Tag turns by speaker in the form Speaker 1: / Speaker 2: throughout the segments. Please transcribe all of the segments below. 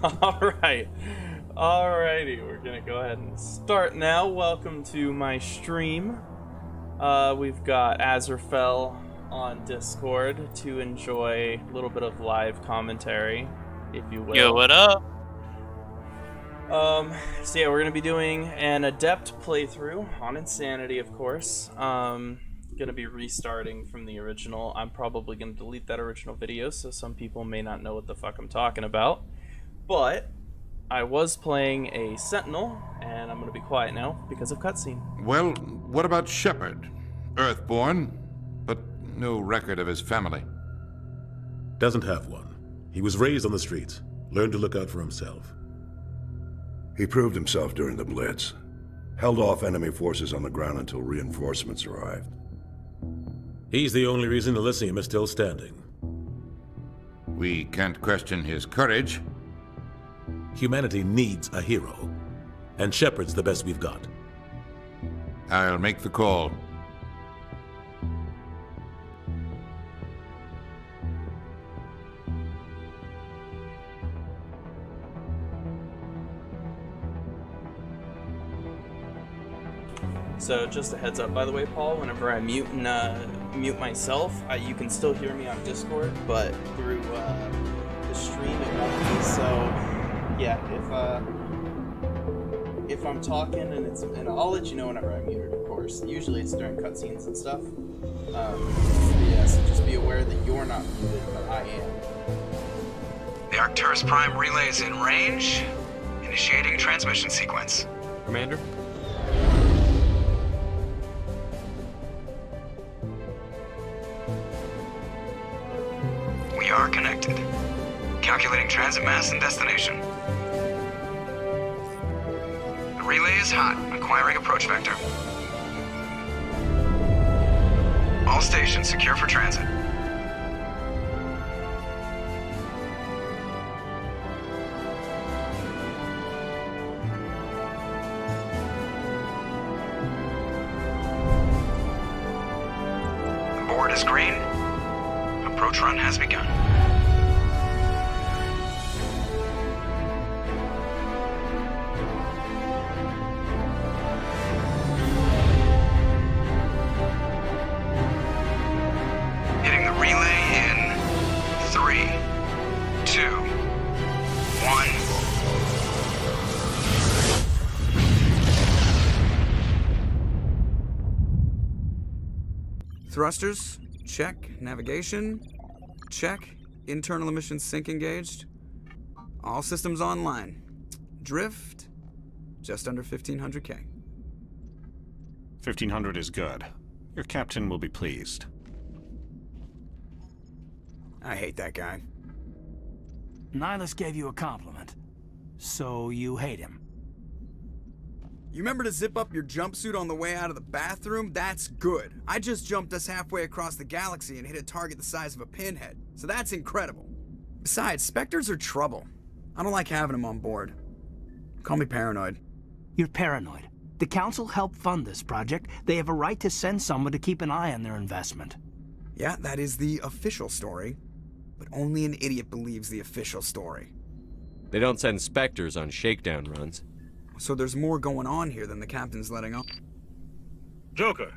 Speaker 1: Alright. Alrighty, we're gonna go ahead and start now. Welcome to my stream. We've got Azrael on Discord to enjoy a little bit of live commentary, if you will.
Speaker 2: Yo, what up?
Speaker 1: So yeah, we're gonna be doing an Adept playthrough on Insanity, of course. Gonna be restarting from the original. I'm probably gonna delete that original video, so some people may not know what the fuck I'm talking about. But I was playing a Sentinel, and I'm gonna be quiet now because of cutscene.
Speaker 3: Well, what about Shepard? Earthborn, but no record of his family.
Speaker 4: Doesn't have one. He was raised on the streets, learned to look out for himself.
Speaker 5: He proved himself during the Blitz. Held off enemy forces on the ground until reinforcements arrived.
Speaker 4: He's the only reason Elysium is still standing.
Speaker 3: We can't question his courage.
Speaker 4: Humanity needs a hero, and Shepard's the best we've got.
Speaker 3: I'll make the call.
Speaker 1: So just a heads up, by the way, Paul, whenever I mute myself, you can still hear me on Discord, but through the stream it won't be. So yeah, if I'm talking and I'll let you know whenever I'm muted, of course. Usually it's during cutscenes and stuff. Yeah, so just be aware that you're not muted, but I am.
Speaker 6: The Arcturus Prime relay is in range. Initiating transmission sequence.
Speaker 7: Commander?
Speaker 6: We are connected. Calculating transit mass and destination. The relay is hot. Acquiring approach vector. All stations secure for transit. The board is green. Approach run has begun. Hitting the relay in 3, 2, 1.
Speaker 8: Thrusters, check. Navigation, check. Internal emissions sync engaged. All systems online. Drift, just under 1500K.
Speaker 9: 1500 is good. Your captain will be pleased.
Speaker 8: I hate that guy.
Speaker 10: Nihilus gave you a compliment, so you hate him.
Speaker 8: You remember to zip up your jumpsuit on the way out of the bathroom? That's good. I just jumped us halfway across the galaxy and hit a target the size of a pinhead, so that's incredible. Besides, Spectres are trouble. I don't like having them on board. Call me paranoid.
Speaker 10: You're paranoid. The Council helped fund this project. They have a right to send someone to keep an eye on their investment.
Speaker 8: Yeah, that is the official story. But only an idiot believes the official story.
Speaker 7: They don't send Spectres on shakedown runs.
Speaker 8: So there's more going on here than the captain's letting on.
Speaker 4: Joker,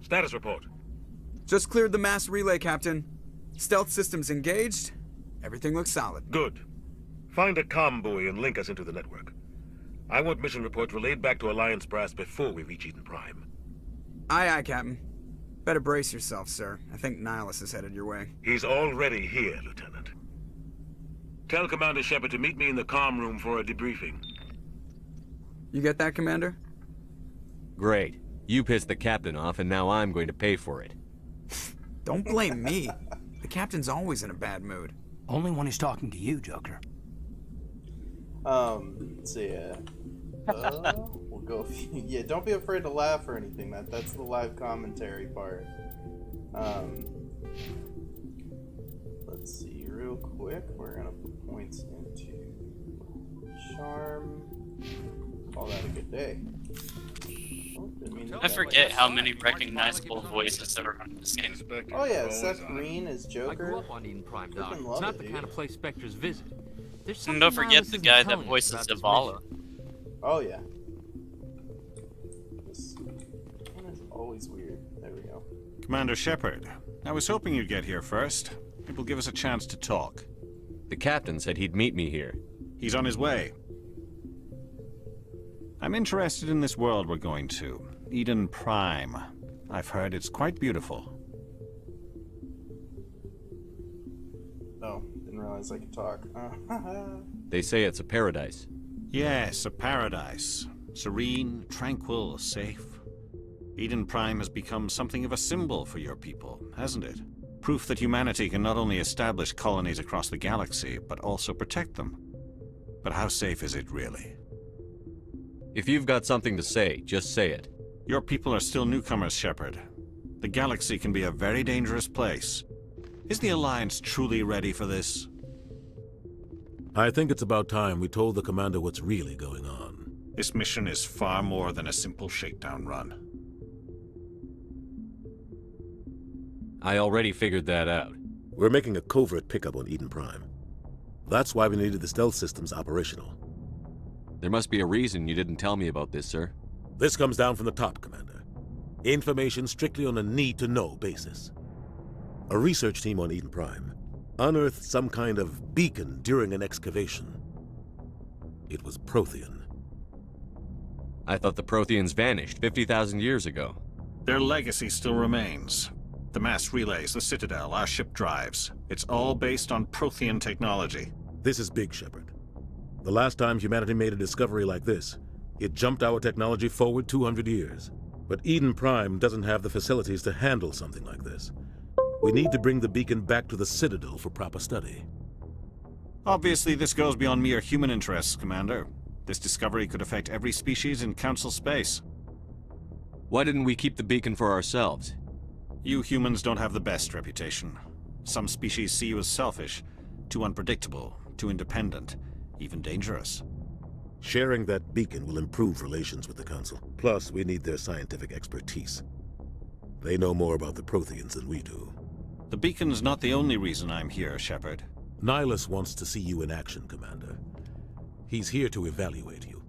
Speaker 4: status report.
Speaker 8: Just cleared the mass relay, Captain. Stealth systems engaged. Everything looks solid.
Speaker 4: Good. Find a comm buoy and link us into the network. I want mission reports relayed back to Alliance Brass before we reach Eden Prime.
Speaker 8: Aye, aye, Captain. Better brace yourself, sir. I think Nihilus is headed your way.
Speaker 4: He's already here, Lieutenant. Tell Commander Shepard to meet me in the comm room for a debriefing.
Speaker 8: You get that, Commander?
Speaker 7: Great. You pissed the captain off, and now I'm going to pay for it.
Speaker 8: Don't blame me. The captain's always in a bad mood.
Speaker 10: Only when he's talking to you, Joker.
Speaker 1: So yeah. We'll go. Yeah, don't be afraid to laugh or anything. That's the live commentary part. Let's see real quick. We're gonna put points into charm. Call that a good day. Oh,
Speaker 2: I forget how many recognizable voices there are in this game.
Speaker 1: Oh yeah, Seth Green is
Speaker 11: I
Speaker 1: Joker.
Speaker 11: grew up on Eden Prime, Doc.
Speaker 1: Freaking
Speaker 11: It's
Speaker 1: love
Speaker 11: not
Speaker 1: it,
Speaker 11: the
Speaker 1: dude.
Speaker 11: kind of place Spectres visit.
Speaker 2: And don't forget the guy that voices Zavala.
Speaker 1: Oh yeah. This one is always weird. There we go.
Speaker 9: Commander Shepard, I was hoping you'd get here first. It will give us a chance to talk.
Speaker 7: The captain said he'd meet me here.
Speaker 9: He's on his way. I'm interested in this world we're going to, Eden Prime. I've heard it's quite beautiful.
Speaker 1: Oh, didn't realize I could talk.
Speaker 7: They say it's a paradise.
Speaker 9: Yes, a paradise. Serene, tranquil, safe. Eden Prime has become something of a symbol for your people, hasn't it? Proof that humanity can not only establish colonies across the galaxy, but also protect them. But how safe is it really?
Speaker 7: If you've got something to say, just say it.
Speaker 9: Your people are still newcomers, Shepard. The galaxy can be a very dangerous place. Is the Alliance truly ready for this?
Speaker 11: I think it's about time we told the commander what's really going on.
Speaker 9: This mission is far more than a simple shakedown run.
Speaker 7: I already figured that out.
Speaker 11: We're making a covert pickup on Eden Prime. That's why we needed the stealth systems operational.
Speaker 7: There must be a reason you didn't tell me about this, sir.
Speaker 11: This comes down from the top, Commander. Information strictly on a need-to-know basis. A research team on Eden Prime unearthed some kind of beacon during an excavation. It was Prothean.
Speaker 7: I thought the Protheans vanished 50,000 years ago.
Speaker 9: Their legacy still remains. The mass relays, the Citadel, our ship drives. It's all based on Prothean technology.
Speaker 11: This is big, Shepard. The last time humanity made a discovery like this, it jumped our technology forward 200 years. But Eden Prime doesn't have the facilities to handle something like this. We need to bring the beacon back to the Citadel for proper study.
Speaker 9: Obviously, this goes beyond mere human interests, Commander. This discovery could affect every species in Council space.
Speaker 7: Why didn't we keep the beacon for ourselves?
Speaker 9: You humans don't have the best reputation. Some species see you as selfish, too unpredictable, too independent, even dangerous.
Speaker 11: Sharing that beacon will improve relations with the Council. Plus, we need their scientific expertise. They know more about the Protheans than we do.
Speaker 9: The beacon's not the only reason I'm here, Shepard.
Speaker 11: Nihilus wants to see you in action, Commander. He's here to evaluate you.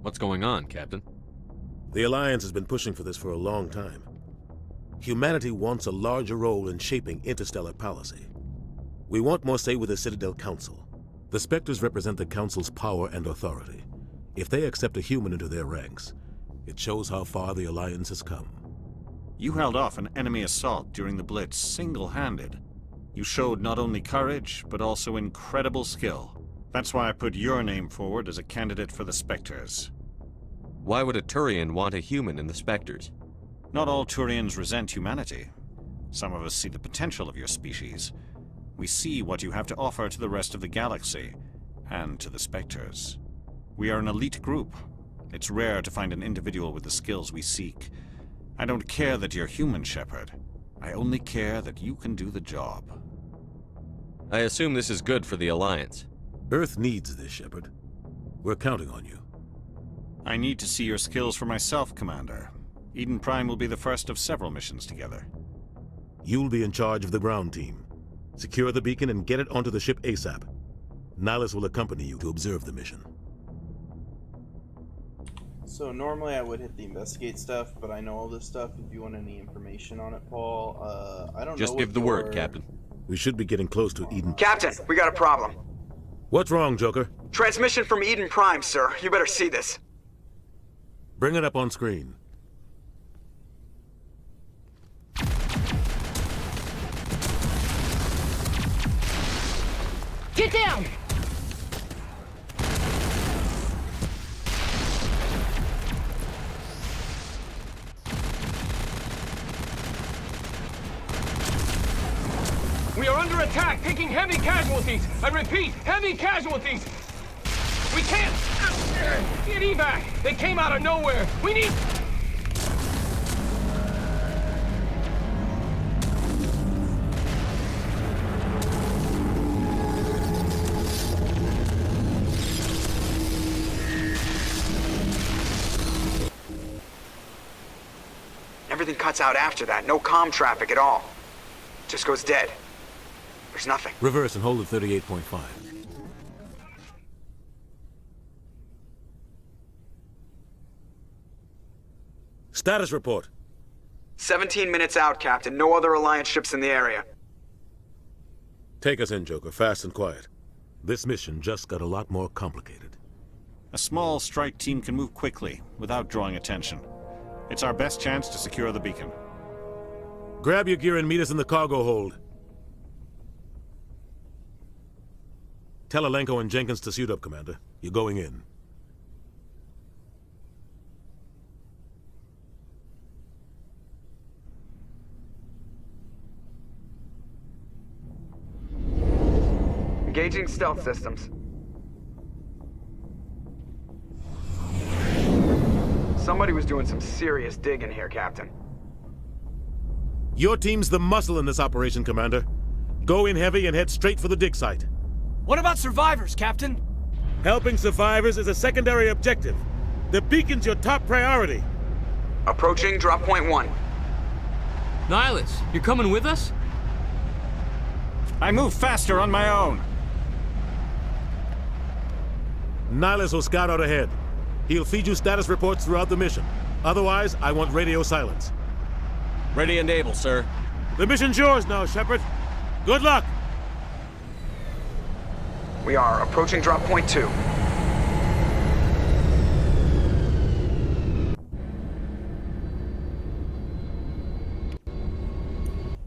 Speaker 7: What's going on, Captain?
Speaker 11: The Alliance has been pushing for this for a long time. Humanity wants a larger role in shaping interstellar policy. We want more say with the Citadel Council. The Spectres represent the Council's power and authority. If they accept a human into their ranks, it shows how far the Alliance has come.
Speaker 9: You held off an enemy assault during the Blitz single-handed. You showed not only courage, but also incredible skill. That's why I put your name forward as a candidate for the Spectres.
Speaker 7: Why would a Turian want a human in the Spectres?
Speaker 9: Not all Turians resent humanity. Some of us see the potential of your species. We see what you have to offer to the rest of the galaxy, and to the Spectres. We are an elite group. It's rare to find an individual with the skills we seek. I don't care that you're human, Shepard. I only care that you can do the job.
Speaker 7: I assume this is good for the Alliance.
Speaker 11: Earth needs this, Shepard. We're counting on you.
Speaker 9: I need to see your skills for myself, Commander. Eden Prime will be the first of several missions together.
Speaker 11: You'll be in charge of the ground team. Secure the beacon and get it onto the ship ASAP. Nihilus will accompany you to observe the mission.
Speaker 1: So normally I would hit the investigate stuff, but I know all this stuff. If you want any information on it, Paul, I don't know.
Speaker 7: Just give the word, Captain.
Speaker 11: We should be getting close to Eden.
Speaker 8: Captain, we got a problem.
Speaker 11: What's wrong, Joker?
Speaker 8: Transmission from Eden Prime, sir. You better see this.
Speaker 11: Bring it up on screen.
Speaker 12: Get down! We are under attack, taking heavy casualties. I repeat, heavy casualties. We can't get evac. They came out of nowhere. We need...
Speaker 8: Everything cuts out after that. No comm traffic at all. Just goes dead. There's nothing.
Speaker 11: Reverse and hold at 38.5. Status report.
Speaker 8: 17 minutes out, Captain. No other Alliance ships in the area.
Speaker 11: Take us in, Joker, fast and quiet. This mission just got a lot more complicated.
Speaker 9: A small strike team can move quickly, without drawing attention. It's our best chance to secure the beacon.
Speaker 11: Grab your gear and meet us in the cargo hold. Tell Alenko and Jenkins to suit up, Commander. You're going in.
Speaker 8: Engaging stealth systems. Somebody was doing some serious digging here, Captain.
Speaker 11: Your team's the muscle in this operation, Commander. Go in heavy and head straight for the dig site.
Speaker 10: What about survivors, Captain?
Speaker 11: Helping survivors is a secondary objective. The beacon's your top priority.
Speaker 8: Approaching drop point 1.
Speaker 12: Nihilus, you're coming with us?
Speaker 9: I move faster on my own.
Speaker 11: Nihilus will scout out ahead. He'll feed you status reports throughout the mission. Otherwise, I want radio silence.
Speaker 7: Ready and able, sir.
Speaker 11: The mission's yours now, Shepard. Good luck!
Speaker 8: We are approaching drop point 2.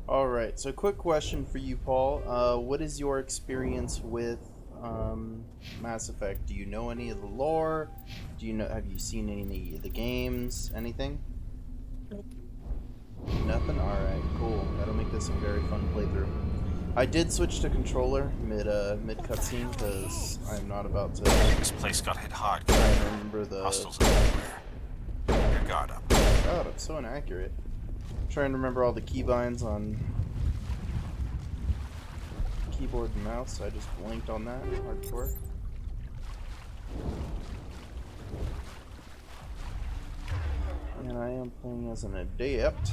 Speaker 1: Alright, so quick question for you, Paul. What is your experience with Mass Effect? Do you know any of the lore? Have you seen any of the games? Anything? Nothing? Alright, cool. That'll make this a very fun playthrough. I did switch to controller mid cutscene because I'm not about to.
Speaker 9: This place got hit hard.
Speaker 1: I remember the
Speaker 9: Hostiles everywhere. Keep your guard up.
Speaker 1: God, I'm so inaccurate. I'm trying to remember all the keybinds on keyboard and mouse, so I just blinked on that. Hardcore. And I am playing as an adept.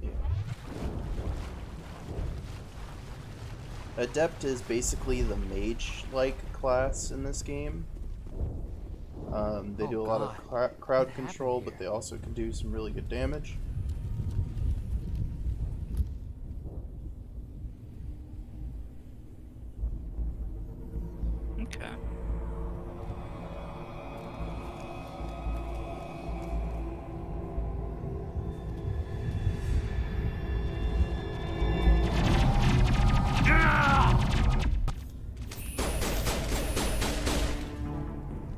Speaker 1: Yeah. Adept is basically the mage-like class in this game. They do a lot of crowd control, but they also can do some really good damage.
Speaker 2: Okay.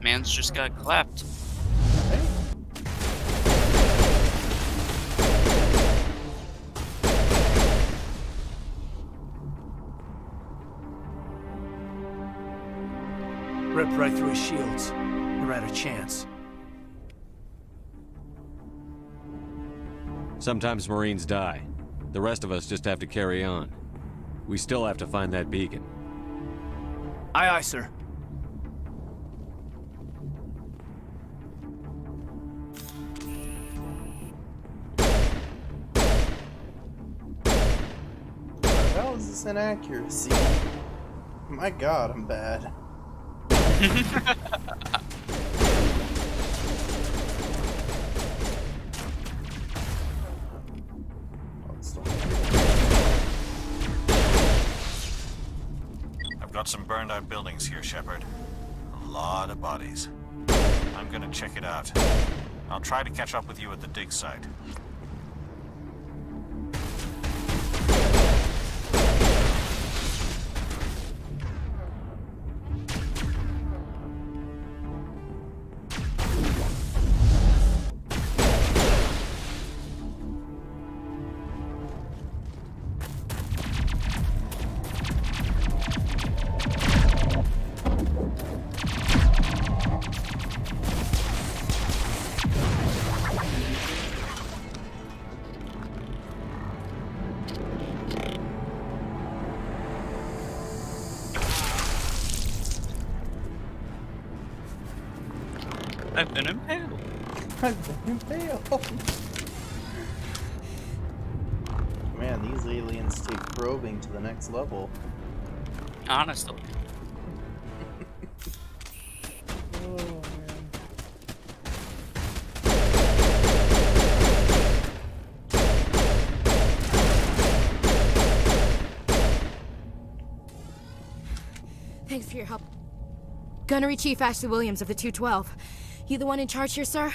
Speaker 2: Man's just got clapped.
Speaker 10: Ripped right through his shields. Never had a chance.
Speaker 7: Sometimes Marines die. The rest of us just have to carry on. We still have to find that beacon.
Speaker 10: Aye, aye, sir.
Speaker 1: How is this inaccuracy? My God, I'm bad.
Speaker 9: I've got some burned out buildings here, Shepard. A lot of bodies. I'm gonna check it out. I'll try to catch up with you at the dig site.
Speaker 2: I've been impaled.
Speaker 1: I've been impaled. Man, these aliens take probing to the next level.
Speaker 2: Honestly.
Speaker 1: Oh, man.
Speaker 13: Thanks for your help. Gunnery Chief Ashley Williams of the 212. You the one in charge here, sir?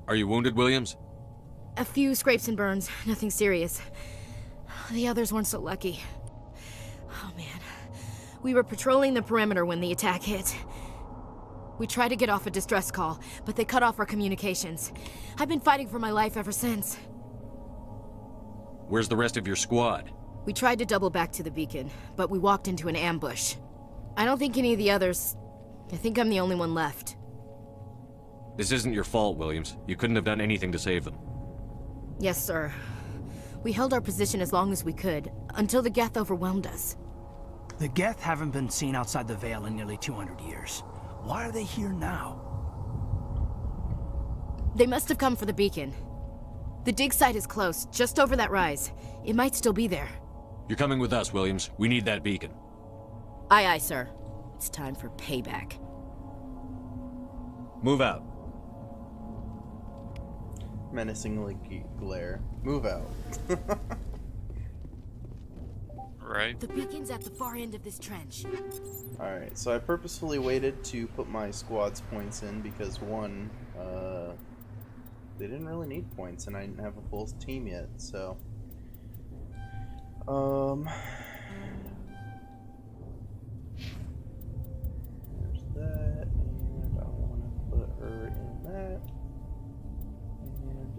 Speaker 7: Are you wounded, Williams?
Speaker 13: A few scrapes and burns, nothing serious. The others weren't so lucky. Oh man. We were patrolling the perimeter when the attack hit. We tried to get off a distress call, but they cut off our communications. I've been fighting for my life ever since.
Speaker 7: Where's the rest of your squad?
Speaker 13: We tried to double back to the beacon, but we walked into an ambush. I don't think any of the others... I think I'm the only one left.
Speaker 7: This isn't your fault, Williams. You couldn't have done anything to save them.
Speaker 13: Yes, sir. We held our position as long as we could, until the Geth overwhelmed us.
Speaker 10: The Geth haven't been seen outside the Veil in nearly 200 years. Why are they here now?
Speaker 13: They must have come for the beacon. The dig site is close, just over that rise. It might still be there.
Speaker 7: You're coming with us, Williams. We need that beacon.
Speaker 13: Aye, aye, sir. It's time for payback.
Speaker 7: Move out.
Speaker 1: Menacingly glare. Move out.
Speaker 2: Right.
Speaker 13: The beacon's at the far end of this trench.
Speaker 1: Alright, so I purposefully waited to put my squad's points in because, one, they didn't really need points and I didn't have a full team yet, so... There's that, and I want to put her in that. And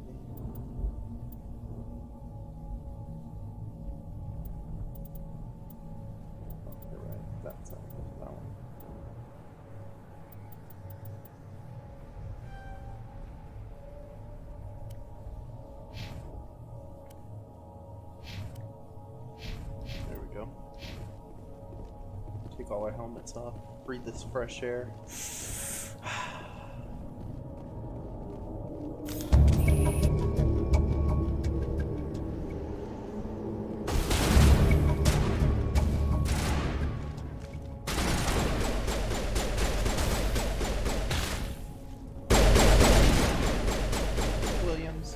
Speaker 1: oh, you're right. That's not that one. There we go. Take all our helmets off. Breathe this fresh air. Williams,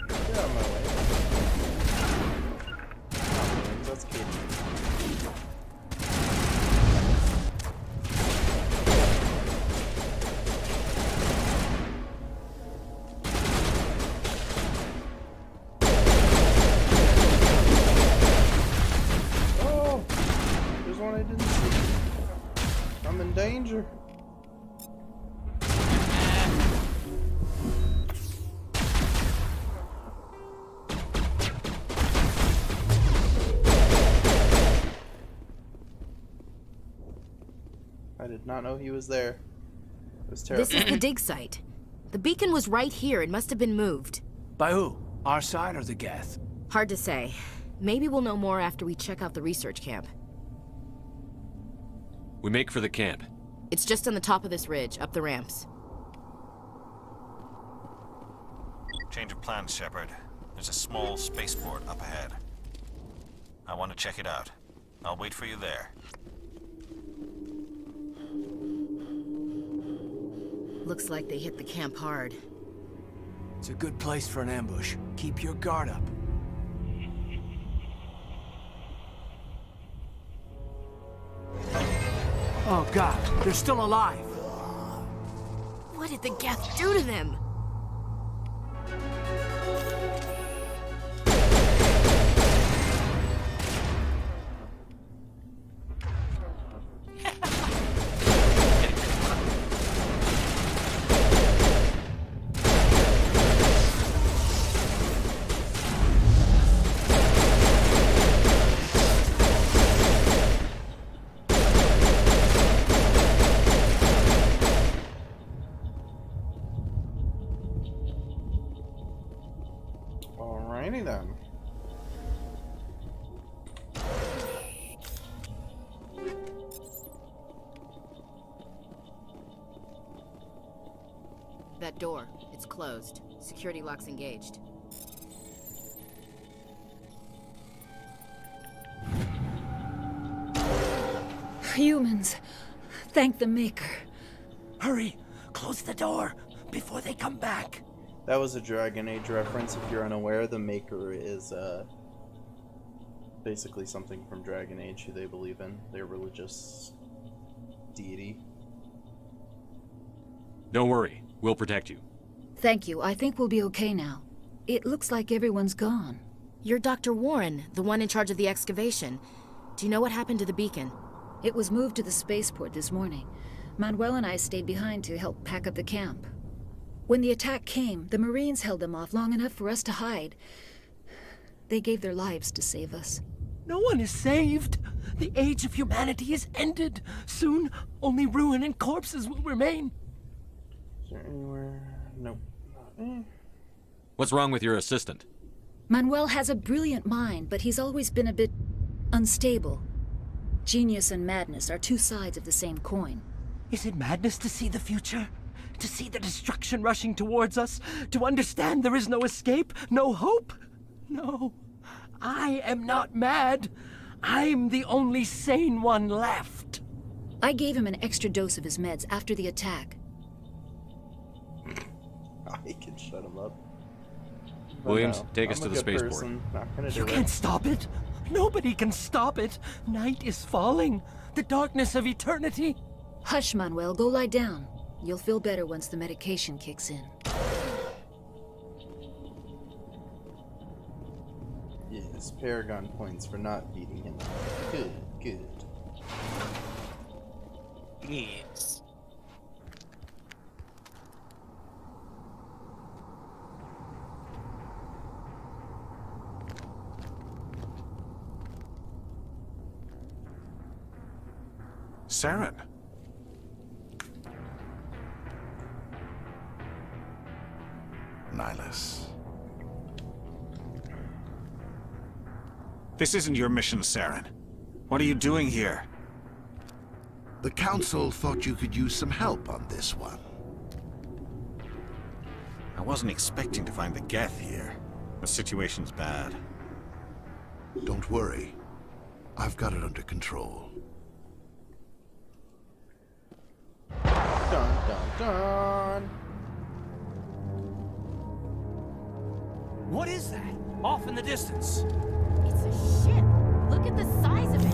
Speaker 1: get out of my way. Not Williams, that's Katie. One I didn't see. I'm in danger. I did not know he was there. It was terrible.
Speaker 13: This is the dig site. The beacon was right here. It must have been moved.
Speaker 10: By who? Our side or the Geth?
Speaker 13: Hard to say. Maybe we'll know more after we check out the research camp.
Speaker 7: We make for the camp.
Speaker 13: It's just on the top of this ridge, up the ramps.
Speaker 9: Change of plans, Shepard. There's a small spaceport up ahead. I want to check it out. I'll wait for you there.
Speaker 13: Looks like they hit the camp hard.
Speaker 10: It's a good place for an ambush. Keep your guard up. Oh God, they're still alive.
Speaker 13: What did the Geth do to them?
Speaker 1: Alrighty then.
Speaker 13: That door, it's closed. Security lock's engaged.
Speaker 14: Humans. Thank the Maker.
Speaker 10: Hurry! Close the door before they come back.
Speaker 1: That was a Dragon Age reference. If you're unaware, the Maker is basically something from Dragon Age who they believe in. Their religious deity.
Speaker 7: Don't worry. We'll protect you.
Speaker 14: Thank you. I think we'll be okay now. It looks like everyone's gone.
Speaker 13: You're Dr. Warren, the one in charge of the excavation. Do you know what happened to the beacon?
Speaker 14: It was moved to the spaceport this morning. Manuel and I stayed behind to help pack up the camp. When the attack came, the Marines held them off long enough for us to hide. They gave their lives to save us.
Speaker 10: No one is saved. The age of humanity is ended. Soon, only ruin and corpses will remain.
Speaker 1: Is there anywhere? Nope.
Speaker 7: What's wrong with your assistant?
Speaker 14: Manuel has a brilliant mind, but he's always been a bit unstable. Genius and madness are two sides of the same coin.
Speaker 10: Is it madness to see the future? To see the destruction rushing towards us? To understand there is no escape? No hope? No. I am not mad. I'm the only sane one left.
Speaker 14: I gave him an extra dose of his meds after the attack.
Speaker 1: I can shut him up.
Speaker 7: Williams, take us to the spaceport.
Speaker 10: You can't stop it. Nobody can stop it. Night is falling. The darkness of eternity.
Speaker 14: Hush, Manuel. Go lie down. You'll feel better once the medication kicks in.
Speaker 1: Yes, Paragon points for not beating him. Good, good.
Speaker 2: Yes.
Speaker 11: Saren.
Speaker 15: Nihilus.
Speaker 11: This isn't your mission, Saren. What are you doing here?
Speaker 15: The Council thought you could use some help on this one.
Speaker 9: I wasn't expecting to find the Geth here. The situation's bad.
Speaker 15: Don't worry. I've got it under control.
Speaker 1: Dun, dun, dun.
Speaker 10: What is that? Off in the distance.
Speaker 13: It's a ship. Look at the size of it.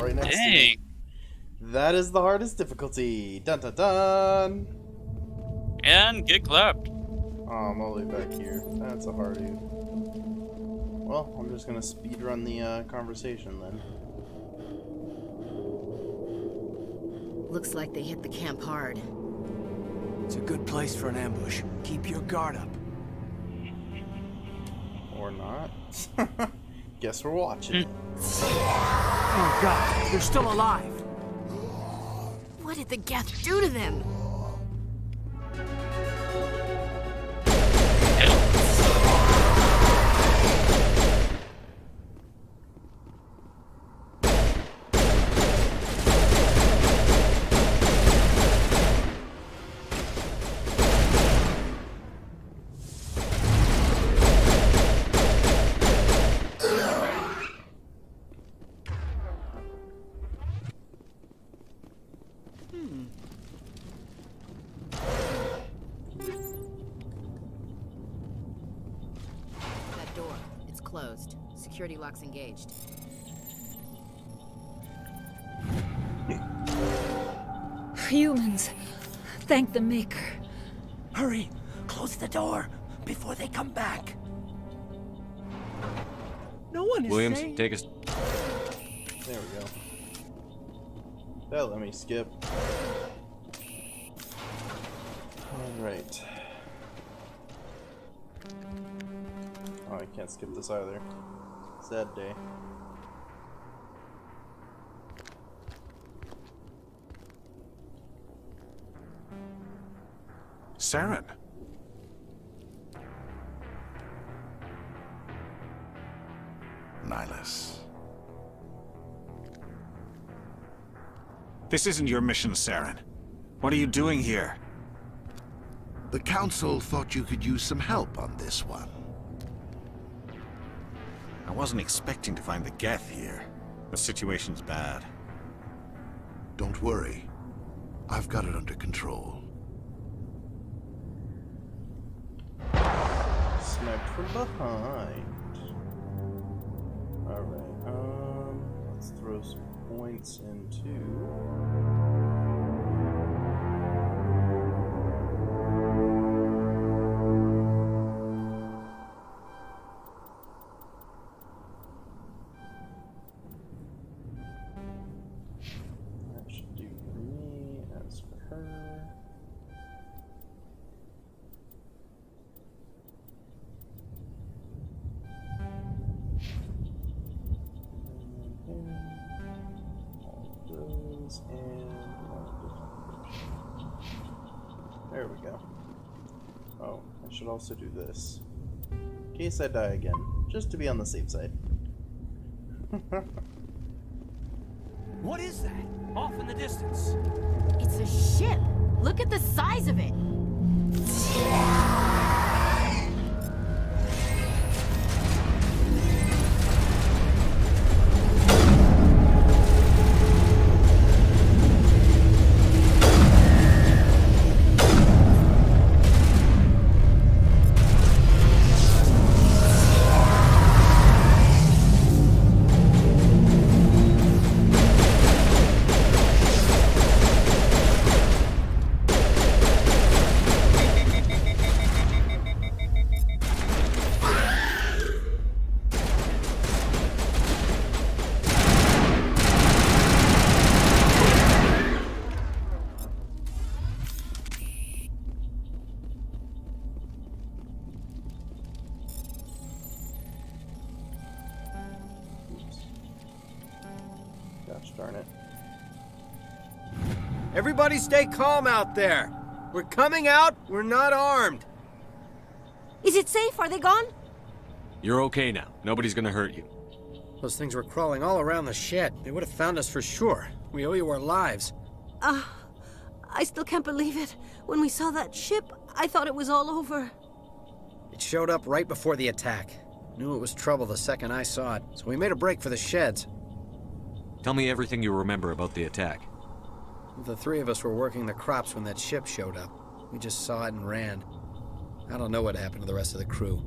Speaker 1: Right next to me. That is the hardest difficulty. Dun dun dun.
Speaker 2: And get clapped.
Speaker 1: Oh, I'm all the way back here. That's a hardie. Well, I'm just gonna speed run the conversation then.
Speaker 13: Looks like they hit the camp hard.
Speaker 10: It's a good place for an ambush. Keep your guard up.
Speaker 1: Or not. Guess we're watching.
Speaker 10: Oh god, they're still alive.
Speaker 13: What did the Geth do to them? That door, it's closed. Security lock's engaged.
Speaker 14: Humans, thank the Maker.
Speaker 10: Hurry! Close the door before they come back. No one is
Speaker 7: Williams,
Speaker 10: saying...
Speaker 7: take us.
Speaker 1: There we go. That let me skip. Alright. Oh, I can't skip this either. Sad day.
Speaker 11: Saren.
Speaker 15: Nihilus.
Speaker 9: This isn't your mission, Saren. What are you doing here?
Speaker 15: The Council thought you could use some help on this one.
Speaker 9: I wasn't expecting to find the Geth here. The situation's bad.
Speaker 15: Don't worry. I've got it under control.
Speaker 1: Snipe from behind. Alright, let's throw some points into... That should do for me, as for her. There we go. Oh, I should also do this. In case I die again, just to be on the safe side.
Speaker 10: What is that? Off in the distance.
Speaker 13: It's a ship. Look at the size of it.
Speaker 1: Gosh darn it.
Speaker 16: Everybody stay calm out there. We're coming out, we're not armed.
Speaker 13: Is it safe? Are they gone?
Speaker 7: You're okay now. Nobody's gonna hurt you.
Speaker 16: Those things were crawling all around the shed. They would have found us for sure. We owe you our lives.
Speaker 13: I still can't believe it. When we saw that ship, I thought it was all over.
Speaker 16: It showed up right before the attack. Knew it was trouble the second I saw it, so we made a break for the sheds.
Speaker 7: Tell me everything you remember about the attack.
Speaker 16: The three of us were working the crops when that ship showed up. We just saw it and ran. I don't know what happened to the rest of the crew.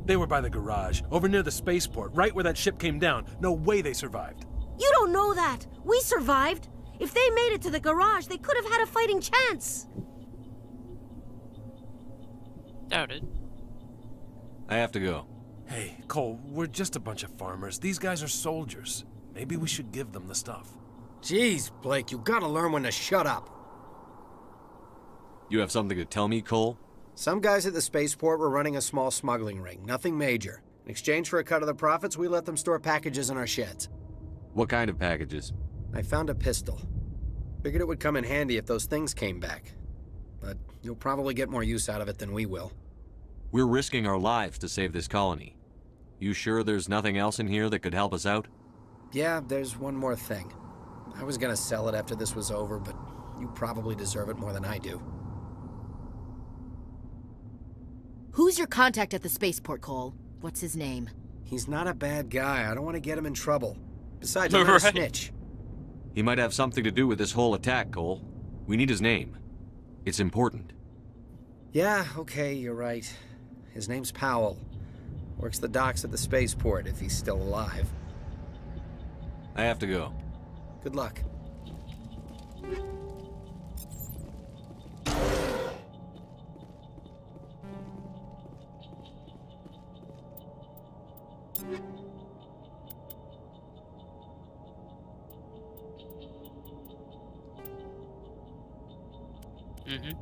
Speaker 17: They were by the garage, over near the spaceport, right where that ship came down. No way they survived.
Speaker 13: You don't know that. We survived. If they made it to the garage, they could have had a fighting chance.
Speaker 2: Doubt it.
Speaker 7: I have to go.
Speaker 17: Hey, Cole, we're just a bunch of farmers. These guys are soldiers. Maybe we should give them the stuff.
Speaker 16: Jeez, Blake, you gotta learn when to shut up.
Speaker 7: You have something to tell me, Cole?
Speaker 16: Some guys at the spaceport were running a small smuggling ring, nothing major. In exchange for a cut of the profits, we let them store packages in our sheds.
Speaker 7: What kind of packages?
Speaker 16: I found a pistol. Figured it would come in handy if those things came back. But you'll probably get more use out of it than we will.
Speaker 7: We're risking our lives to save this colony. You sure there's nothing else in here that could help us out?
Speaker 16: Yeah, there's one more thing. I was gonna sell it after this was over, but you probably deserve it more than I do.
Speaker 13: Who's your contact at the spaceport, Cole? What's his name?
Speaker 16: He's not a bad guy. I don't want to get him in trouble. Besides, I'm not a snitch.
Speaker 7: He might have something to do with this whole attack, Cole. We need his name. It's important.
Speaker 16: Yeah, okay, you're right. His name's Powell. Works the docks at the spaceport, if he's still alive.
Speaker 7: I have to go.
Speaker 16: Good luck.
Speaker 2: Mm-hmm.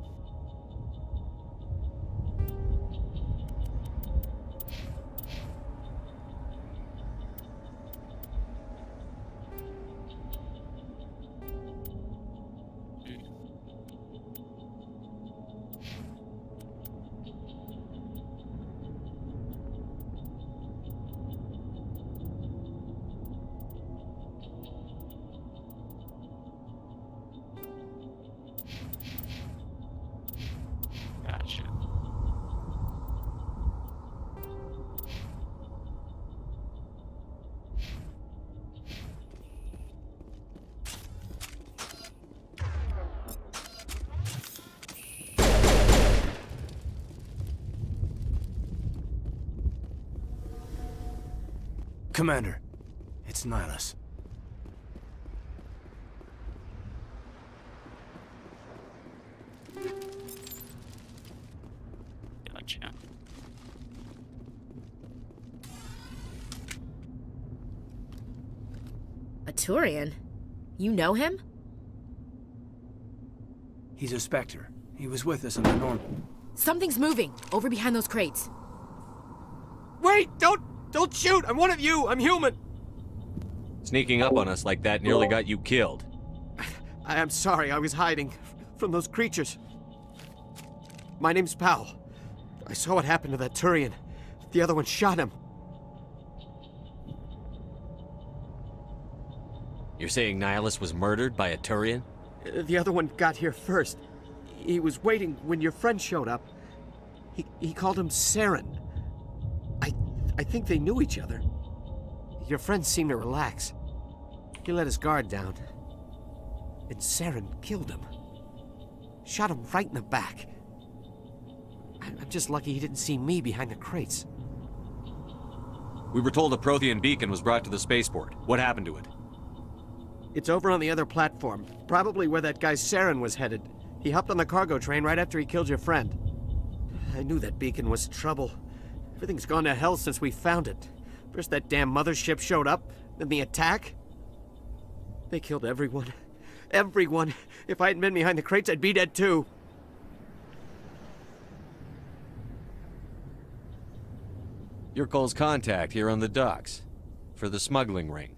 Speaker 2: Gotcha.
Speaker 18: Commander, it's Nihilus.
Speaker 2: Gotcha.
Speaker 13: A Turian? You know him?
Speaker 18: He's a Spectre. He was with us on the norm.
Speaker 13: Something's moving, over behind those crates.
Speaker 10: Wait! Don't shoot! I'm one of you! I'm human!
Speaker 7: Sneaking up on us like that nearly got you killed.
Speaker 10: I'm sorry, I was hiding from those creatures. My name's Powell. I saw what happened to that Turian. The other one shot him.
Speaker 7: You're saying Nihilus was murdered by a Turian?
Speaker 10: The other one got here first. He was waiting when your friend showed up. He called him Saren. I think they knew each other. Your friend seemed to relax. He let his guard down. And Saren killed him. Shot him right in the back. I'm just lucky he didn't see me behind the crates.
Speaker 7: We were told a Prothean beacon was brought to the spaceport. What happened to it?
Speaker 10: It's over on the other platform. Probably where that guy Saren was headed. He hopped on the cargo train right after he killed your friend. I knew that beacon was trouble. Everything's gone to hell since we found it. First that damn mothership showed up, then the attack. They killed everyone. Everyone. If I hadn't been behind the crates, I'd be dead too.
Speaker 7: Your Cole's contact here on the docks. For the smuggling ring.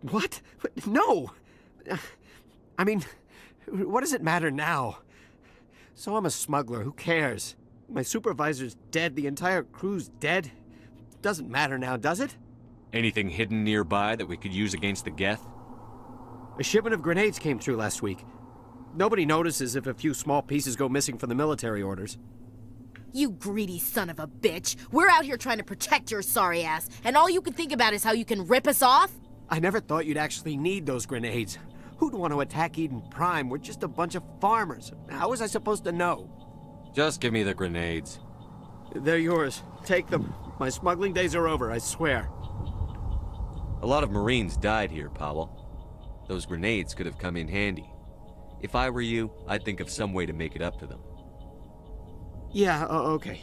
Speaker 10: What? No! I mean, what does it matter now? So I'm a smuggler, who cares? My supervisor's dead, the entire crew's dead. Doesn't matter now, does it?
Speaker 7: Anything hidden nearby that we could use against the Geth?
Speaker 10: A shipment of grenades came through last week. Nobody notices if a few small pieces go missing from the military orders.
Speaker 13: You greedy son of a bitch. We're out here trying to protect your sorry ass, and all you can think about is how you can rip us off?
Speaker 10: I never thought you'd actually need those grenades. Who'd want to attack Eden Prime? We're just a bunch of farmers. How was I supposed to know?
Speaker 7: Just give me the grenades.
Speaker 10: They're yours. Take them. My smuggling days are over, I swear.
Speaker 7: A lot of Marines died here, Powell. Those grenades could have come in handy. If I were you, I'd think of some way to make it up to them.
Speaker 10: Yeah, okay.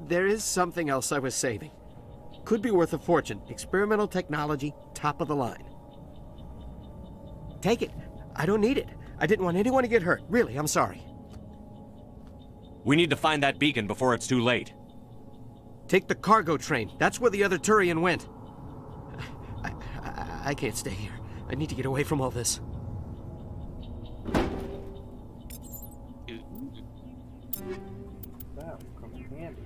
Speaker 10: There is something else I was saving. Could be worth a fortune. Experimental technology, top of the line. Take it. I don't need it. I didn't want anyone to get hurt. Really, I'm sorry.
Speaker 7: We need to find that beacon before it's too late.
Speaker 10: Take the cargo train. That's where the other Turian went. I can't stay here. I need to get away from all this.
Speaker 1: That will come in handy.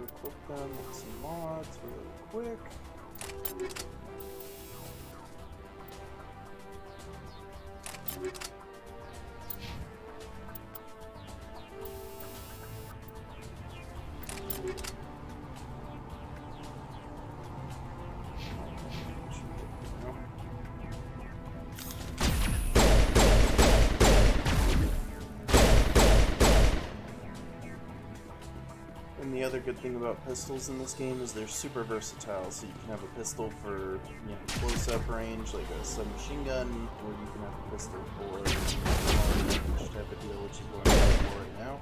Speaker 1: Equip them with some mods really quick. And the other good thing about pistols in this game is they're super versatile. So you can have a pistol for close-up range, like a submachine gun, or you can have a pistol for which type of deal, which is what I'm going for right now.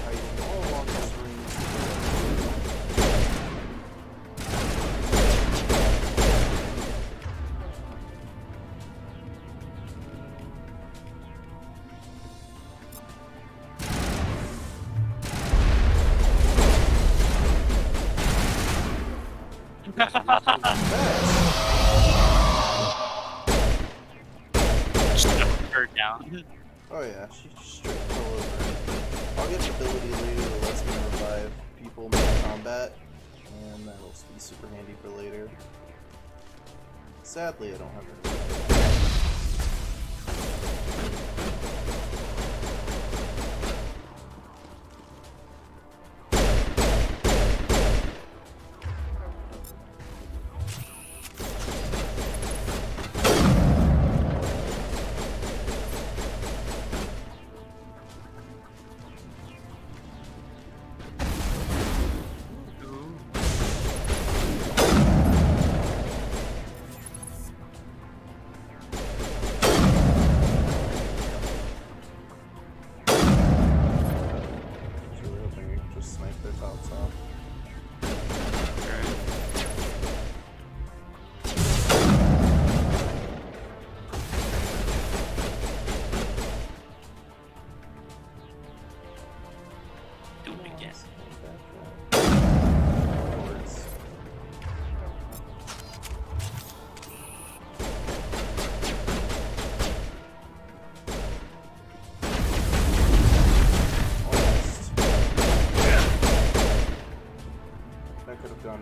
Speaker 1: Hiding all along this range.
Speaker 2: Down.
Speaker 1: Oh yeah, she straight fell over. I'll get an ability later that lets me revive people mid-combat, and that'll be super handy for later. Sadly, I don't have it.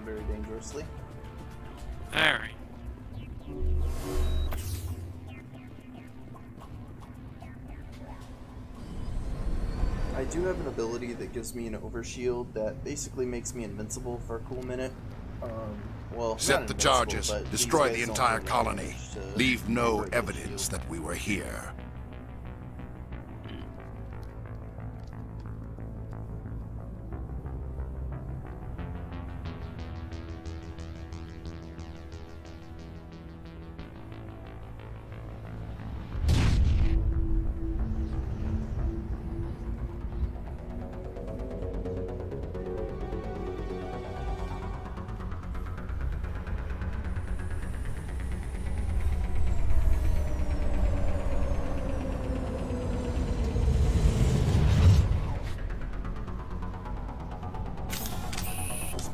Speaker 1: Very dangerously.
Speaker 2: Very.
Speaker 1: I do have an ability that gives me an overshield that basically makes me invincible for a cool minute. Well,
Speaker 3: Set the charges. Destroy the entire colony. Leave no evidence that we were here.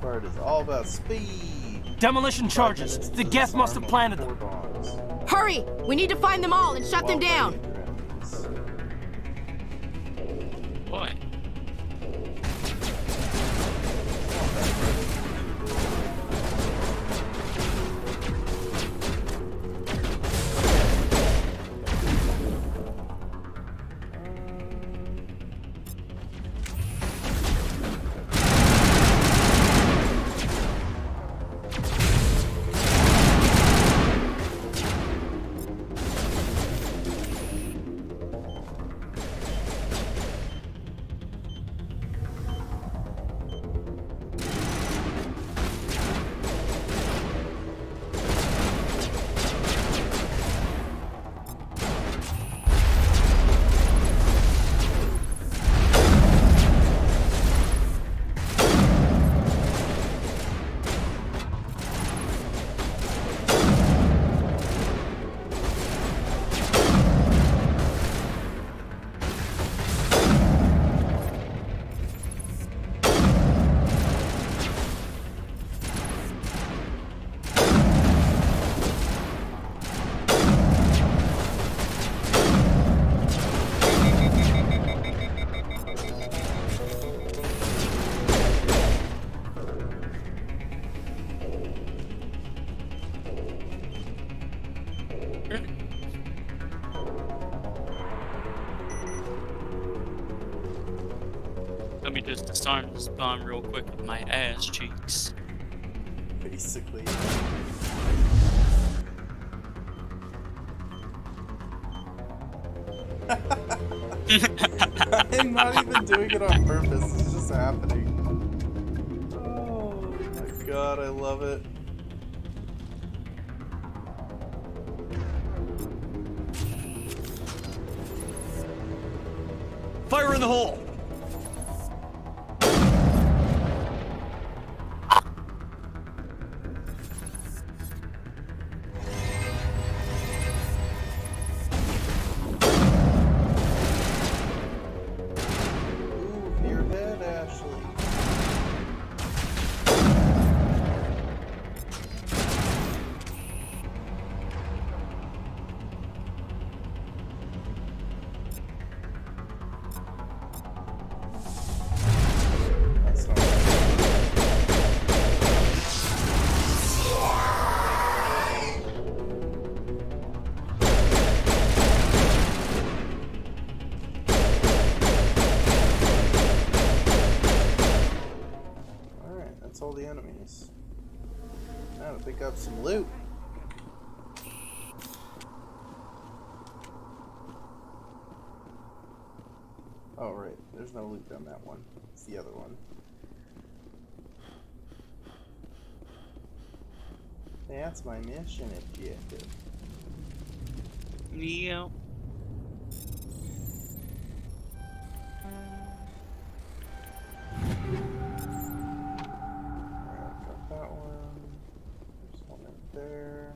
Speaker 1: Part is all about speed.
Speaker 10: Demolition charges. The Geth must have planted them.
Speaker 13: Hurry! We need to find them all and shut them down.
Speaker 2: Boy. Let me just disarm this bomb real quick with my ass cheeks.
Speaker 1: Basically. I'm not even doing it on purpose. It's just happening. Oh my god, I love it.
Speaker 7: Fire in the hole!
Speaker 1: All the enemies. Now to pick up some loot. Oh right, there's no loot on that one. It's the other one. That's my mission objective.
Speaker 2: Yeah.
Speaker 1: There.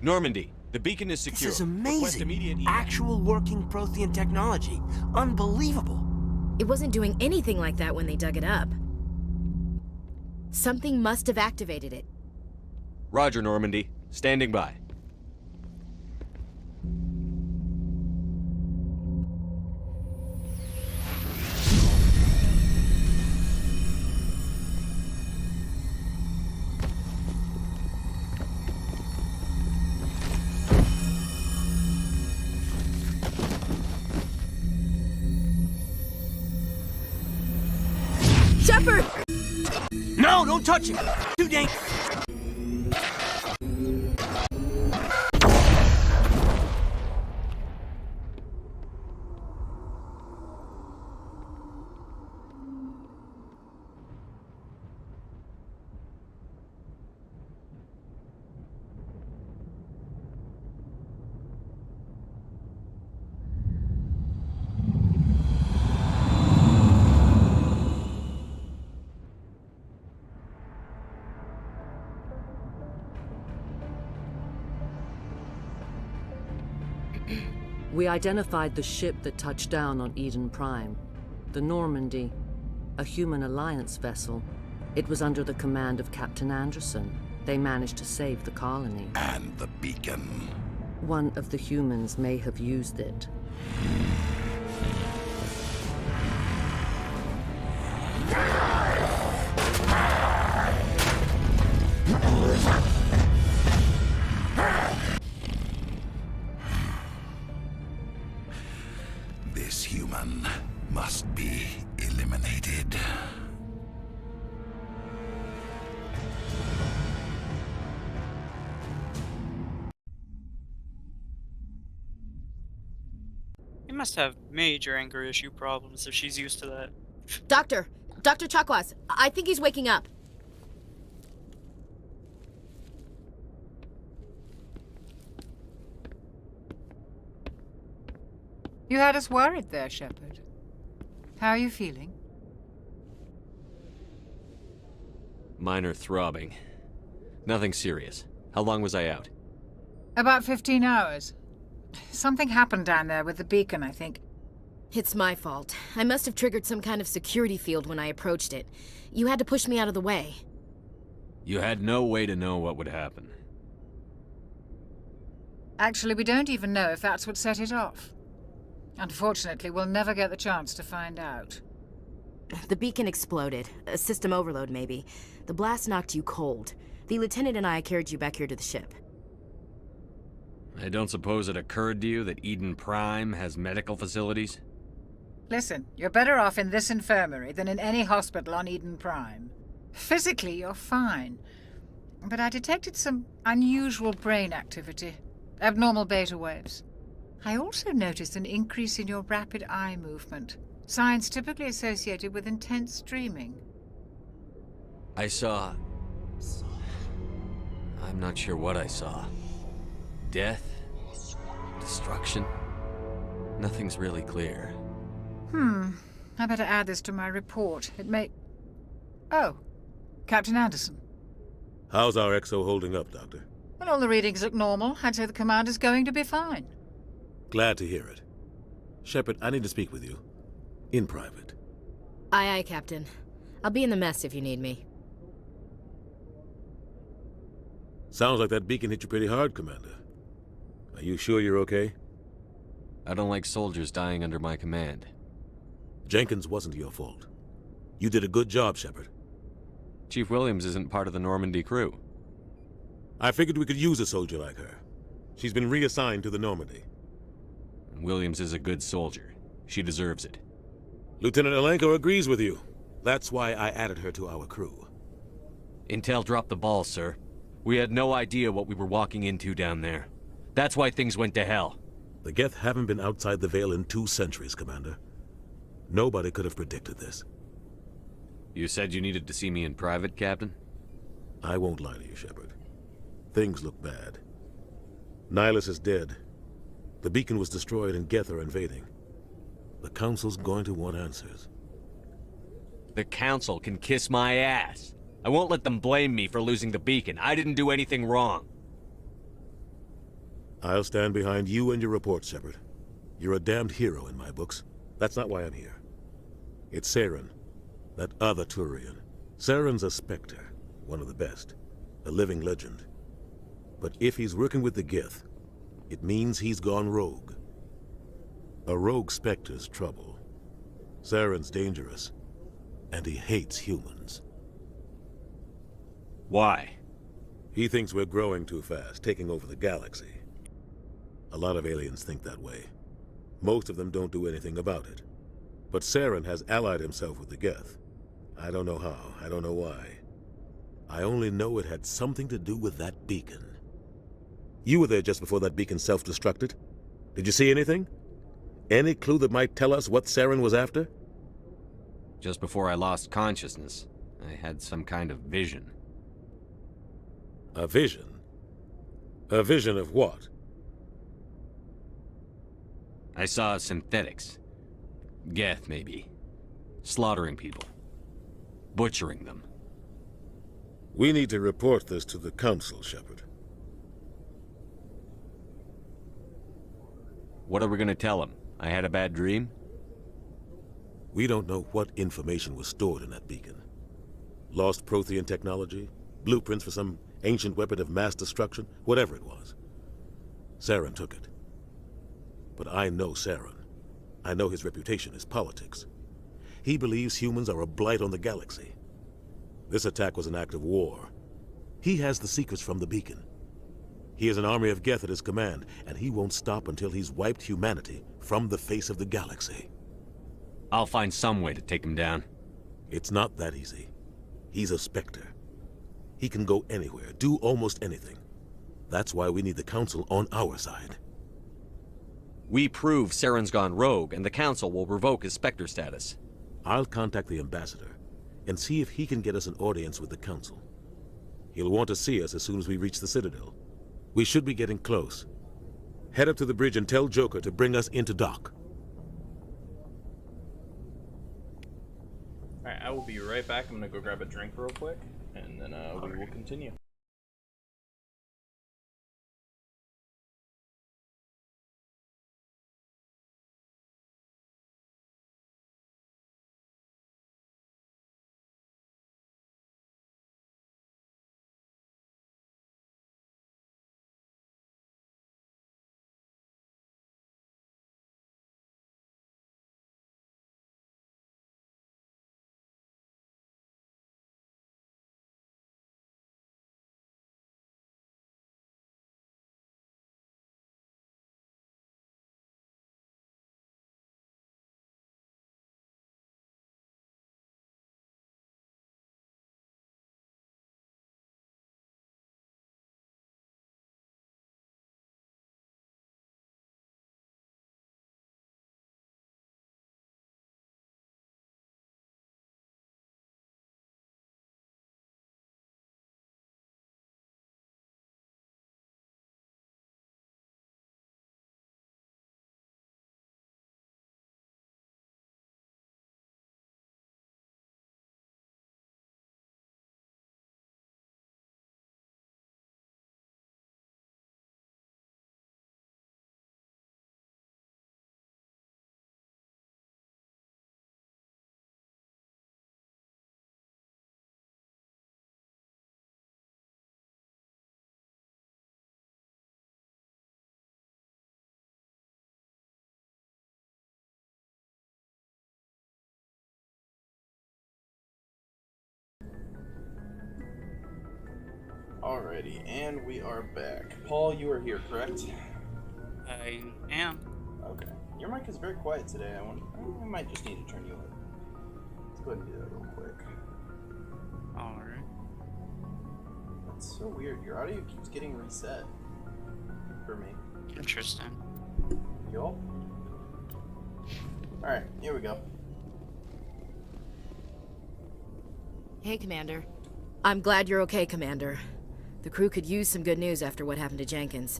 Speaker 7: Normandy, the beacon is secure.
Speaker 10: This is
Speaker 7: Request immediate
Speaker 10: amazing. Actual working Prothean technology. Unbelievable.
Speaker 13: It wasn't doing anything like that when they dug it up. Something must have activated it.
Speaker 7: Roger, Normandy. Standing by.
Speaker 13: Shepard!
Speaker 10: No, don't touch it! Too dangerous!
Speaker 19: We identified the ship that touched down on Eden Prime. The Normandy, a human alliance vessel. It was under the command of Captain Anderson. They managed to save the colony.
Speaker 15: And the beacon.
Speaker 19: One of the humans may have used it.
Speaker 15: This human must be eliminated.
Speaker 2: You must have major anger issue problems if she's used to that.
Speaker 13: Doctor Chakwas, I think he's waking up.
Speaker 20: You had us worried there, Shepard. How are you feeling?
Speaker 7: Minor throbbing. Nothing serious. How long was I out?
Speaker 20: About 15 hours. Something happened down there with the beacon, I think.
Speaker 13: It's my fault. I must have triggered some kind of security field when I approached it. You had to push me out of the way.
Speaker 21: You had no way to know what would happen.
Speaker 20: Actually, we don't even know if that's what set it off. Unfortunately, we'll never get the chance to find out.
Speaker 13: The beacon exploded. A system overload, maybe. The blast knocked you cold. The lieutenant and I carried you back here to the ship.
Speaker 21: I don't suppose it occurred to you that Eden Prime has medical facilities?
Speaker 20: Listen, you're better off in this infirmary than in any hospital on Eden Prime. Physically, you're fine. But I detected some unusual brain activity. Abnormal beta waves. I also noticed an increase in your rapid eye movement. Signs typically associated with intense dreaming.
Speaker 7: I saw... I'm not sure what I saw. Death? Destruction? Nothing's really clear.
Speaker 20: I better add this to my report. It may... Oh, Captain Anderson.
Speaker 11: How's our XO holding up, Doctor?
Speaker 20: Well, all the readings look normal. I'd say the commander's going to be fine.
Speaker 11: Glad to hear it. Shepard, I need to speak with you. In private.
Speaker 13: Aye, aye, Captain. I'll be in the mess if you need me.
Speaker 11: Sounds like that beacon hit you pretty hard, Commander. Are you sure you're okay?
Speaker 7: I don't like soldiers dying under my command.
Speaker 11: Jenkins wasn't your fault. You did a good job, Shepard.
Speaker 7: Chief Williams isn't part of the Normandy crew.
Speaker 11: I figured we could use a soldier like her. She's been reassigned to the Normandy.
Speaker 7: Williams is a good soldier. She deserves it.
Speaker 11: Lieutenant Alenko agrees with you. That's why I added her to our crew.
Speaker 7: Intel dropped the ball, sir. We had no idea what we were walking into down there. That's why things went to hell.
Speaker 11: The Geth haven't been outside the Veil in 2 centuries, Commander. Nobody could have predicted this.
Speaker 7: You said you needed to see me in private, Captain?
Speaker 11: I won't lie to you, Shepard. Things look bad. Nihilus is dead. The beacon was destroyed and Geth are invading. The Council's going to want answers.
Speaker 7: The Council can kiss my ass. I won't let them blame me for losing the beacon. I didn't do anything wrong.
Speaker 11: I'll stand behind you and your report, Shepard. You're a damned hero in my books. That's not why I'm here. It's Saren, that other Turian. Saren's a Spectre, one of the best, a living legend. But if he's working with the Geth, it means he's gone rogue. A rogue Spectre's trouble. Saren's dangerous, and he hates humans.
Speaker 21: Why?
Speaker 11: He thinks we're growing too fast, taking over the galaxy. A lot of aliens think that way. Most of them don't do anything about it. But Saren has allied himself with the Geth. I don't know how, I don't know why. I only know it had something to do with that beacon. You were there just before that beacon self-destructed. Did you see anything? Any clue that might tell us what Saren was after?
Speaker 7: Just before I lost consciousness, I had some kind of vision.
Speaker 11: A vision? A vision of what?
Speaker 7: I saw synthetics. Geth, maybe. Slaughtering people. Butchering them.
Speaker 11: We need to report this to the Council, Shepard.
Speaker 7: What are we gonna tell them? I had a bad dream?
Speaker 11: We don't know what information was stored in that beacon. Lost Prothean technology? Blueprints for some ancient weapon of mass destruction? Whatever it was. Saren took it. But I know Saren. I know his reputation is politics. He believes humans are a blight on the galaxy. This attack was an act of war. He has the secrets from the beacon. He has an army of Geth at his command, and he won't stop until he's wiped humanity from the face of the galaxy.
Speaker 7: I'll find some way to take him down.
Speaker 11: It's not that easy. He's a Spectre. He can go anywhere, do almost anything. That's why we need the Council on our side.
Speaker 7: We prove Saren's gone rogue, and the Council will revoke his Spectre status.
Speaker 11: I'll contact the Ambassador and see if he can get us an audience with the Council. He'll want to see us as soon as we reach the Citadel. We should be getting close. Head up to the bridge and tell Joker to bring us into dock.
Speaker 1: Alright, I will be right back. I'm gonna go grab a drink real quick, and then we will continue. Alrighty, and we are back. Paul, you are here, correct?
Speaker 2: I am.
Speaker 1: Okay. Your mic is very quiet today. I might just need to turn you up. Let's go ahead and do that real quick.
Speaker 2: Alright.
Speaker 1: That's so weird. Your audio keeps getting reset. For me.
Speaker 2: Interesting.
Speaker 1: Y'all? Alright, here we go.
Speaker 13: Hey, Commander. I'm glad you're okay, Commander. The crew could use some good news after what happened to Jenkins.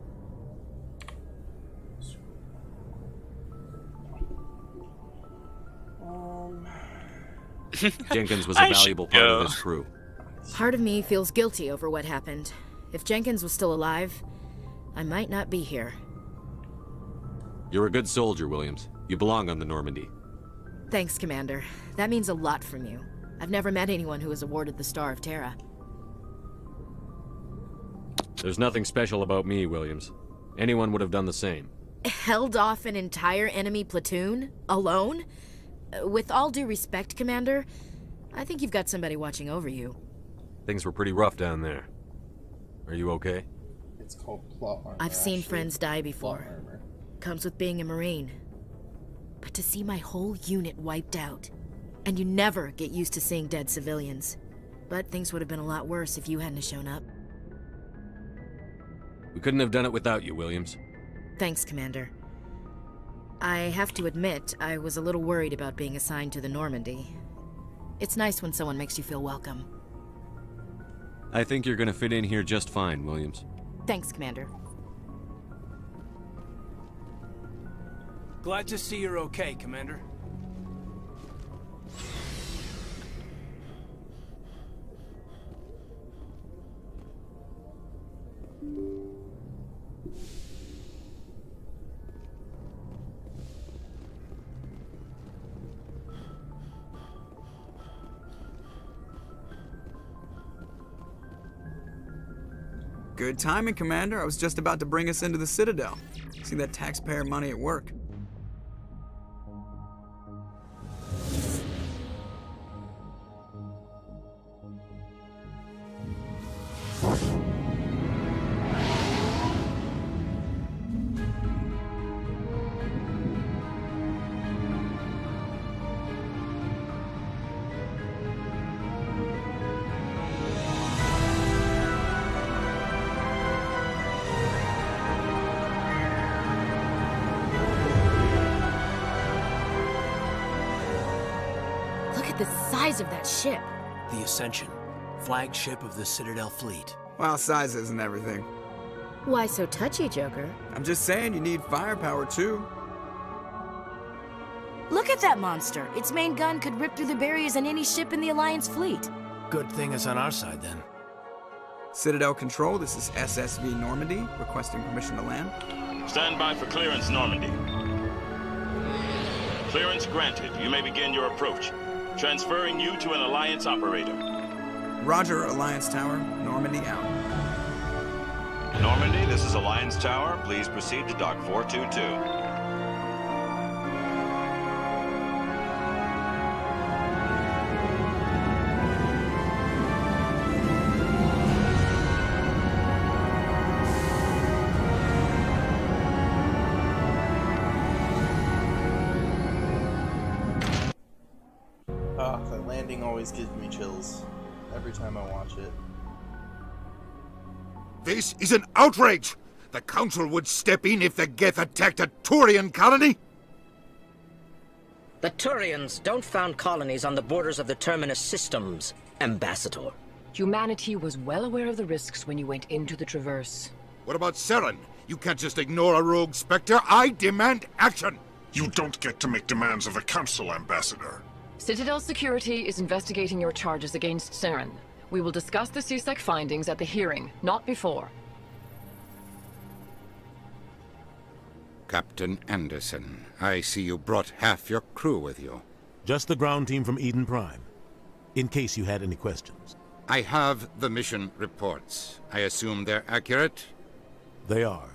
Speaker 7: Jenkins was a valuable part of this crew.
Speaker 13: Part of me feels guilty over what happened. If Jenkins was still alive, I might not be here.
Speaker 7: You're a good soldier, Williams. You belong on the Normandy.
Speaker 13: Thanks, Commander. That means a lot from you. I've never met anyone who was awarded the Star of Terra.
Speaker 21: There's nothing special about me, Williams. Anyone would have done the same.
Speaker 13: Held off an entire enemy platoon? Alone? With all due respect, Commander, I think you've got somebody watching over you.
Speaker 21: Things were pretty rough down there. Are you okay?
Speaker 1: It's called plot armor.
Speaker 13: I've seen friends die before. Comes with being a Marine. But to see my whole unit wiped out, and you never get used to seeing dead civilians. But things would have been a lot worse if you hadn't shown up.
Speaker 21: We couldn't have done it without you, Williams.
Speaker 13: Thanks, Commander. I have to admit, I was a little worried about being assigned to the Normandy. It's nice when someone makes you feel welcome.
Speaker 7: I think you're gonna fit in here just fine, Williams.
Speaker 13: Thanks, Commander.
Speaker 18: Glad to see you're okay, Commander.
Speaker 8: Good timing, Commander. I was just about to bring us into the Citadel. See that taxpayer money at work.
Speaker 13: The size of that ship.
Speaker 18: The Ascension, flagship of the Citadel fleet.
Speaker 8: Well, size isn't everything.
Speaker 13: Why so touchy, Joker?
Speaker 8: I'm just saying you need firepower, too.
Speaker 13: Look at that monster. Its main gun could rip through the barriers in any ship in the Alliance fleet.
Speaker 18: Good thing it's on our side, then.
Speaker 8: Citadel Control, this is SSV Normandy, requesting permission to land.
Speaker 5: Stand by for clearance, Normandy. Clearance granted. You may begin your approach. Transferring you to an Alliance operator.
Speaker 8: Roger, Alliance Tower. Normandy out.
Speaker 22: Normandy, this is Alliance Tower. Please proceed to Dock 422.
Speaker 1: That landing always gives me chills every time I watch it.
Speaker 3: This is an outrage! The Council would step in if the Geth attacked a Turian colony?
Speaker 23: The Turians don't found colonies on the borders of the Terminus systems, Ambassador.
Speaker 24: Humanity was well aware of the risks when you went into the Traverse.
Speaker 3: What about Saren? You can't just ignore a rogue Spectre. I demand action!
Speaker 25: You don't get to make demands of the Council, Ambassador.
Speaker 24: Citadel Security is investigating your charges against Saren. We will discuss the CSEC findings at the hearing, not before.
Speaker 3: Captain Anderson, I see you brought half your crew with you.
Speaker 11: Just the ground team from Eden Prime, in case you had any questions.
Speaker 3: I have the mission reports. I assume they're accurate?
Speaker 11: They are.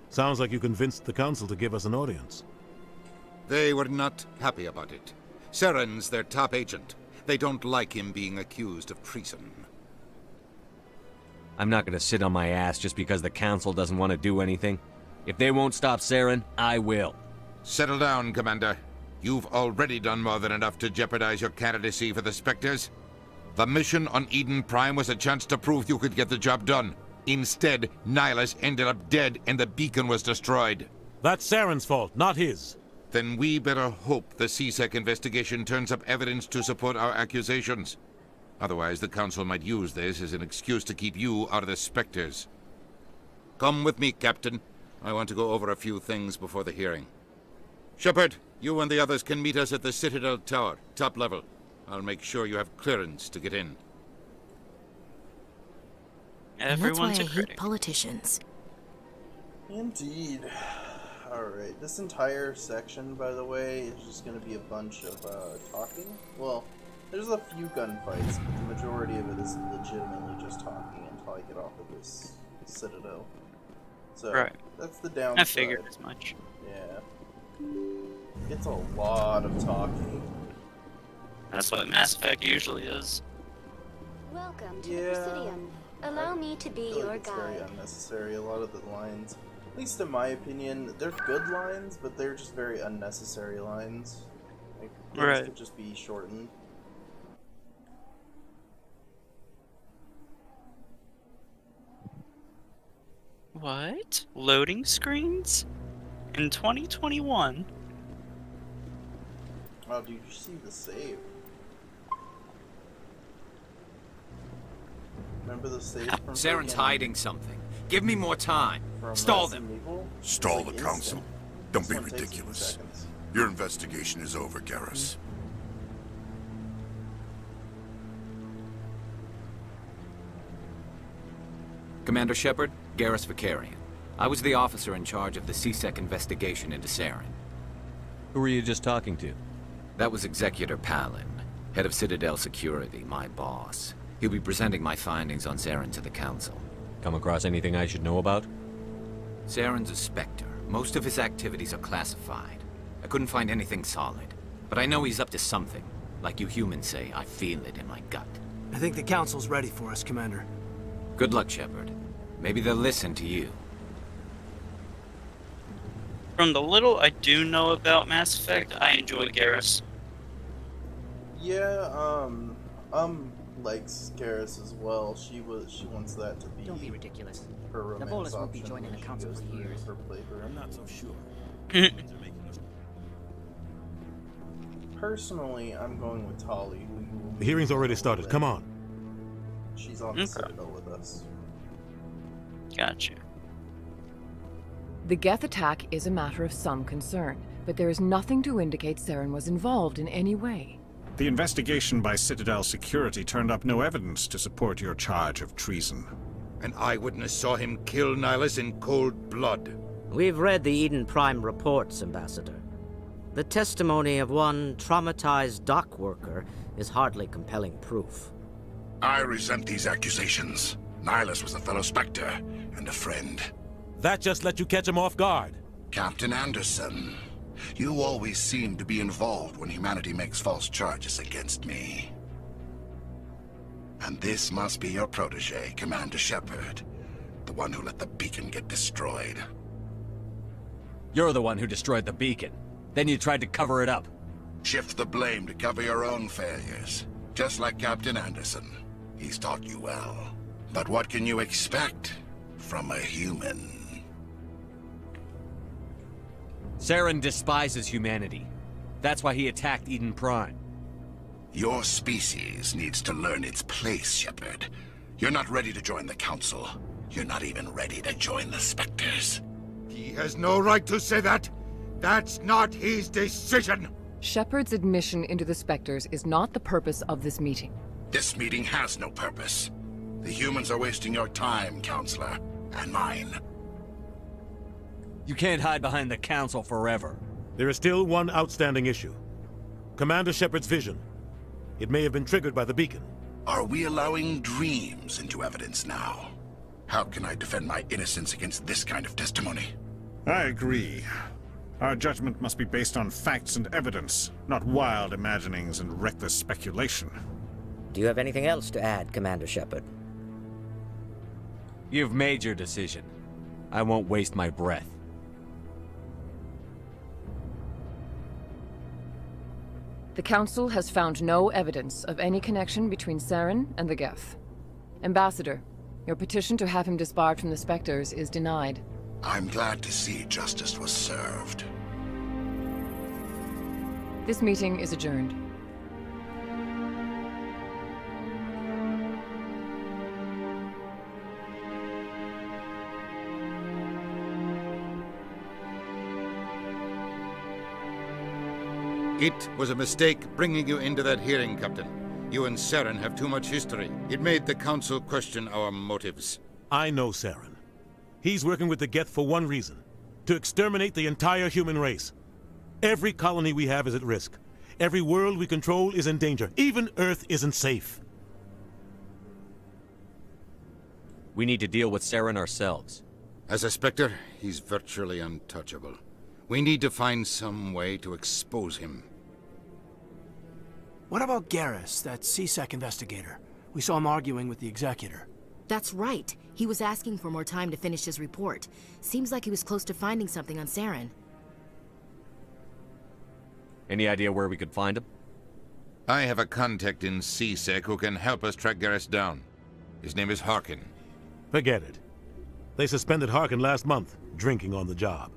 Speaker 11: Sounds like you convinced the Council to give us an audience.
Speaker 3: They were not happy about it. Saren's their top agent. They don't like him being accused of treason.
Speaker 7: I'm not gonna sit on my ass just because the Council doesn't want to do anything. If they won't stop Saren, I will.
Speaker 3: Settle down, Commander. You've already done more than enough to jeopardize your candidacy for the Spectres. The mission on Eden Prime was a chance to prove you could get the job done. Instead, Nihilus ended up dead and the beacon was destroyed.
Speaker 11: That's Saren's fault, not his.
Speaker 3: Then we better hope the CSEC investigation turns up evidence to support our accusations. Otherwise, the Council might use this as an excuse to keep you out of the Spectres. Come with me, Captain. I want to go over a few things before the hearing. Shepard, you and the others can meet us at the Citadel Tower, top level. I'll make sure you have clearance to get in.
Speaker 2: Everyone's
Speaker 13: that's
Speaker 2: a
Speaker 13: why I hate
Speaker 2: critic.
Speaker 13: politicians.
Speaker 1: Indeed. Alright, this entire section, by the way, is just going to be a bunch of talking. Well, there's a few gunfights, but the majority of it is legitimately just talking until I get off of this Citadel. So,
Speaker 2: Right.
Speaker 1: that's the downside.
Speaker 2: I figured as much.
Speaker 1: Yeah. It's a lot of talking.
Speaker 2: That's what Mass Effect usually is.
Speaker 4: Welcome to the Presidium. Allow me to be
Speaker 1: I feel
Speaker 4: your
Speaker 1: like it's very
Speaker 4: guide.
Speaker 1: unnecessary. A lot of the lines, at least in my opinion, they're good lines, but they're just very unnecessary lines. Like, things
Speaker 2: Right.
Speaker 1: could just be shortened.
Speaker 2: What? Loading screens? In 2021?
Speaker 1: Oh, dude, you see the save. Remember the save from
Speaker 6: Saren's hiding something. Give me more time.
Speaker 1: From
Speaker 6: Stall
Speaker 1: Resident
Speaker 6: them.
Speaker 1: Evil?
Speaker 15: Stall
Speaker 1: Like
Speaker 15: the Council.
Speaker 1: instant.
Speaker 15: Don't be
Speaker 1: This one takes a few
Speaker 15: ridiculous.
Speaker 1: seconds.
Speaker 15: Your investigation is over, Garrus.
Speaker 6: Commander Shepard, Garrus Vicarian. I was the officer in charge of the CSEC investigation into Saren.
Speaker 7: Who were you just talking to?
Speaker 6: That was Executor Palin, head of Citadel Security, my boss. He'll be presenting my findings on Saren to the Council.
Speaker 7: Come across anything I should know about?
Speaker 6: Saren's a Spectre. Most of his activities are classified. I couldn't find anything solid. But I know he's up to something. Like you humans say, I feel it in my gut.
Speaker 18: I think the Council's ready for us, Commander.
Speaker 6: Good luck, Shepard. Maybe they'll listen to you.
Speaker 2: From the little I do know about Mass Effect, I enjoy Garrus.
Speaker 1: Yeah, likes Garrus as well. She wants that to be.
Speaker 10: Don't be ridiculous.
Speaker 1: Her romance
Speaker 10: Nabolas won't be
Speaker 1: option
Speaker 10: joining
Speaker 1: when
Speaker 10: the
Speaker 1: she
Speaker 10: Council
Speaker 1: goes
Speaker 10: for
Speaker 1: through
Speaker 10: years.
Speaker 1: her playthrough.
Speaker 18: I'm not so sure.
Speaker 1: Personally, I'm going with Tali.
Speaker 11: The hearing's already started. Come on.
Speaker 1: She's on the Citadel with us.
Speaker 2: Gotcha.
Speaker 24: The Geth attack is a matter of some concern, but there is nothing to indicate Saren was involved in any way.
Speaker 9: The investigation by Citadel Security turned up no evidence to support your charge of treason.
Speaker 3: An eyewitness saw him kill Nihilus in cold blood.
Speaker 23: We've read the Eden Prime reports, Ambassador. The testimony of one traumatized dock worker is hardly compelling proof.
Speaker 25: I resent these accusations. Nihilus was a fellow Spectre and a friend.
Speaker 11: That just let you catch him off guard.
Speaker 25: Captain Anderson, you always seem to be involved when humanity makes false charges against me. And this must be your protege, Commander Shepard, the one who let the beacon get destroyed.
Speaker 7: You're the one who destroyed the beacon. Then you tried to cover it up.
Speaker 25: Shift the blame to cover your own failures, just like Captain Anderson. He's taught you well. But what can you expect from a human?
Speaker 7: Saren despises humanity. That's why he attacked Eden Prime.
Speaker 25: Your species needs to learn its place, Shepard. You're not ready to join the Council. You're not even ready to join the Spectres.
Speaker 3: He has no right to say that. That's not his decision.
Speaker 24: Shepard's admission into the Spectres is not the purpose of this meeting.
Speaker 25: This meeting has no purpose. The humans are wasting your time, Counselor, and mine.
Speaker 7: You can't hide behind the Council forever.
Speaker 11: There is still one outstanding issue. Commander Shepard's vision. It may have been triggered by the beacon.
Speaker 25: Are we allowing dreams into evidence now? How can I defend my innocence against this kind of testimony?
Speaker 9: I agree. Our judgment must be based on facts and evidence, not wild imaginings and reckless speculation.
Speaker 23: Do you have anything else to add, Commander Shepard?
Speaker 7: You've made your decision. I won't waste my breath.
Speaker 24: The Council has found no evidence of any connection between Saren and the Geth. Ambassador, your petition to have him disbarred from the Spectres is denied.
Speaker 25: I'm glad to see justice was served.
Speaker 24: This meeting is adjourned.
Speaker 3: It was a mistake bringing you into that hearing, Captain. You and Saren have too much history. It made the Council question our motives.
Speaker 11: I know Saren. He's working with the Geth for one reason: to exterminate the entire human race. Every colony we have is at risk. Every world we control is in danger. Even Earth isn't safe.
Speaker 7: We need to deal with Saren ourselves.
Speaker 3: As a Spectre, he's virtually untouchable. We need to find some way to expose him.
Speaker 18: What about Garrus, that CSEC investigator? We saw him arguing with the Executor.
Speaker 13: That's right. He was asking for more time to finish his report. Seems like he was close to finding something on Saren.
Speaker 7: Any idea where we could find him?
Speaker 3: I have a contact in CSEC who can help us track Garrus down. His name is Harkin.
Speaker 11: Forget it. They suspended Harkin last month, drinking on the job.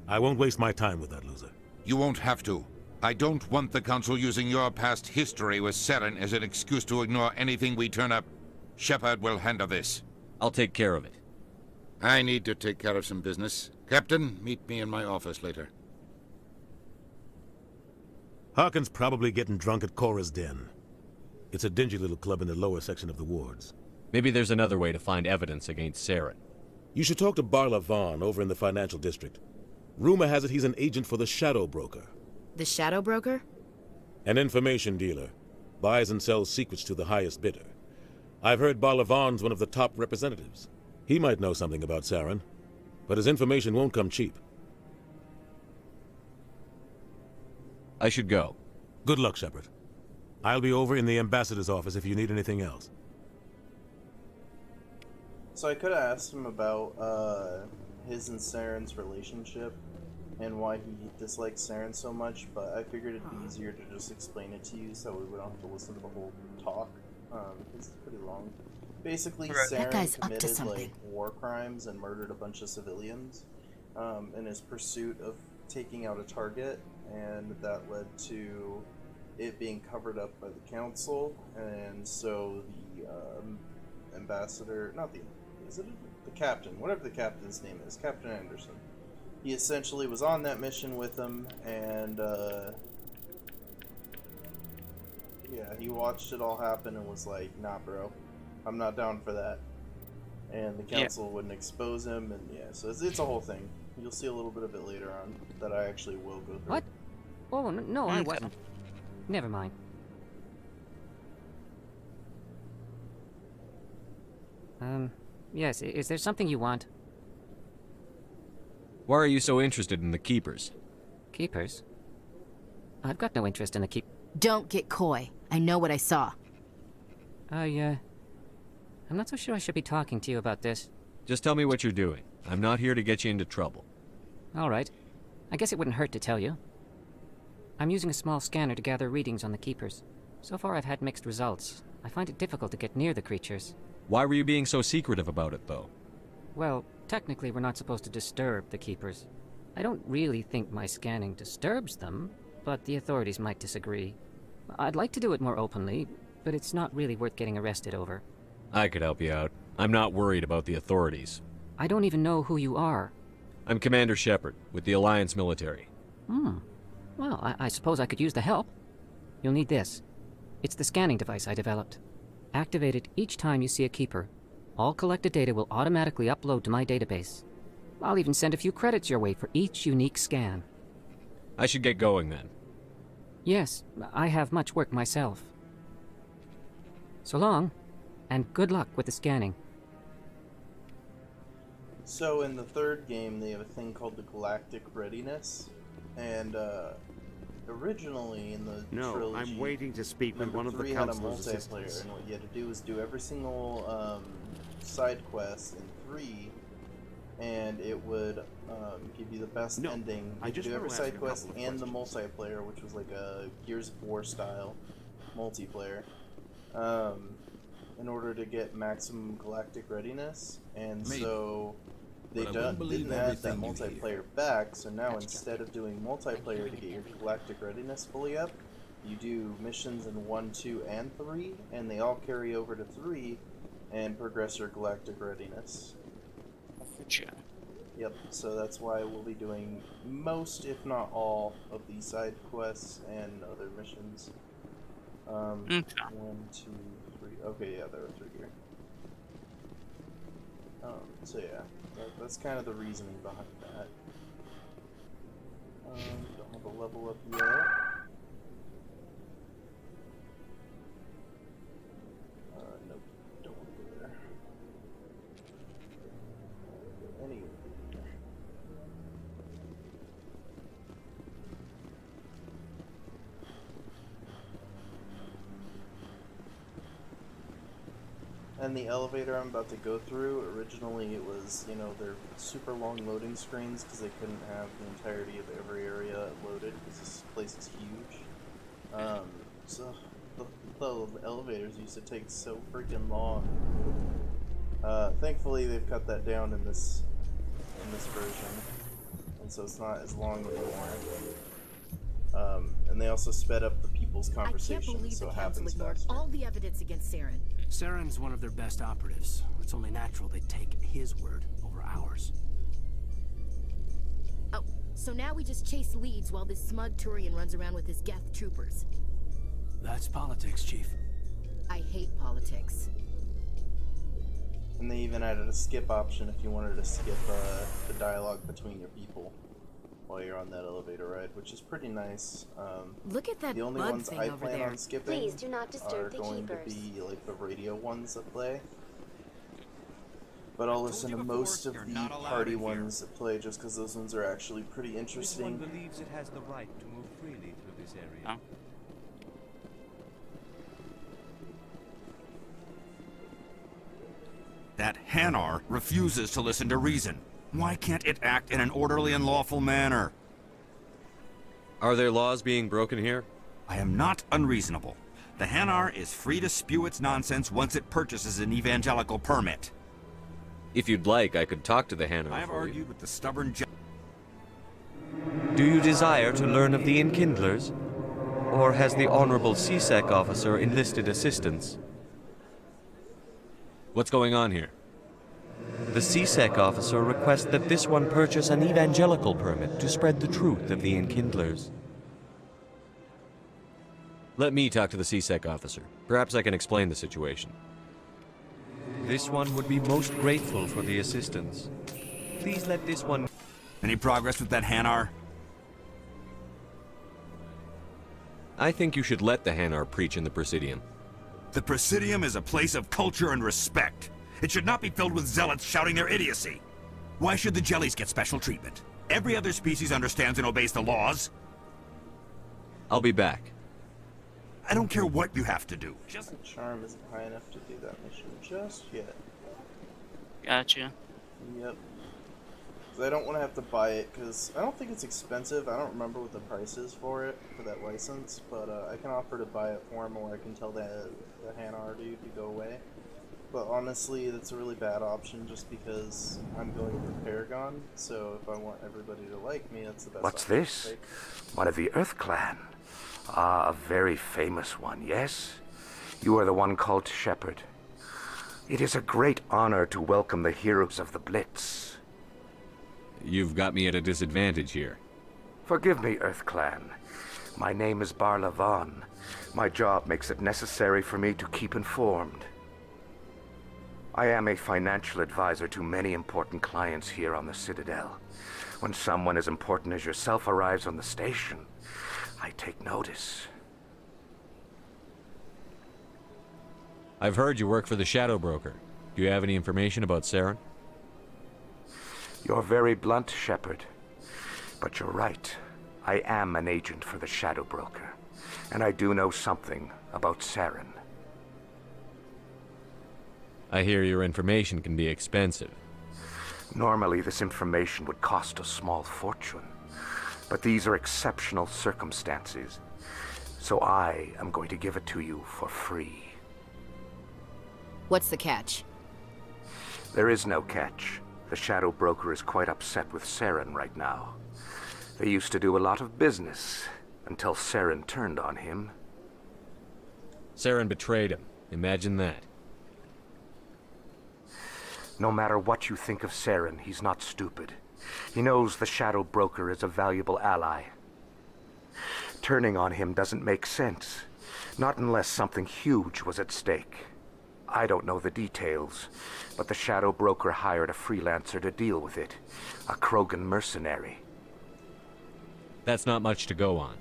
Speaker 11: I won't waste my time with that loser.
Speaker 3: You won't have to. I don't want the Council using your past history with Saren as an excuse to ignore anything we turn up. Shepard will handle this.
Speaker 7: I'll take care of it.
Speaker 3: I need to take care of some business. Captain, meet me in my office later.
Speaker 11: Harkin's probably getting drunk at Cora's Den. It's a dingy little club in the lower section of the wards.
Speaker 7: Maybe there's another way to find evidence against Saren.
Speaker 11: You should talk to Barla Vaughn over in the financial district. Rumor has it he's an agent for the Shadow Broker.
Speaker 13: The Shadow Broker?
Speaker 11: An information dealer. Buys and sells secrets to the highest bidder. I've heard Barla Vaughn's one of the top representatives. He might know something about Saren, but his information won't come cheap.
Speaker 7: I should go.
Speaker 11: Good luck, Shepard. I'll be over in the ambassador's office if you need anything else.
Speaker 1: So I could have asked him about his and Saren's relationship and why he dislikes Saren so much, but I figured it'd be easier to just explain it to you so we wouldn't have to listen to the whole talk. It's pretty long. Basically, Saren committed like war crimes and murdered a bunch of civilians in his pursuit of taking out a target, and that led to it being covered up by the Council, and so the ambassador, the captain, whatever the captain's name is, Captain Anderson. He essentially was on that mission with him, and yeah, he watched it all happen and was like, nah bro, I'm not down for that. And the Council wouldn't expose him, and yeah, so it's a whole thing. You'll see a little bit of it later on that I actually will go through.
Speaker 12: What? Oh, no, I wasn't. Never mind. Yes, is there something you want?
Speaker 7: Why are you so interested in the Keepers?
Speaker 12: Keepers? I've got no interest in the
Speaker 13: Don't get coy. I know what I saw.
Speaker 12: I'm not so sure I should be talking to you about this.
Speaker 7: Just tell me what you're doing. I'm not here to get you into trouble.
Speaker 12: All right. I guess it wouldn't hurt to tell you. I'm using a small scanner to gather readings on the Keepers. So far I've had mixed results. I find it difficult to get near the creatures.
Speaker 7: Why were you being so secretive about it, though?
Speaker 12: Well, technically we're not supposed to disturb the Keepers. I don't really think my scanning disturbs them, but the authorities might disagree. I'd like to do it more openly, but it's not really worth getting arrested over.
Speaker 7: I could help you out. I'm not worried about the authorities.
Speaker 12: I don't even know who you are.
Speaker 7: I'm Commander Shepard, with the Alliance military.
Speaker 12: Well, I suppose I could use the help. You'll need this. It's the scanning device I developed. Activate it each time you see a Keeper. All collected data will automatically upload to my database. I'll even send a few credits your way for each unique scan.
Speaker 7: I should get going then.
Speaker 12: Yes, I have much work myself. So long, and good luck with the scanning.
Speaker 1: So in the third game, they have a thing called the Galactic Readiness, and originally in the trilogy,
Speaker 14: I'm waiting to speak with one of the
Speaker 1: had a
Speaker 14: Council's
Speaker 1: multiplayer,
Speaker 14: assistants.
Speaker 1: and what you had to do was do every single side quests in 3, and it would give you the best ending. You could do every side quest and the multiplayer, which was like a Gears of War style multiplayer, in order to get maximum galactic readiness. And so they didn't add that multiplayer back, so now instead of doing multiplayer to get your galactic readiness fully up, you do missions in 1, 2, and 3, and they all carry over to 3 and progress your galactic readiness. Yep, so that's why we'll be doing most, if not all, of these side quests and other missions. 1, 2, 3. Okay, yeah, there are 3 here. So yeah, that's kind of the reasoning behind that. Don't have a level up yet. Nope, don't want to go there. Anyway. And the elevator I'm about to go through, originally it was, you know, they're super long loading screens because they couldn't have the entirety of every area loaded because this place is huge. So the elevators used to take so freaking long. Thankfully they've cut that down in this version, and so it's not as long anymore. And they also sped up the people's conversations, so it happens faster.
Speaker 13: All the evidence against Saren.
Speaker 18: Saren's one of their best operatives. It's only natural they'd take his word over ours.
Speaker 13: Oh, so now we just chase leads while this smug Turian runs around with his Geth troopers.
Speaker 18: That's politics, Chief.
Speaker 13: I hate politics.
Speaker 1: And they even added a skip option if you wanted to skip the dialogue between your people while you're on that elevator ride, which is pretty nice.
Speaker 13: Look at that
Speaker 1: the only
Speaker 13: bug
Speaker 1: ones
Speaker 13: thing
Speaker 1: I
Speaker 13: over
Speaker 1: plan
Speaker 13: there.
Speaker 1: on skipping
Speaker 4: Please do not disturb
Speaker 1: are
Speaker 4: the
Speaker 1: going
Speaker 4: keepers.
Speaker 1: to be like the radio ones that play. But I'll listen to most of the party ones that play just because those ones are actually pretty interesting.
Speaker 7: This one believes it has the right to move freely through this area.
Speaker 14: That Hanar refuses to listen to reason. Why can't it act in an orderly and lawful manner?
Speaker 21: Are there laws being broken here?
Speaker 14: I am not unreasonable. The Hanar is free to spew its nonsense once it purchases an evangelical permit.
Speaker 21: If you'd like, I could talk to the Hanar.
Speaker 14: I have argued with the stubborn
Speaker 7: Do you desire to learn of the Enkindlers? Or has the Honorable CSEC officer enlisted assistance?
Speaker 21: What's going on here?
Speaker 7: The CSEC officer requests that this one purchase an evangelical permit to spread the truth of the Enkindlers.
Speaker 21: Let me talk to the CSEC officer. Perhaps I can explain the situation.
Speaker 7: This one would be most grateful for the assistance. Please let this one...
Speaker 14: Any progress with that Hanar?
Speaker 21: I think you should let the Hanar preach in the Presidium.
Speaker 14: The Presidium is a place of culture and respect. It should not be filled with zealots shouting their idiocy. Why should the jellies get special treatment? Every other species understands and obeys the laws.
Speaker 21: I'll be back.
Speaker 14: I don't care what you have to do.
Speaker 1: The charm isn't high enough to do that mission just yet.
Speaker 2: Gotcha.
Speaker 1: Yep. 'Cause I don't want to have to buy it, because I don't think it's expensive. I don't remember what the price is for it, for that license, but I can offer to buy it for him, or I can tell the Hanar dude to go away. But honestly, that's a really bad option just because I'm going with Paragon, so if I want everybody to like me, that's the best
Speaker 16: What's
Speaker 1: option
Speaker 16: this?
Speaker 1: to take.
Speaker 16: One of the Earth Clan. Ah, a very famous one, yes? You are the one called Shepard. It is a great honor to welcome the heroes of the Blitz.
Speaker 21: You've got me at a disadvantage here.
Speaker 16: Forgive me, Earth Clan. My name is Barla Vaughn. My job makes it necessary for me to keep informed. I am a financial advisor to many important clients here on the Citadel. When someone as important as yourself arrives on the station, I take notice.
Speaker 21: I've heard you work for the Shadow Broker. Do you have any information about Saren?
Speaker 16: You're very blunt, Shepard. But you're right. I am an agent for the Shadow Broker, and I do know something about Saren.
Speaker 21: I hear your information can be expensive.
Speaker 16: Normally, this information would cost a small fortune. But these are exceptional circumstances, so I am going to give it to you for free.
Speaker 13: What's the catch?
Speaker 16: There is no catch. The Shadow Broker is quite upset with Saren right now. They used to do a lot of business, until Saren turned on him.
Speaker 21: Saren betrayed him. Imagine that.
Speaker 16: No matter what you think of Saren, he's not stupid. He knows the Shadow Broker is a valuable ally. Turning on him doesn't make sense. Not unless something huge was at stake. I don't know the details, but the Shadow Broker hired a freelancer to deal with it. A Krogan mercenary.
Speaker 21: That's not much to go on.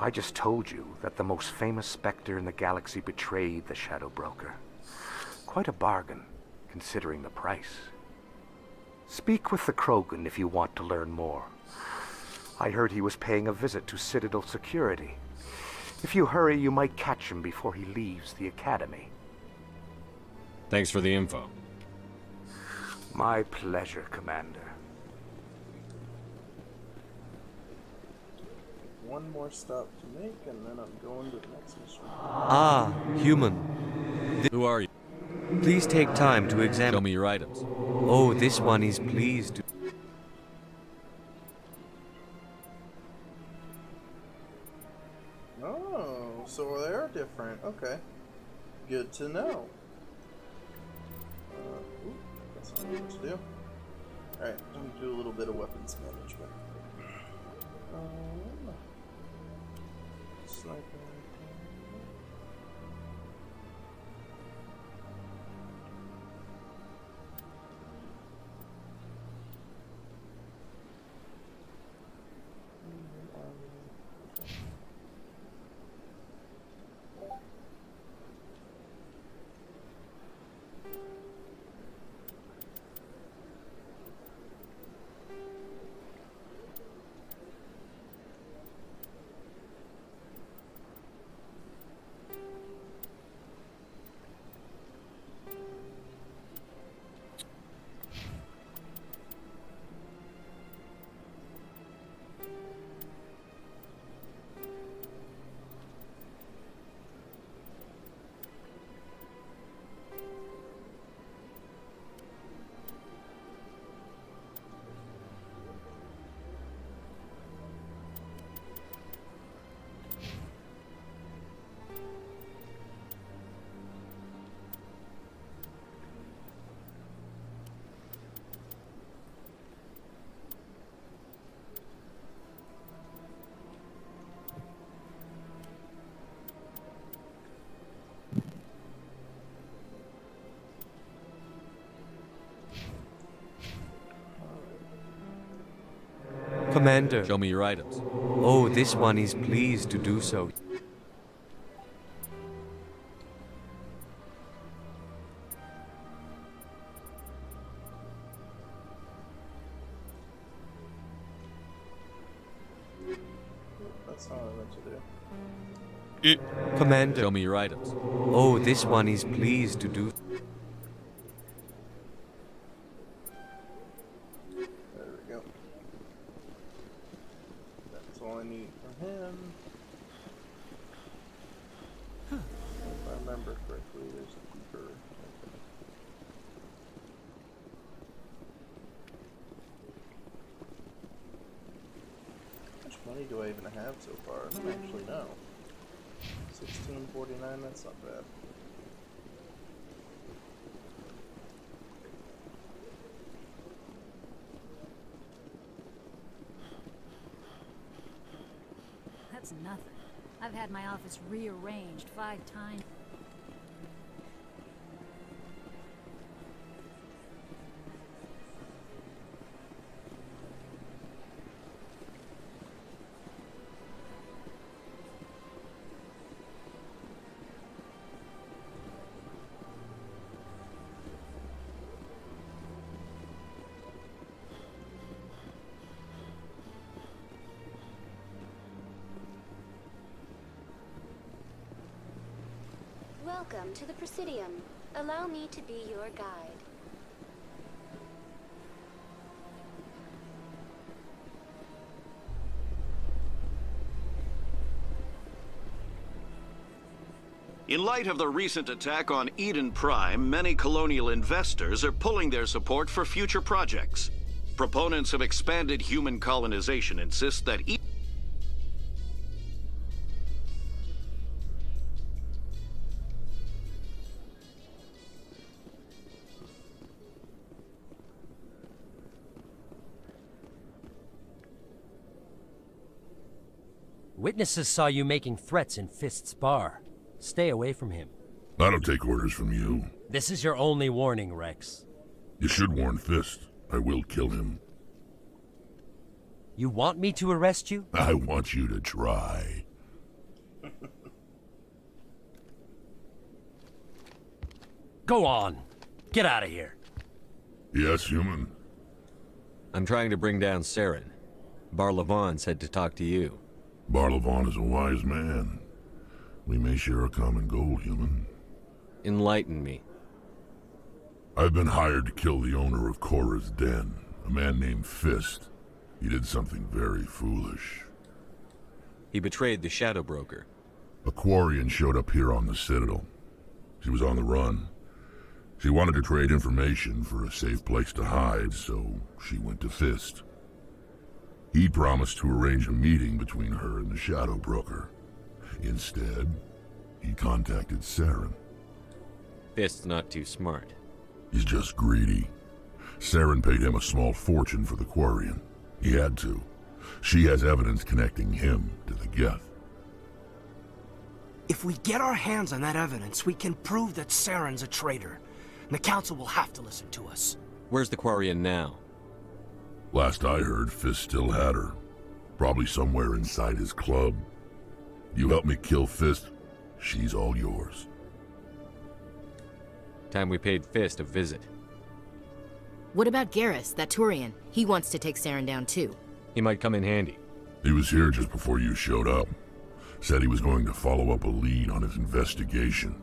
Speaker 16: I just told you that the most famous Spectre in the galaxy betrayed the Shadow Broker. Quite a bargain, considering the price. Speak with the Krogan if you want to learn more. I heard he was paying a visit to Citadel security. If you hurry, you might catch him before he leaves the Academy.
Speaker 21: Thanks for the info.
Speaker 16: My pleasure, Commander.
Speaker 1: One more stop to make, and then I'm going to the next mission.
Speaker 7: Ah, human.
Speaker 21: Who are you?
Speaker 7: Please take time to examine.
Speaker 21: Show me your items.
Speaker 7: Oh, this one is pleased to...
Speaker 1: Oh, so they are different. Okay. Good to know. That's not what to do. Alright, I'm going to do a little bit of weapons management. Sniper.
Speaker 7: Commander.
Speaker 21: Show me your items.
Speaker 7: Oh, this one is pleased to do so.
Speaker 1: That's not what I meant to do.
Speaker 7: Commander.
Speaker 21: Show me your items.
Speaker 7: Oh, this one is pleased to do...
Speaker 1: There we go. That's all I need from him. If I remember correctly, there's a keeper. How much money do I even have so far? I don't actually know. 1649, that's not bad.
Speaker 5: That's nothing. I've had my office rearranged 5 times.
Speaker 4: Welcome to the Presidium. Allow me to be your guide.
Speaker 8: In light of the recent attack on Eden Prime, many colonial investors are pulling their support for future projects. Proponents of expanded human colonization insist that
Speaker 10: Witnesses saw you making threats in Fist's bar. Stay away from him.
Speaker 17: I don't take orders from you.
Speaker 10: This is your only warning, Rex.
Speaker 17: You should warn Fist. I will kill him.
Speaker 10: You want me to arrest you?
Speaker 17: I want you to try.
Speaker 10: Go on. Get out of here.
Speaker 17: Yes, human.
Speaker 7: I'm trying to bring down Saren. Barlavon said to talk to you.
Speaker 17: Barlavon is a wise man. We may share a common goal, human.
Speaker 7: Enlighten me.
Speaker 17: I've been hired to kill the owner of Cora's Den, a man named Fist. He did something very foolish.
Speaker 7: He betrayed the Shadow Broker.
Speaker 17: A Quarian showed up here on the Citadel. She was on the run. She wanted to trade information for a safe place to hide, so she went to Fist. He promised to arrange a meeting between her and the Shadow Broker. Instead, he contacted Saren.
Speaker 7: Fist's not too smart.
Speaker 17: He's just greedy. Saren paid him a small fortune for the Quarian. He had to. She has evidence connecting him to the Geth.
Speaker 18: If we get our hands on that evidence, we can prove that Saren's a traitor. And the Council will have to listen to us.
Speaker 7: Where's the Quarian now?
Speaker 17: Last I heard, Fist still had her. Probably somewhere inside his club. You help me kill Fist, she's all yours.
Speaker 7: Time we paid Fist a visit.
Speaker 13: What about Garrus, that Turian? He wants to take Saren down too.
Speaker 7: He might come in handy.
Speaker 17: He was here just before you showed up. Said he was going to follow up a lead on his investigation.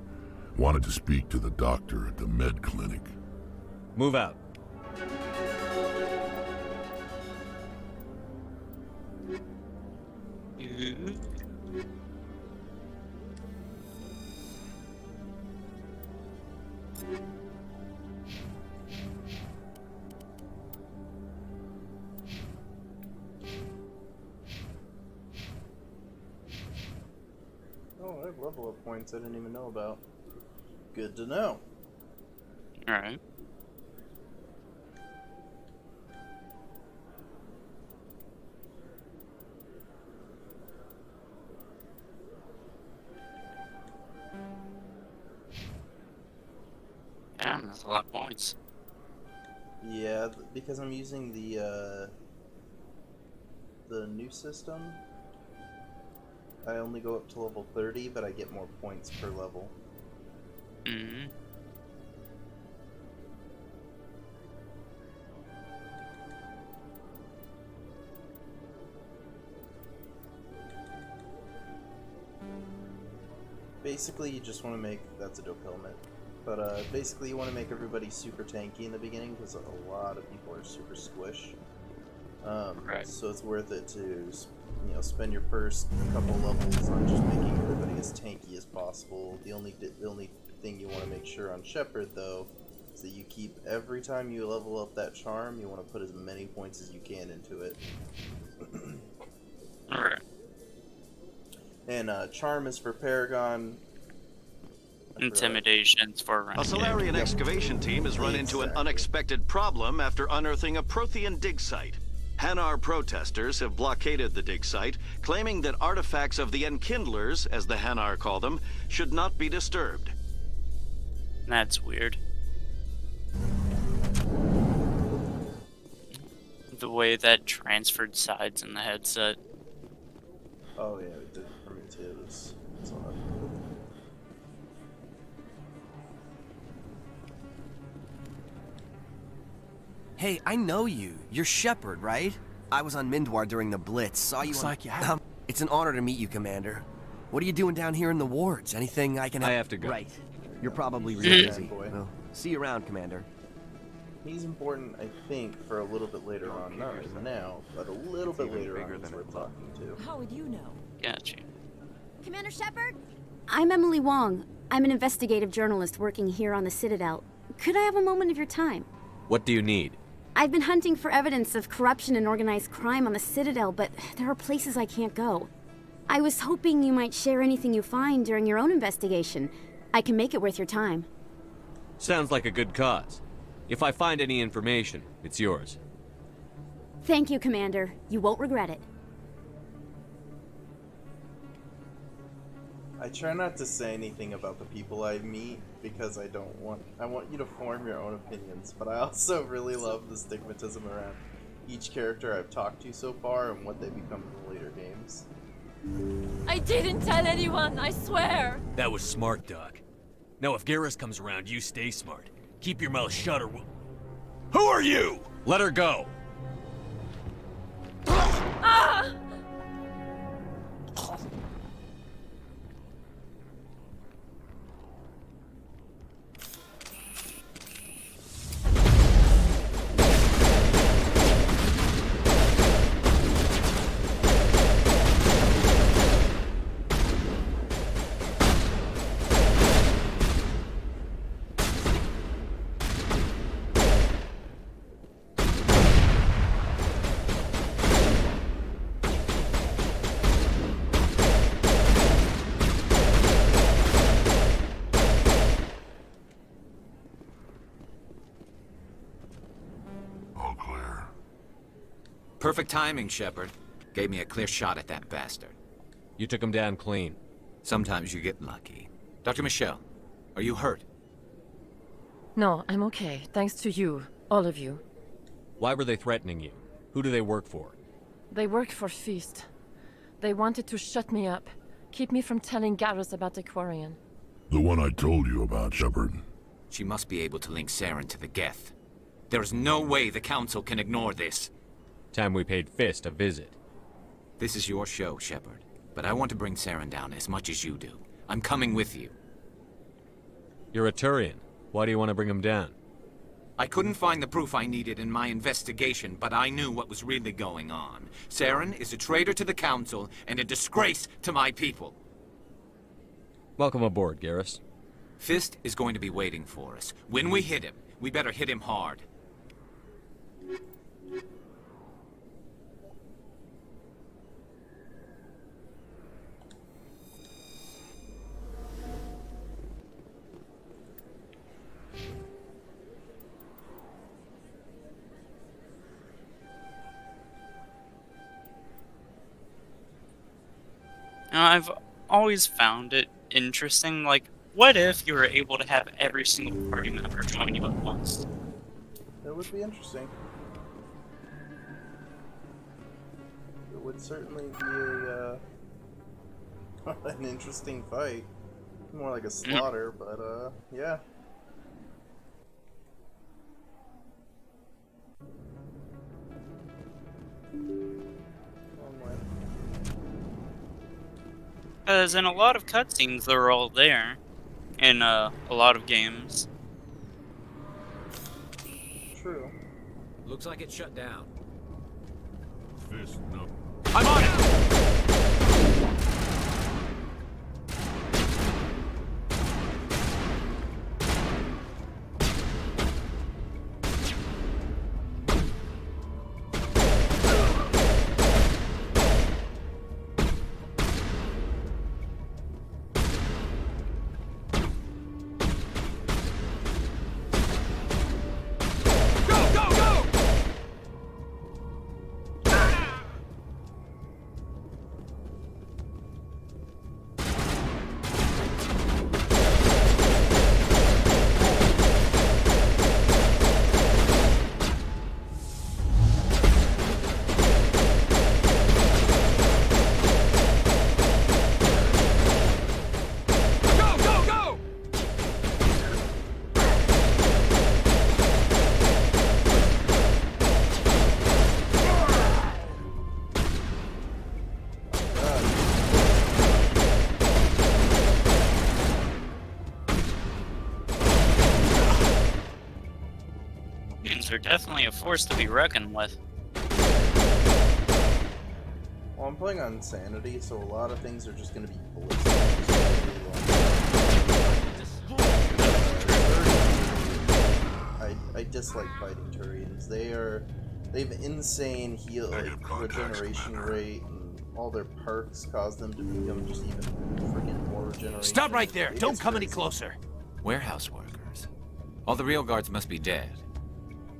Speaker 17: Wanted to speak to the doctor at the med clinic.
Speaker 7: Move out.
Speaker 1: Oh, I have level up points I didn't even know about. Good to know.
Speaker 2: Alright. Damn, that's a lot of points.
Speaker 1: Yeah, because I'm using the new system. I only go up to level 30, but I get more points per level.
Speaker 2: Mm-hmm.
Speaker 1: Basically, you just want to make... That's a dope helmet. But basically, you want to make everybody super tanky in the beginning, because a lot of people are super squish.
Speaker 2: Right.
Speaker 1: So it's worth it to, spend your first couple levels on just making everybody as tanky as possible. The only thing you want to make sure on Shepard, though, is that you keep, every time you level up that charm, you want to put as many points as you can into it.
Speaker 2: Alright.
Speaker 1: And charm is for Paragon.
Speaker 2: Intimidation's for running.
Speaker 8: A Solarian excavation team has run into an unexpected problem after unearthing a Prothean dig site. Hanar protesters have blockaded the dig site, claiming that artifacts of the Enkindlers, as the Hanar call them, should not be disturbed.
Speaker 2: That's weird. The way that transferred sides in the headset.
Speaker 1: Oh yeah, it did for me too. It's odd.
Speaker 19: Hey, I know you. You're Shepard, right? I was on Mindwar during the Blitz. Saw you
Speaker 18: Looks
Speaker 19: on...
Speaker 18: like you have.
Speaker 19: It's an honor to meet you, Commander. What are you doing down here in the wards? Anything I can...
Speaker 7: I have to go.
Speaker 19: Right. You're probably
Speaker 1: He's
Speaker 19: really
Speaker 1: a
Speaker 19: busy.
Speaker 1: fanboy.
Speaker 19: Well, see you around, Commander.
Speaker 1: He's important, I think, for a little bit later on. Not right now, but a little bit later on he's worth talking to.
Speaker 5: How would you know?
Speaker 2: Gotcha.
Speaker 4: Commander Shepard? I'm Emily Wong. I'm an investigative journalist working here on the Citadel. Could I have a moment of your time?
Speaker 7: What do you need?
Speaker 4: I've been hunting for evidence of corruption and organized crime on the Citadel, but there are places I can't go. I was hoping you might share anything you find during your own investigation. I can make it worth your time.
Speaker 7: Sounds like a good cause. If I find any information, it's yours.
Speaker 4: Thank you, Commander. You won't regret it.
Speaker 1: I try not to say anything about the people I meet because I want you to form your own opinions, but I also really love the stigmatism around each character I've talked to so far and what they become in the later games.
Speaker 6: I didn't tell anyone, I swear!
Speaker 21: That was smart, Doc. Now if Garrus comes around, you stay smart. Keep your mouth shut or we'll... Who are you? Let her go.
Speaker 6: Ah!
Speaker 9: Perfect timing, Shepard. Gave me a clear shot at that bastard.
Speaker 21: You took him down clean.
Speaker 9: Sometimes you get lucky. Dr. Michelle, are you hurt?
Speaker 24: No, I'm okay. Thanks to you. All of you.
Speaker 21: Why were they threatening you? Who do they work for?
Speaker 24: They worked for Feast. They wanted to shut me up. Keep me from telling Garrus about the Quarian.
Speaker 17: The one I told you about, Shepard.
Speaker 9: She must be able to link Saren to the Geth. There's no way the Council can ignore this.
Speaker 21: Time we paid Fist a visit.
Speaker 9: This is your show, Shepard. But I want to bring Saren down as much as you do. I'm coming with you.
Speaker 21: You're a Turian. Why do you want to bring him down?
Speaker 9: I couldn't find the proof I needed in my investigation, but I knew what was really going on. Saren is a traitor to the Council and a disgrace to my people.
Speaker 21: Welcome aboard, Garrus.
Speaker 9: Fist is going to be waiting for us. When we hit him, we better hit him hard.
Speaker 2: Now, I've always found it interesting, like, what if you were able to have every single party member join you at once?
Speaker 1: That would be interesting. It would certainly be a, an interesting fight. More like a slaughter, but, yeah.
Speaker 2: Because in a lot of cutscenes, they're all there. In a lot of games.
Speaker 1: True.
Speaker 9: Looks like it's shut down.
Speaker 17: Fist, no.
Speaker 9: I'm on it!
Speaker 2: are definitely a force to be reckoned with.
Speaker 1: Well, I'm playing on Insanity, so a lot of things are just going to be ballistic. I dislike fighting Turians. They have insane regeneration rate, and all their perks cause them to become just even freaking more regeneration.
Speaker 9: Stop right there! Don't come any closer! Warehouse workers. All the real guards must be dead.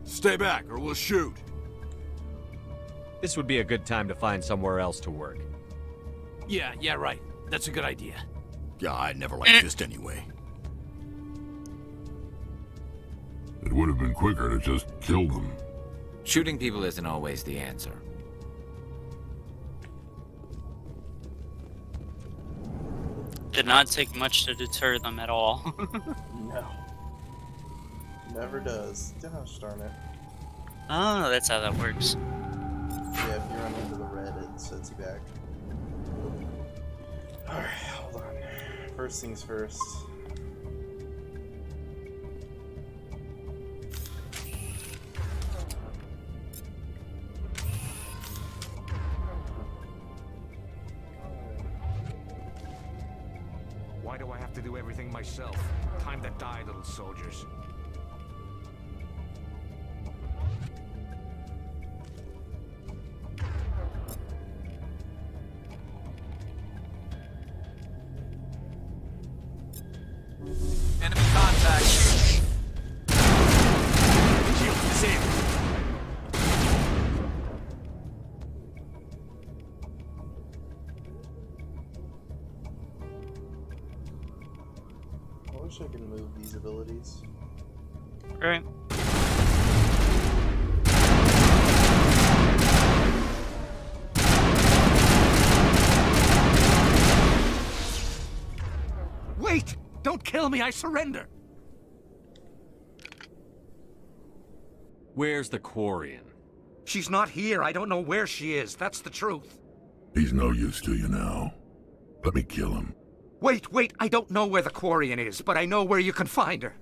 Speaker 14: Stay back, or we'll shoot.
Speaker 7: This would be a good time to find somewhere else to work.
Speaker 9: Yeah, right. That's a good idea.
Speaker 14: Yeah, I never liked this anyway.
Speaker 17: It would have been quicker to just kill them.
Speaker 9: Shooting people isn't always the answer.
Speaker 2: Did not take much to deter them at all.
Speaker 1: No. Never does. Gosh darn it.
Speaker 2: Oh, that's how that works.
Speaker 1: Yeah, if you run into the red, it sets you back. Alright, hold on. First things first.
Speaker 9: Why do I have to do everything myself? Time to die, little soldiers. Enemy contact! Shield disabled!
Speaker 1: I wish I could move these abilities.
Speaker 2: Right.
Speaker 9: Wait! Don't kill me, I surrender!
Speaker 7: Where's the Quarian?
Speaker 9: She's not here. I don't know where she is. That's the truth.
Speaker 17: He's no use to you now. Let me kill him.
Speaker 9: Wait, I don't know where the Quarian is, but I know where you can find her.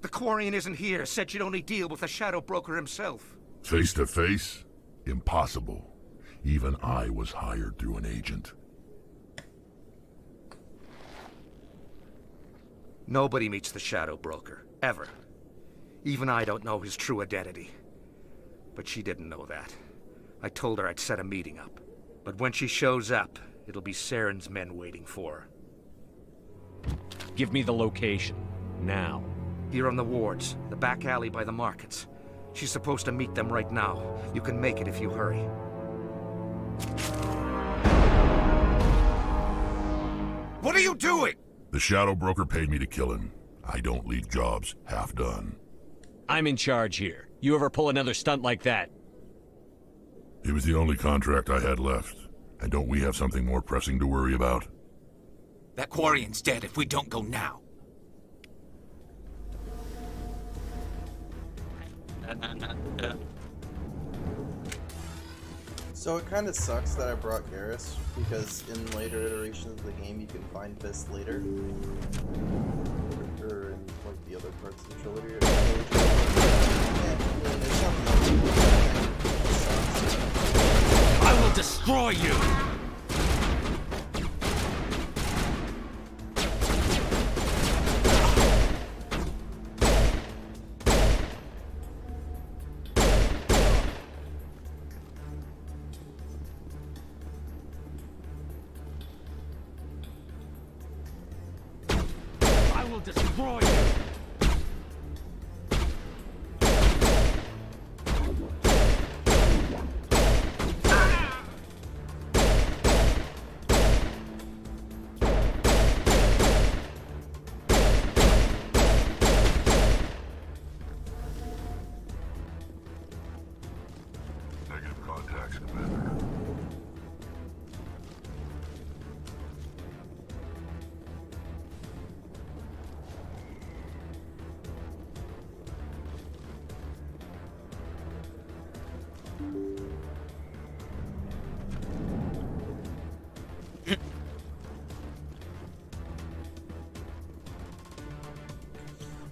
Speaker 9: The Quarian isn't here. Said she'd only deal with the Shadow Broker himself.
Speaker 17: Face to face? Impossible. Even I was hired through an agent.
Speaker 9: Nobody meets the Shadow Broker, ever. Even I don't know his true identity. But she didn't know that. I told her I'd set a meeting up. But when she shows up, it'll be Saren's men waiting for her.
Speaker 7: Give me the location. Now.
Speaker 9: Here on the wards, the back alley by the markets. She's supposed to meet them right now. You can make it if you hurry. What are you doing?
Speaker 17: The Shadow Broker paid me to kill him. I don't leave jobs half done.
Speaker 7: I'm in charge here. You ever pull another stunt like that?
Speaker 17: It was the only contract I had left. And don't we have something more pressing to worry about?
Speaker 9: That Quarian's dead if we don't go now.
Speaker 1: So it kind of sucks that I brought Garrus, because in later iterations of the game you can find Fist later. Or in like the other parts of the trilogy.
Speaker 9: I will destroy you! I will destroy you!
Speaker 17: Negative contacts, Commander.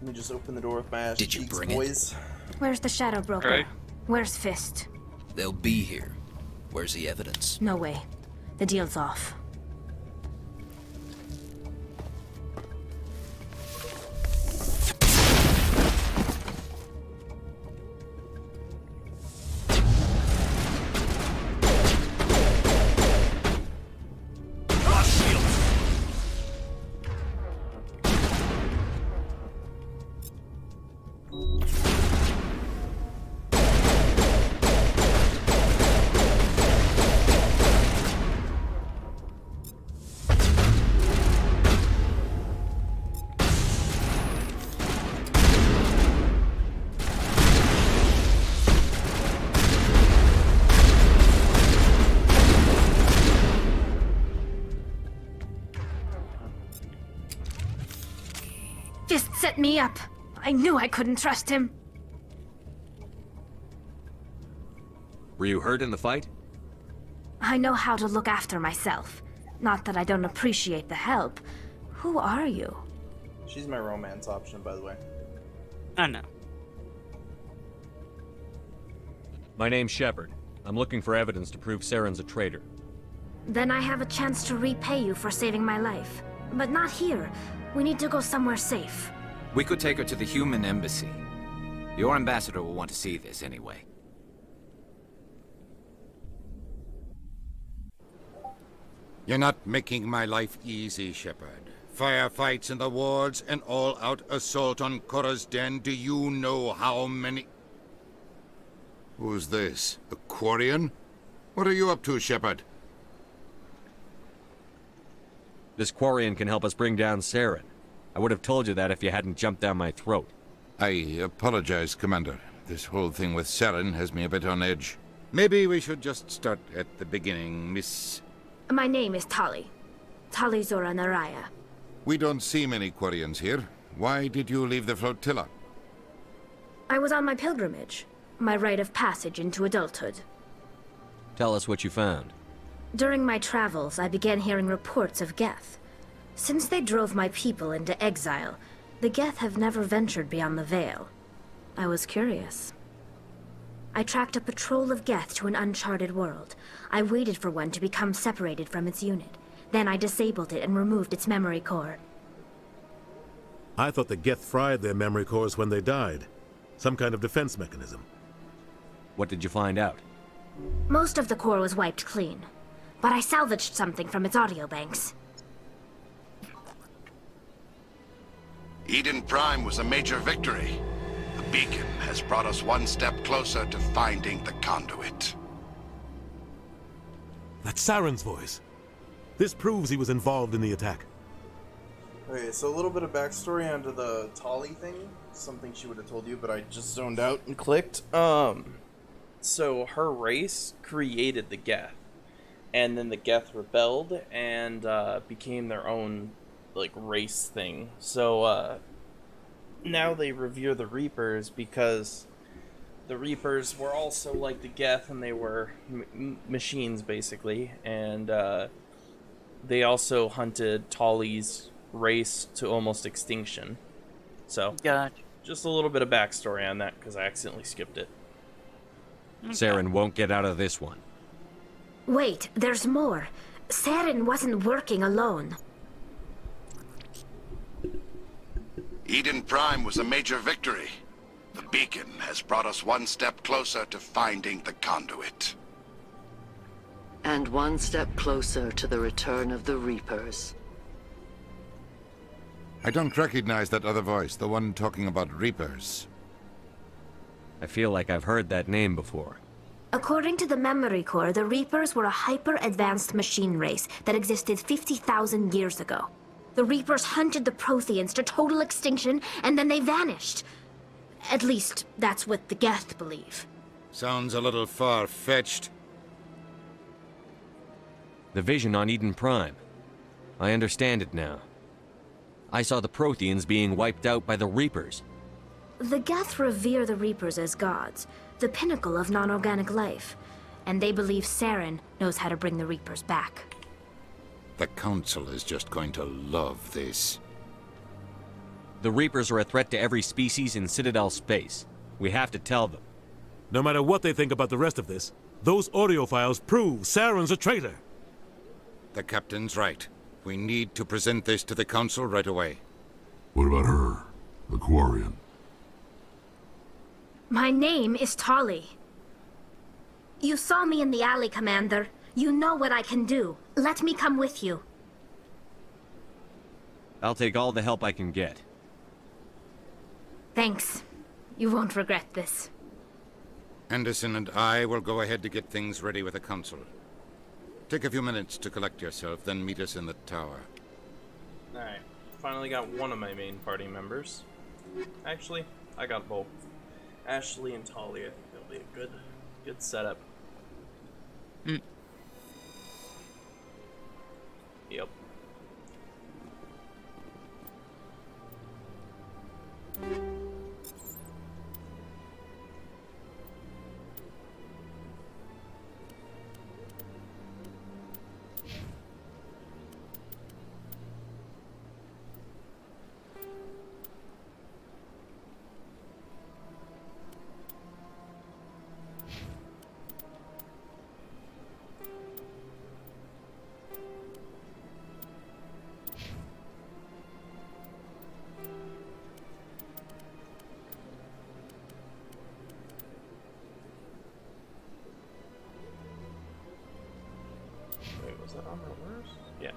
Speaker 1: Let me just open the door with my ass
Speaker 15: Did you
Speaker 1: cheeks,
Speaker 15: bring
Speaker 1: boys.
Speaker 4: Where's the Shadow Broker?
Speaker 2: Right.
Speaker 4: Where's Fist?
Speaker 15: They'll be here. Where's the evidence?
Speaker 4: No way. The deal's off. Fist set me up. I knew I couldn't trust him.
Speaker 7: Were you hurt in the fight?
Speaker 4: I know how to look after myself. Not that I don't appreciate the help. Who are you?
Speaker 1: She's my romance option, by the way.
Speaker 2: I know.
Speaker 7: My name's Shepard. I'm looking for evidence to prove Saren's a traitor.
Speaker 4: Then I have a chance to repay you for saving my life. But not here. We need to go somewhere safe.
Speaker 20: We could take her to the human embassy. Your ambassador will want to see this anyway.
Speaker 3: You're not making my life easy, Shepard. Firefights in the wards, an all-out assault on Korra's den. Do you know how many... Who's this? A Quarian? What are you up to, Shepard?
Speaker 7: This Quarian can help us bring down Saren. I would have told you that if you hadn't jumped down my throat.
Speaker 3: I apologize, Commander. This whole thing with Saren has me a bit on edge. Maybe we should just start at the beginning, Miss...
Speaker 4: My name is Tali. Tali Zora Naraya.
Speaker 3: We don't see many Quarians here. Why did you leave the flotilla?
Speaker 4: I was on my pilgrimage. My rite of passage into adulthood.
Speaker 7: Tell us what you found.
Speaker 4: During my travels, I began hearing reports of Geth. Since they drove my people into exile, the Geth have never ventured beyond the Veil. I was curious. I tracked a patrol of Geth to an uncharted world. I waited for one to become separated from its unit. Then I disabled it and removed its memory core.
Speaker 11: I thought the Geth fried their memory cores when they died. Some kind of defense mechanism.
Speaker 7: What did you find out?
Speaker 4: Most of the core was wiped clean. But I salvaged something from its audio banks.
Speaker 22: Eden Prime was a major victory. The beacon has brought us one step closer to finding the conduit.
Speaker 11: That's Saren's voice. This proves he was involved in the attack.
Speaker 1: Okay, so a little bit of backstory onto the Tali thing. Something she would have told you, but I just zoned out and clicked. So her race created the Geth. And then the Geth rebelled and became their own, like, race thing. So, now they revere the Reapers because the Reapers were also like the Geth, and they were machines, basically. And they also hunted Tali's race to almost extinction. So, just a little bit of backstory on that, because I accidentally skipped it.
Speaker 7: Saren won't get out of this one.
Speaker 4: Wait, there's more. Saren wasn't working alone.
Speaker 22: Eden Prime was a major victory. The beacon has brought us one step closer to finding the conduit.
Speaker 23: And one step closer to the return of the Reapers.
Speaker 3: I don't recognize that other voice, the one talking about Reapers.
Speaker 7: I feel like I've heard that name before.
Speaker 4: According to the memory core, the Reapers were a hyper-advanced machine race that existed 50,000 years ago. The Reapers hunted the Protheans to total extinction, and then they vanished. At least, that's what the Geth believe.
Speaker 3: Sounds a little far-fetched.
Speaker 7: The vision on Eden Prime. I understand it now. I saw the Protheans being wiped out by the Reapers.
Speaker 4: The Geth revere the Reapers as gods, the pinnacle of non-organic life. And they believe Saren knows how to bring the Reapers back.
Speaker 3: The Council is just going to love this.
Speaker 7: The Reapers are a threat to every species in Citadel space. We have to tell them.
Speaker 11: No matter what they think about the rest of this, those audio files prove Saren's a traitor.
Speaker 3: The captain's right. We need to present this to the Council right away.
Speaker 17: What about her, the Quarian?
Speaker 10: My name is Tolly. You saw me in the alley, Commander. You know what I can do. Let me come with you.
Speaker 7: I'll take all the help I can get.
Speaker 10: Thanks. You won't regret this.
Speaker 3: Anderson and I will go ahead to get things ready with the Council. Take a few minutes to collect yourself, then meet us in the tower.
Speaker 1: Alright, finally got one of my main party members. Actually, I got both. Ashley and Tolly, I think that'll be a good setup. Yep. Wait, was that on reverse? Yeah.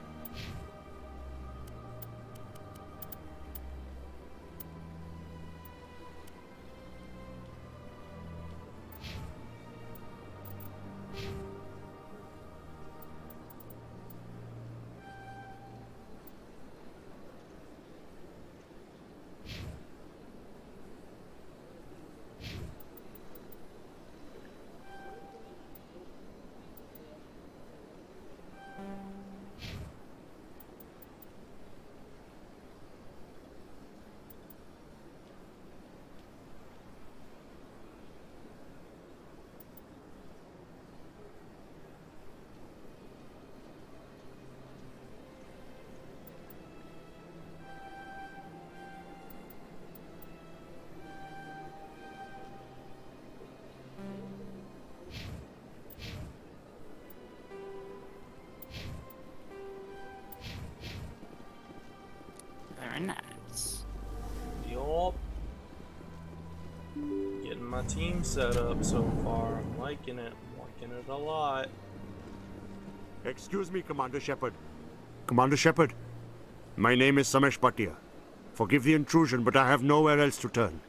Speaker 2: Very nice.
Speaker 1: Yup. Getting my team set up so far. I'm liking it. I'm liking it a lot.
Speaker 18: Excuse me, Commander Shepard. Commander Shepard, my name is Samesh Bhatia. Forgive the intrusion, but I have nowhere else to turn.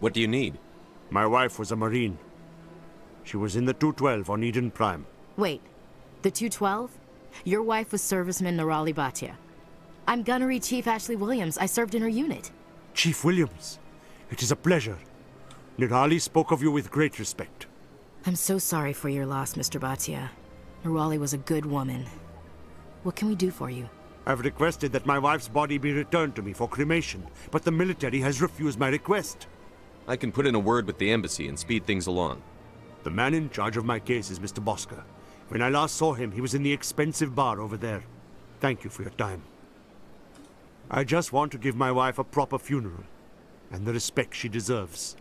Speaker 7: What do you need?
Speaker 18: My wife was a Marine. She was in the 212 on Eden Prime.
Speaker 12: Wait, the 212? Your wife was Serviceman Nirali Bhatia. I'm Gunnery Chief Ashley Williams. I served in her unit.
Speaker 18: Chief Williams, it is a pleasure. Nirali spoke of you with great respect.
Speaker 12: I'm so sorry for your loss, Mr. Bhatia. Nirali was a good woman. What can we do for you?
Speaker 18: I've requested that my wife's body be returned to me for cremation, but the military has refused my request.
Speaker 7: I can put in a word with the embassy and speed things along.
Speaker 18: The man in charge of my case is Mr. Bosca. When I last saw him, he was in the expensive bar over there. Thank you for your time. I just want to give my wife a proper funeral, and the respect she deserves.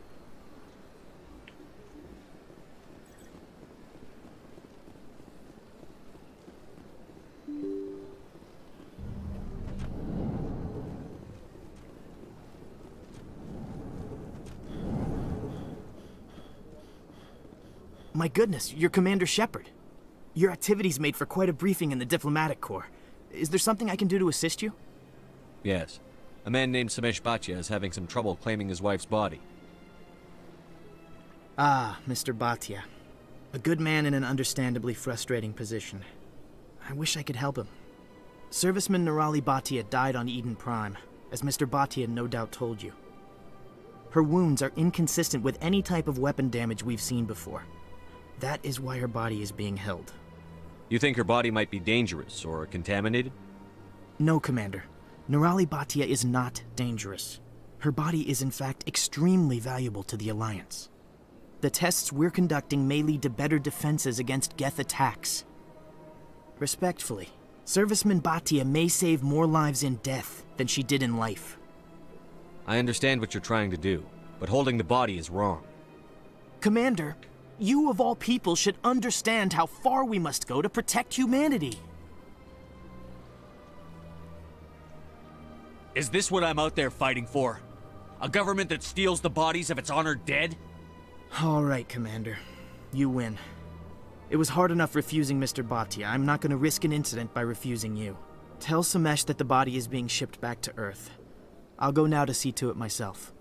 Speaker 13: My goodness, you're Commander Shepard. Your activities made for quite a briefing in the Diplomatic Corps. Is there something I can do to assist you?
Speaker 7: Yes. A man named Samesh Bhatia is having some trouble claiming his wife's body.
Speaker 13: Ah, Mr. Bhatia. A good man in an understandably frustrating position. I wish I could help him. Serviceman Nirali Bhatia died on Eden Prime, as Mr. Bhatia no doubt told you. Her wounds are inconsistent with any type of weapon damage we've seen before. That is why her body is being held.
Speaker 7: You think her body might be dangerous or contaminated?
Speaker 13: No, Commander. Nirali Bhatia is not dangerous. Her body is in fact extremely valuable to the Alliance. The tests we're conducting may lead to better defenses against Geth attacks. Respectfully, Serviceman Bhatia may save more lives in death than she did in life.
Speaker 7: I understand what you're trying to do, but holding the body is wrong.
Speaker 13: Commander, you of all people should understand how far we must go to protect humanity.
Speaker 21: Is this what I'm out there fighting for? A government that steals the bodies of its honored dead?
Speaker 13: All right, Commander. You win. It was hard enough refusing Mr. Bhatia. I'm not going to risk an incident by refusing you. Tell Samesh that the body is being shipped back to Earth. I'll go now to see to it myself.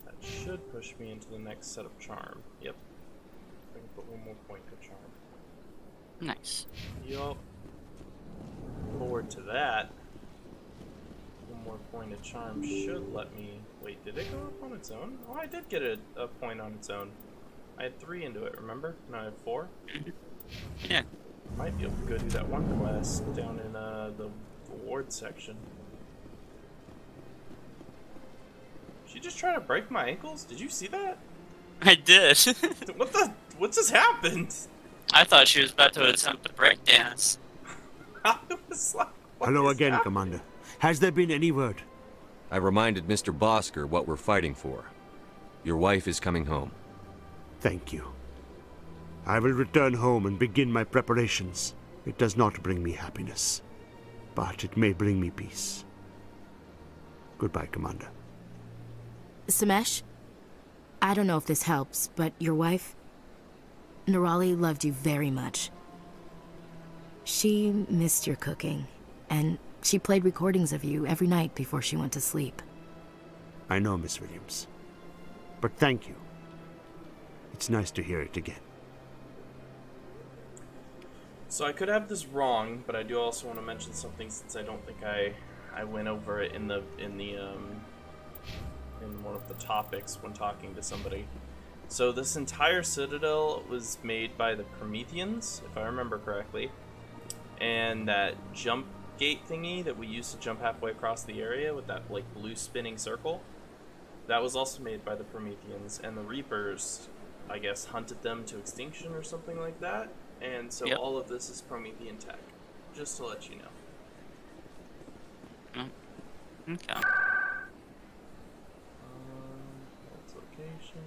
Speaker 1: That should push me into the next set of charm. Yep. I can put one more point to charm.
Speaker 2: Nice.
Speaker 1: Yup. Forward to that. One more point of charm should let me... Wait, did it go up on its own? Oh, I did get a point on its own. I had 3 into it, remember? No, I had 4?
Speaker 2: Yeah.
Speaker 1: Might be able to go do that one quest down in the ward section. She just tried to break my ankles? Did you see that?
Speaker 2: I did.
Speaker 1: What just happened?
Speaker 2: I thought she was about to attempt to break dance.
Speaker 1: I was like,
Speaker 18: hello again, happening? Commander. Has there been any word?
Speaker 7: I reminded Mr. Bosker what we're fighting for. Your wife is coming home.
Speaker 18: Thank you. I will return home and begin my preparations. It does not bring me happiness, but it may bring me peace. Goodbye, Commander.
Speaker 12: Samesh, I don't know if this helps, but your wife, Nirali, loved you very much. She missed your cooking, and she played recordings of you every night before she went to sleep.
Speaker 18: I know, Miss Williams. But thank you. It's nice to hear it again.
Speaker 1: So I could have this wrong, but I do also want to mention something since I don't think I went over it in one of the topics when talking to somebody. So this entire citadel was made by the Prometheans, if I remember correctly, and that jump gate thingy that we used to jump halfway across the area with that like blue spinning circle, that was also made by the Prometheans, and the Reapers, I guess, hunted them to extinction or something like that. And so all of this is Promethean tech, just to let you know.
Speaker 2: Okay.
Speaker 1: That's location.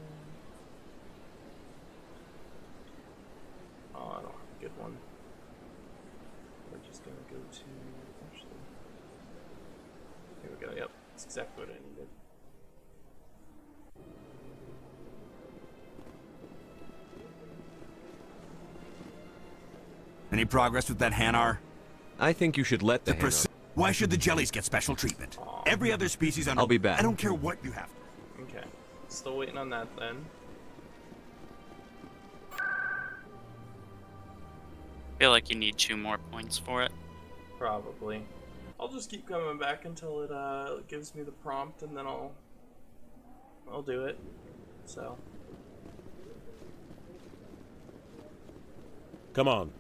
Speaker 1: Oh, I don't have a good one. We're just gonna go to, actually, here we go, yep, that's exactly what I needed.
Speaker 14: Any progress with that Hanar?
Speaker 7: I think you should let the Hanar...
Speaker 14: Why should the jellies get special treatment? Every other species under...
Speaker 7: I'll be back.
Speaker 14: I don't care what you have.
Speaker 1: Okay. Still waiting on that then.
Speaker 2: Feel like you need 2 more points for it.
Speaker 1: Probably. I'll just keep coming back until it gives me the prompt, and then I'll do it. So.
Speaker 11: Come on.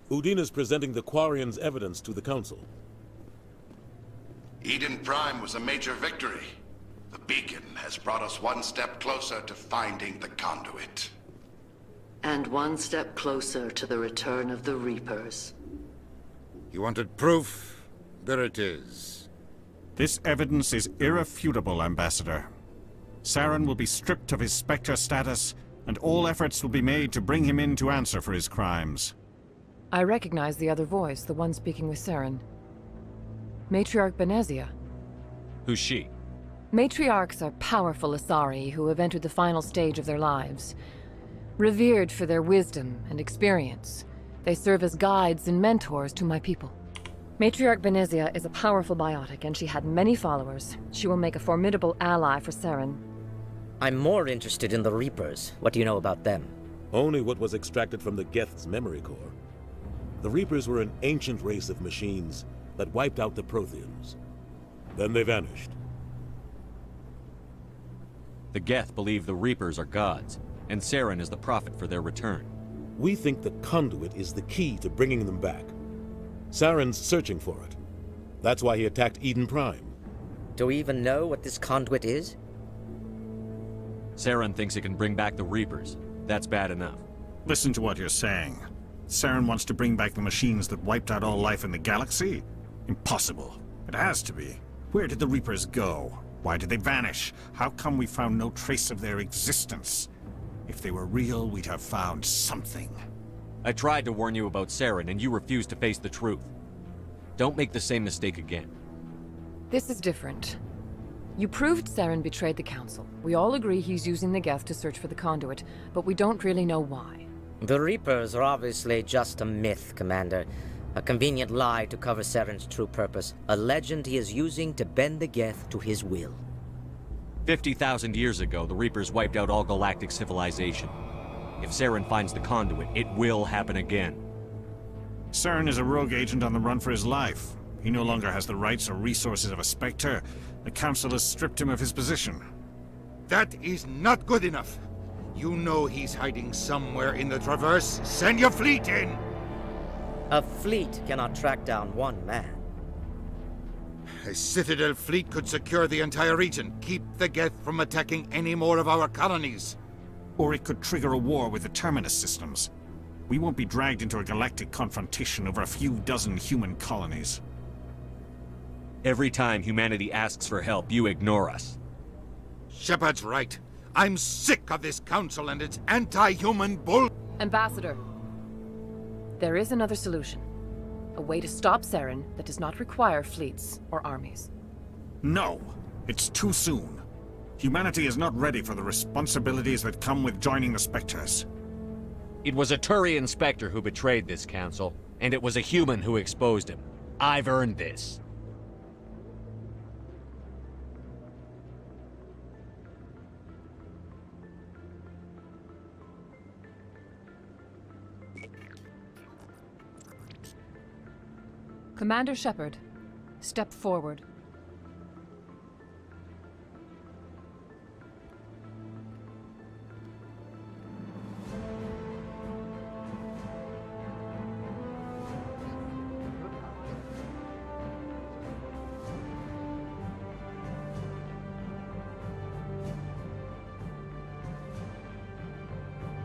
Speaker 11: Udina's presenting the Quarians' evidence to the Council.
Speaker 22: Eden Prime was a major victory. The beacon has brought us one step closer to finding the conduit.
Speaker 23: And one step closer to the return of the Reapers.
Speaker 3: You wanted proof? There it is.
Speaker 5: This evidence is irrefutable, Ambassador. Saren will be stripped of his Spectre status, and all efforts will be made to bring him in to answer for his crimes.
Speaker 24: I recognize the other voice, the one speaking with Saren. Matriarch Benezia.
Speaker 7: Who's she?
Speaker 24: Matriarchs are powerful Asari who have entered the final stage of their lives. Revered for their wisdom and experience, they serve as guides and mentors to my people. Matriarch Benezia is a powerful biotic, and she had many followers. She will make a formidable ally for Saren.
Speaker 8: I'm more interested in the Reapers. What do you know about them?
Speaker 11: Only what was extracted from the Geth's memory core. The Reapers were an ancient race of machines that wiped out the Protheans. Then they vanished.
Speaker 7: The Geth believe the Reapers are gods, and Saren is the prophet for their return.
Speaker 11: We think the conduit is the key to bringing them back. Saren's searching for it. That's why he attacked Eden Prime.
Speaker 8: Do we even know what this conduit is?
Speaker 7: Saren thinks it can bring back the Reapers. That's bad enough.
Speaker 5: Listen to what you're saying. Saren wants to bring back the machines that wiped out all life in the galaxy? Impossible. It has to be. Where did the Reapers go? Why did they vanish? How come we found no trace of their existence? If they were real, we'd have found something.
Speaker 7: I tried to warn you about Saren, and you refused to face the truth. Don't make the same mistake again.
Speaker 24: This is different. You proved Saren betrayed the Council. We all agree he's using the Geth to search for the conduit, but we don't really know why.
Speaker 8: The Reapers are obviously just a myth, Commander. A convenient lie to cover Saren's true purpose. A legend he is using to bend the Geth to his will.
Speaker 7: 50,000 years ago, the Reapers wiped out all galactic civilization. If Saren finds the conduit, it will happen again.
Speaker 5: Saren is a rogue agent on the run for his life. He no longer has the rights or resources of a Spectre. The Council has stripped him of his position.
Speaker 3: That is not good enough. You know he's hiding somewhere in the Traverse. Send your fleet in!
Speaker 8: A fleet cannot track down one man.
Speaker 3: A Citadel fleet could secure the entire region, keep the Geth from attacking any more of our colonies.
Speaker 5: Or it could trigger a war with the Terminus systems. We won't be dragged into a galactic confrontation over a few dozen human colonies.
Speaker 7: Every time humanity asks for help, you ignore us.
Speaker 3: Shepard's right. I'm sick of this council and its anti-human bull...
Speaker 24: Ambassador, there is another solution. A way to stop Saren that does not require fleets or armies.
Speaker 5: No! It's too soon. Humanity is not ready for the responsibilities that come with joining the Spectres.
Speaker 7: It was a Turian Spectre who betrayed this council, and it was a human who exposed him. I've earned this.
Speaker 24: Commander Shepard, step forward.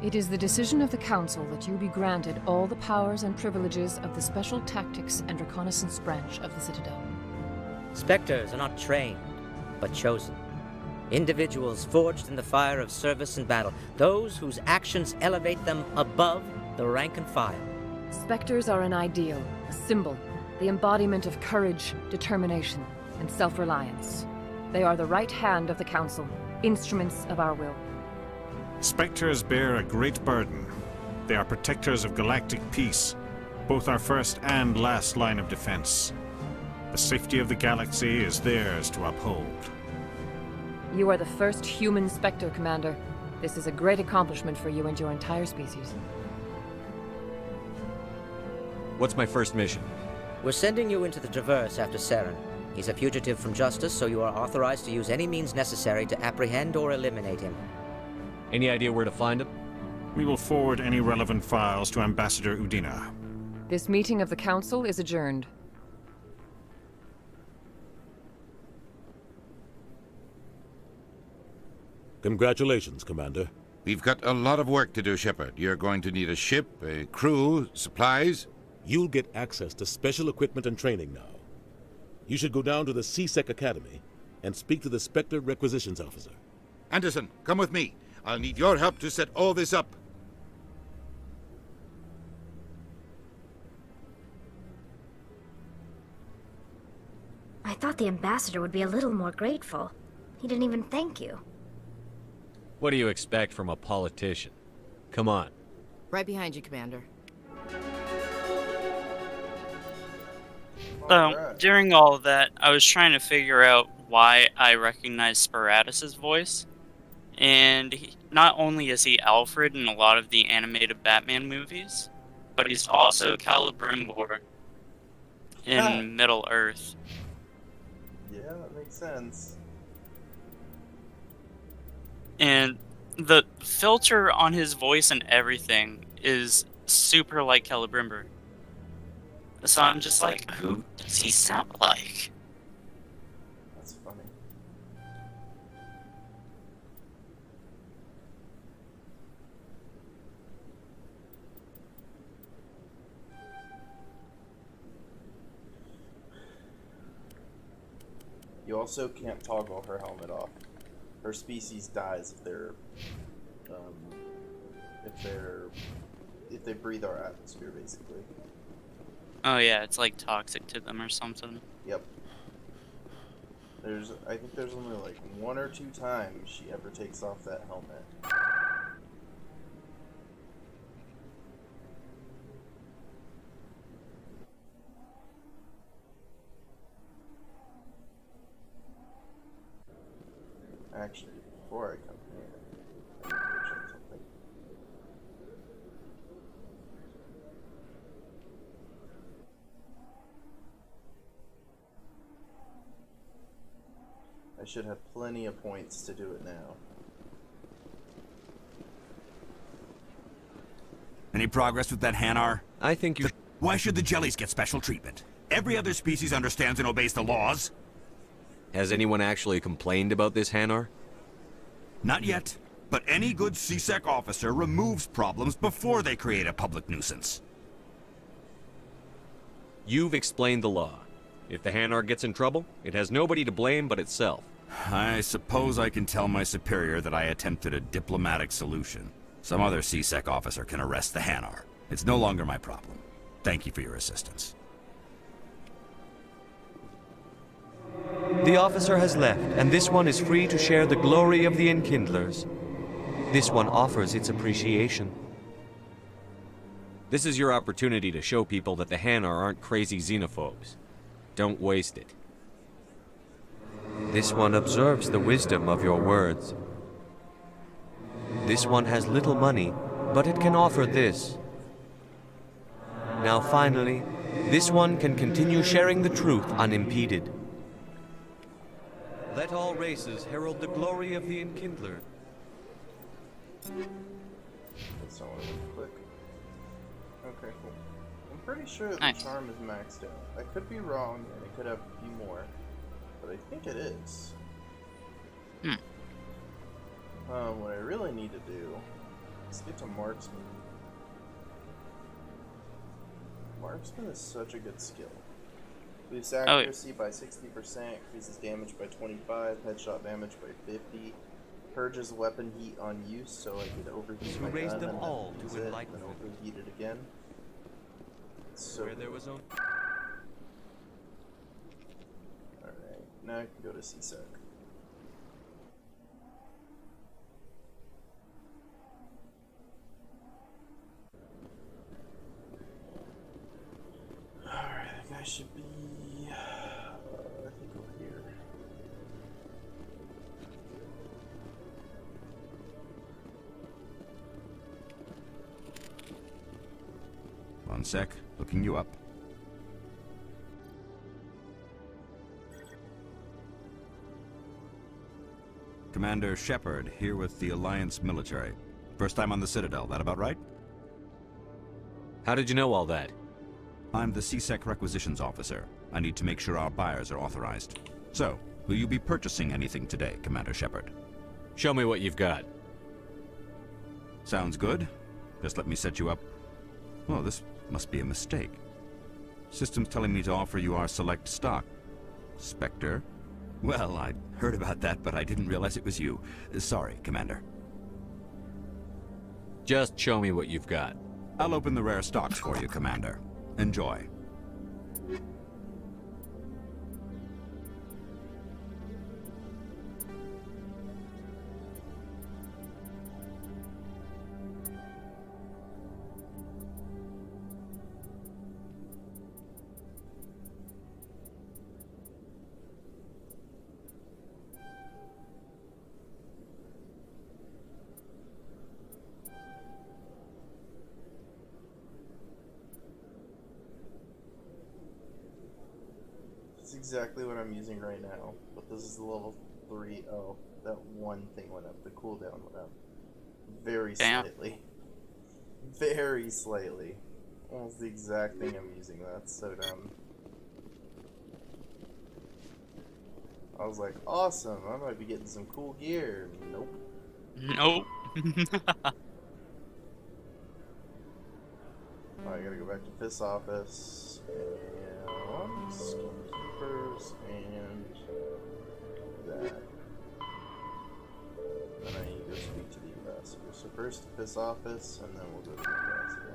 Speaker 24: It is the decision of the Council that you be granted all the powers and privileges of the Special Tactics and Reconnaissance Branch of the Citadel.
Speaker 8: Spectres are not trained, but chosen. Individuals forged in the fire of service and battle. Those whose actions elevate them above the rank and file.
Speaker 24: Spectres are an ideal, a symbol, the embodiment of courage, determination, and self-reliance. They are the right hand of the Council, instruments of our will.
Speaker 5: Spectres bear a great burden. They are protectors of galactic peace, both our first and last line of defense. The safety of the galaxy is theirs to uphold.
Speaker 24: You are the first human Spectre, Commander. This is a great accomplishment for you and your entire species.
Speaker 7: What's my first mission?
Speaker 8: We're sending you into the Traverse after Saren. He's a fugitive from justice, so you are authorized to use any means necessary to apprehend or eliminate him.
Speaker 7: Any idea where to find him?
Speaker 5: We will forward any relevant files to Ambassador Udina.
Speaker 24: This meeting of the Council is adjourned.
Speaker 11: Congratulations, Commander.
Speaker 3: We've got a lot of work to do, Shepard. You're going to need a ship, a crew, supplies.
Speaker 11: You'll get access to special equipment and training now. You should go down to the CSEC Academy and speak to the Spectre Requisitions Officer.
Speaker 3: Anderson, come with me. I'll need your help to set all this up.
Speaker 10: I thought the ambassador would be a little more grateful. He didn't even thank you.
Speaker 7: What do you expect from a politician? Come on.
Speaker 12: Right behind you, Commander.
Speaker 2: So, during all of that, I was trying to figure out why I recognized Sparatus's voice. And not only is he Alfred in a lot of the animated Batman movies, but he's also Celebrimbor in Middle-earth.
Speaker 1: Yeah, that makes sense.
Speaker 2: And the filter on his voice and everything is super like Celebrimbor. So I'm just like, who does he sound like?
Speaker 1: That's funny. You also can't toggle her helmet off. Her species dies if they breathe our atmosphere, basically.
Speaker 2: Oh yeah, it's like toxic to them or something.
Speaker 1: Yep. I think there's only like 1 or 2 times she ever takes off that helmet. Actually, before I come here, I need to check something. I should have plenty of points to do it now.
Speaker 14: Any progress with that Hanar?
Speaker 7: I think you...
Speaker 14: Why should the jellies get special treatment? Every other species understands and obeys the laws.
Speaker 7: Has anyone actually complained about this Hanar?
Speaker 14: Not yet, but any good CSEC officer removes problems before they create a public nuisance.
Speaker 7: You've explained the law. If the Hanar gets in trouble, it has nobody to blame but itself.
Speaker 14: I suppose I can tell my superior that I attempted a diplomatic solution. Some other CSEC officer can arrest the Hanar. It's no longer my problem. Thank you for your assistance.
Speaker 7: The officer has left, and this one is free to share the glory of the Enkindlers. This one offers its appreciation. This is your opportunity to show people that the Hanar aren't crazy xenophobes. Don't waste it. This one observes the wisdom of your words. This one has little money, but it can offer this. Now finally, this one can continue sharing the truth unimpeded. Let all races herald the glory of the Enkindler.
Speaker 1: That's not what I click. Okay, cool. I'm pretty sure that the charm is maxed out. I could be wrong, and it could have a few more, but I think it is. What I really need to do is get to Marksman. Marksman is such a good skill. Boosts accuracy by 60%, increases damage by 25, headshot damage by 50, purges weapon heat on use, so I could overheat my gun and then use it, and then overheat it again. So
Speaker 7: where there was no...
Speaker 1: Alright, now I can go to CSEC. Alright, that guy should be... I think over here.
Speaker 14: One sec, looking you up. Commander Shepard, here with the Alliance military. First time on the Citadel, that about right?
Speaker 7: How did you know all that?
Speaker 14: I'm the CSEC requisitions officer. I need to make sure our buyers are authorized. So, will you be purchasing anything today, Commander Shepard?
Speaker 7: Show me what you've got.
Speaker 14: Sounds good. Just let me set you up. Oh, this must be a mistake. System's telling me to offer you our select stock. Spectre? Well, I heard about that, but I didn't realize it was you. Sorry, Commander.
Speaker 7: Just show me what you've got.
Speaker 14: I'll open the rare stocks for you, Commander. Enjoy.
Speaker 1: Exactly what I'm using right now, but this is the level 3. Oh, that one thing went up. The cooldown went up. Very slightly. Very slightly. Almost the exact thing I'm using. That's so dumb. I was like, awesome, I might be getting some cool gear. Nope.
Speaker 2: Nope.
Speaker 1: I gotta go back to this office. And Skinkeepers and that. Then I need to go speak to the ambassador. So first this office, and then we'll go to the ambassador.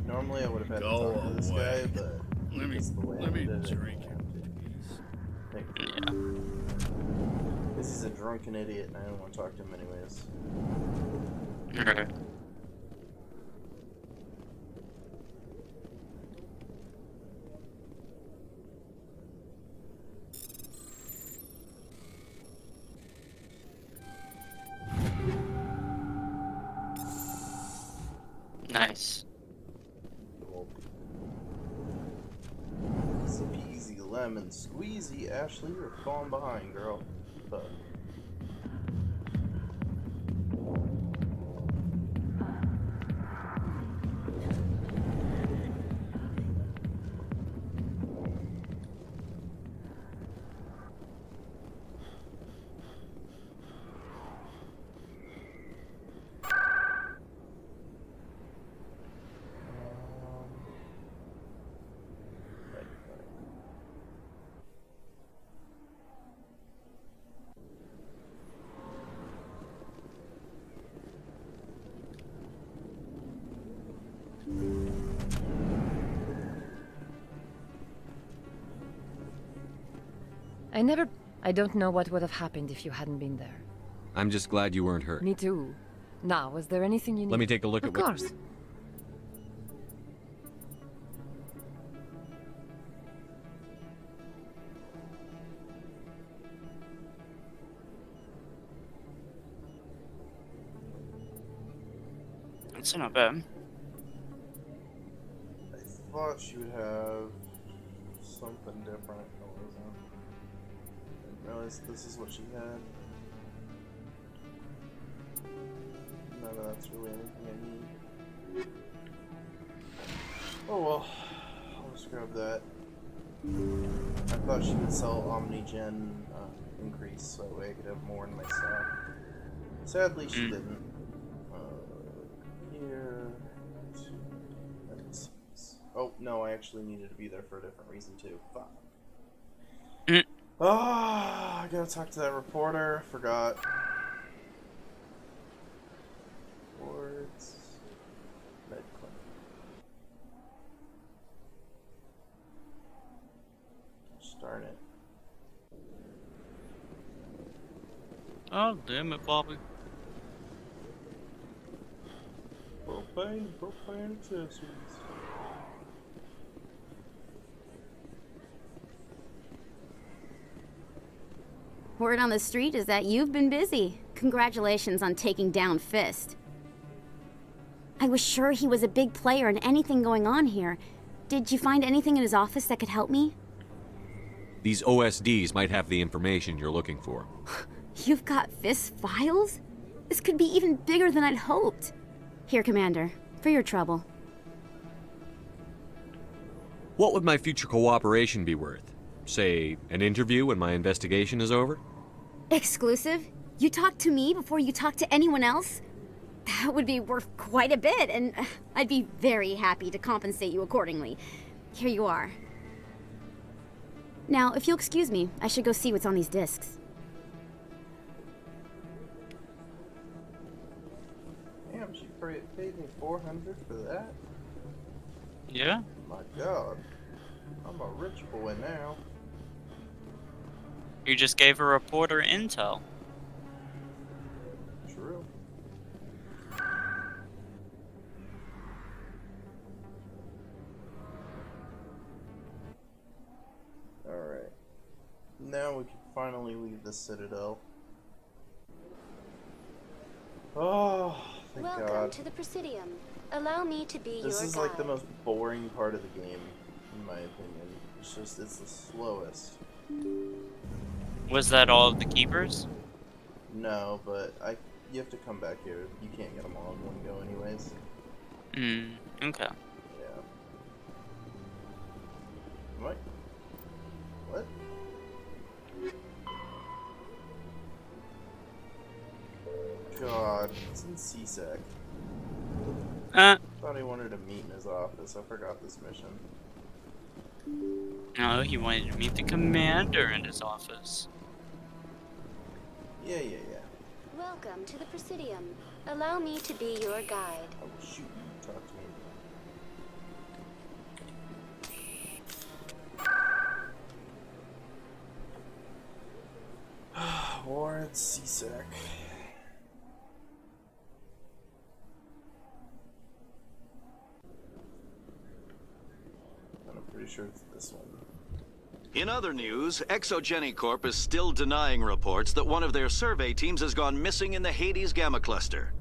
Speaker 1: Normally I would have had to talk to this guy, but let me drink it.
Speaker 2: Yeah.
Speaker 1: Because he's a drunken idiot and I don't want to talk to him anyways.
Speaker 2: Okay. Nice.
Speaker 1: Easy peasy lemon squeezy. Ashley, you're falling behind, girl. But
Speaker 24: I don't know what would have happened if you hadn't been there.
Speaker 7: I'm just glad you weren't hurt.
Speaker 24: Me too. Now, was there anything you need?
Speaker 7: Let me take a look at
Speaker 24: Of
Speaker 7: what...
Speaker 24: course.
Speaker 2: It's not bad.
Speaker 1: I thought she would have something different. I didn't realize this is what she had. None of that's really anything I need. Oh well, I'll just grab that. I thought she would sell Omnigen increase so that way I could have more in my stock. Sadly, she didn't. Here. Oh, no, I actually needed to be there for a different reason too. Fuck. Oh, I gotta talk to that reporter. Forgot. Reports. Med clinic. Gosh darn it.
Speaker 2: Oh, damn it, Bobby.
Speaker 1: Propane accessories.
Speaker 4: Word on the street is that you've been busy. Congratulations on taking down Fist. I was sure he was a big player in anything going on here. Did you find anything in his office that could help me?
Speaker 7: These OSDs might have the information you're looking for.
Speaker 4: You've got Fist's files? This could be even bigger than I'd hoped. Here, Commander, for your trouble.
Speaker 7: What would my future cooperation be worth? Say, an interview when my investigation is over?
Speaker 4: Exclusive? You talk to me before you talk to anyone else? That would be worth quite a bit, and I'd be very happy to compensate you accordingly. Here you are. Now, if you'll excuse me, I should go see what's on these discs.
Speaker 1: Damn, she paid me $400 for that?
Speaker 2: Yeah?
Speaker 1: My god. I'm a rich boy now.
Speaker 2: You just gave a reporter intel.
Speaker 1: True. Alright. Now we can finally leave the Citadel. Oh, thank
Speaker 6: Welcome
Speaker 1: God.
Speaker 6: to the Presidium. Allow me to be
Speaker 1: This
Speaker 6: your
Speaker 1: is
Speaker 6: guide.
Speaker 1: like the most boring part of the game, in my opinion. It's just, it's the slowest.
Speaker 2: Was that all of the keepers?
Speaker 1: No, but you have to come back here. You can't get them all in one go anyways.
Speaker 2: Okay.
Speaker 1: Yeah. What? What? God, it's in CSEC. Thought he wanted to meet in his office. I forgot this mission.
Speaker 2: No, he wanted to meet the commander in his office.
Speaker 1: Yeah.
Speaker 6: Welcome to the Presidium. Allow me to be your guide.
Speaker 1: Oh shoot, talk to me. War at CSEC. I'm pretty sure it's this one.
Speaker 9: In other news, Exogeny Corp is still denying reports that one of their survey teams has gone missing in the Hades Gamma Cluster.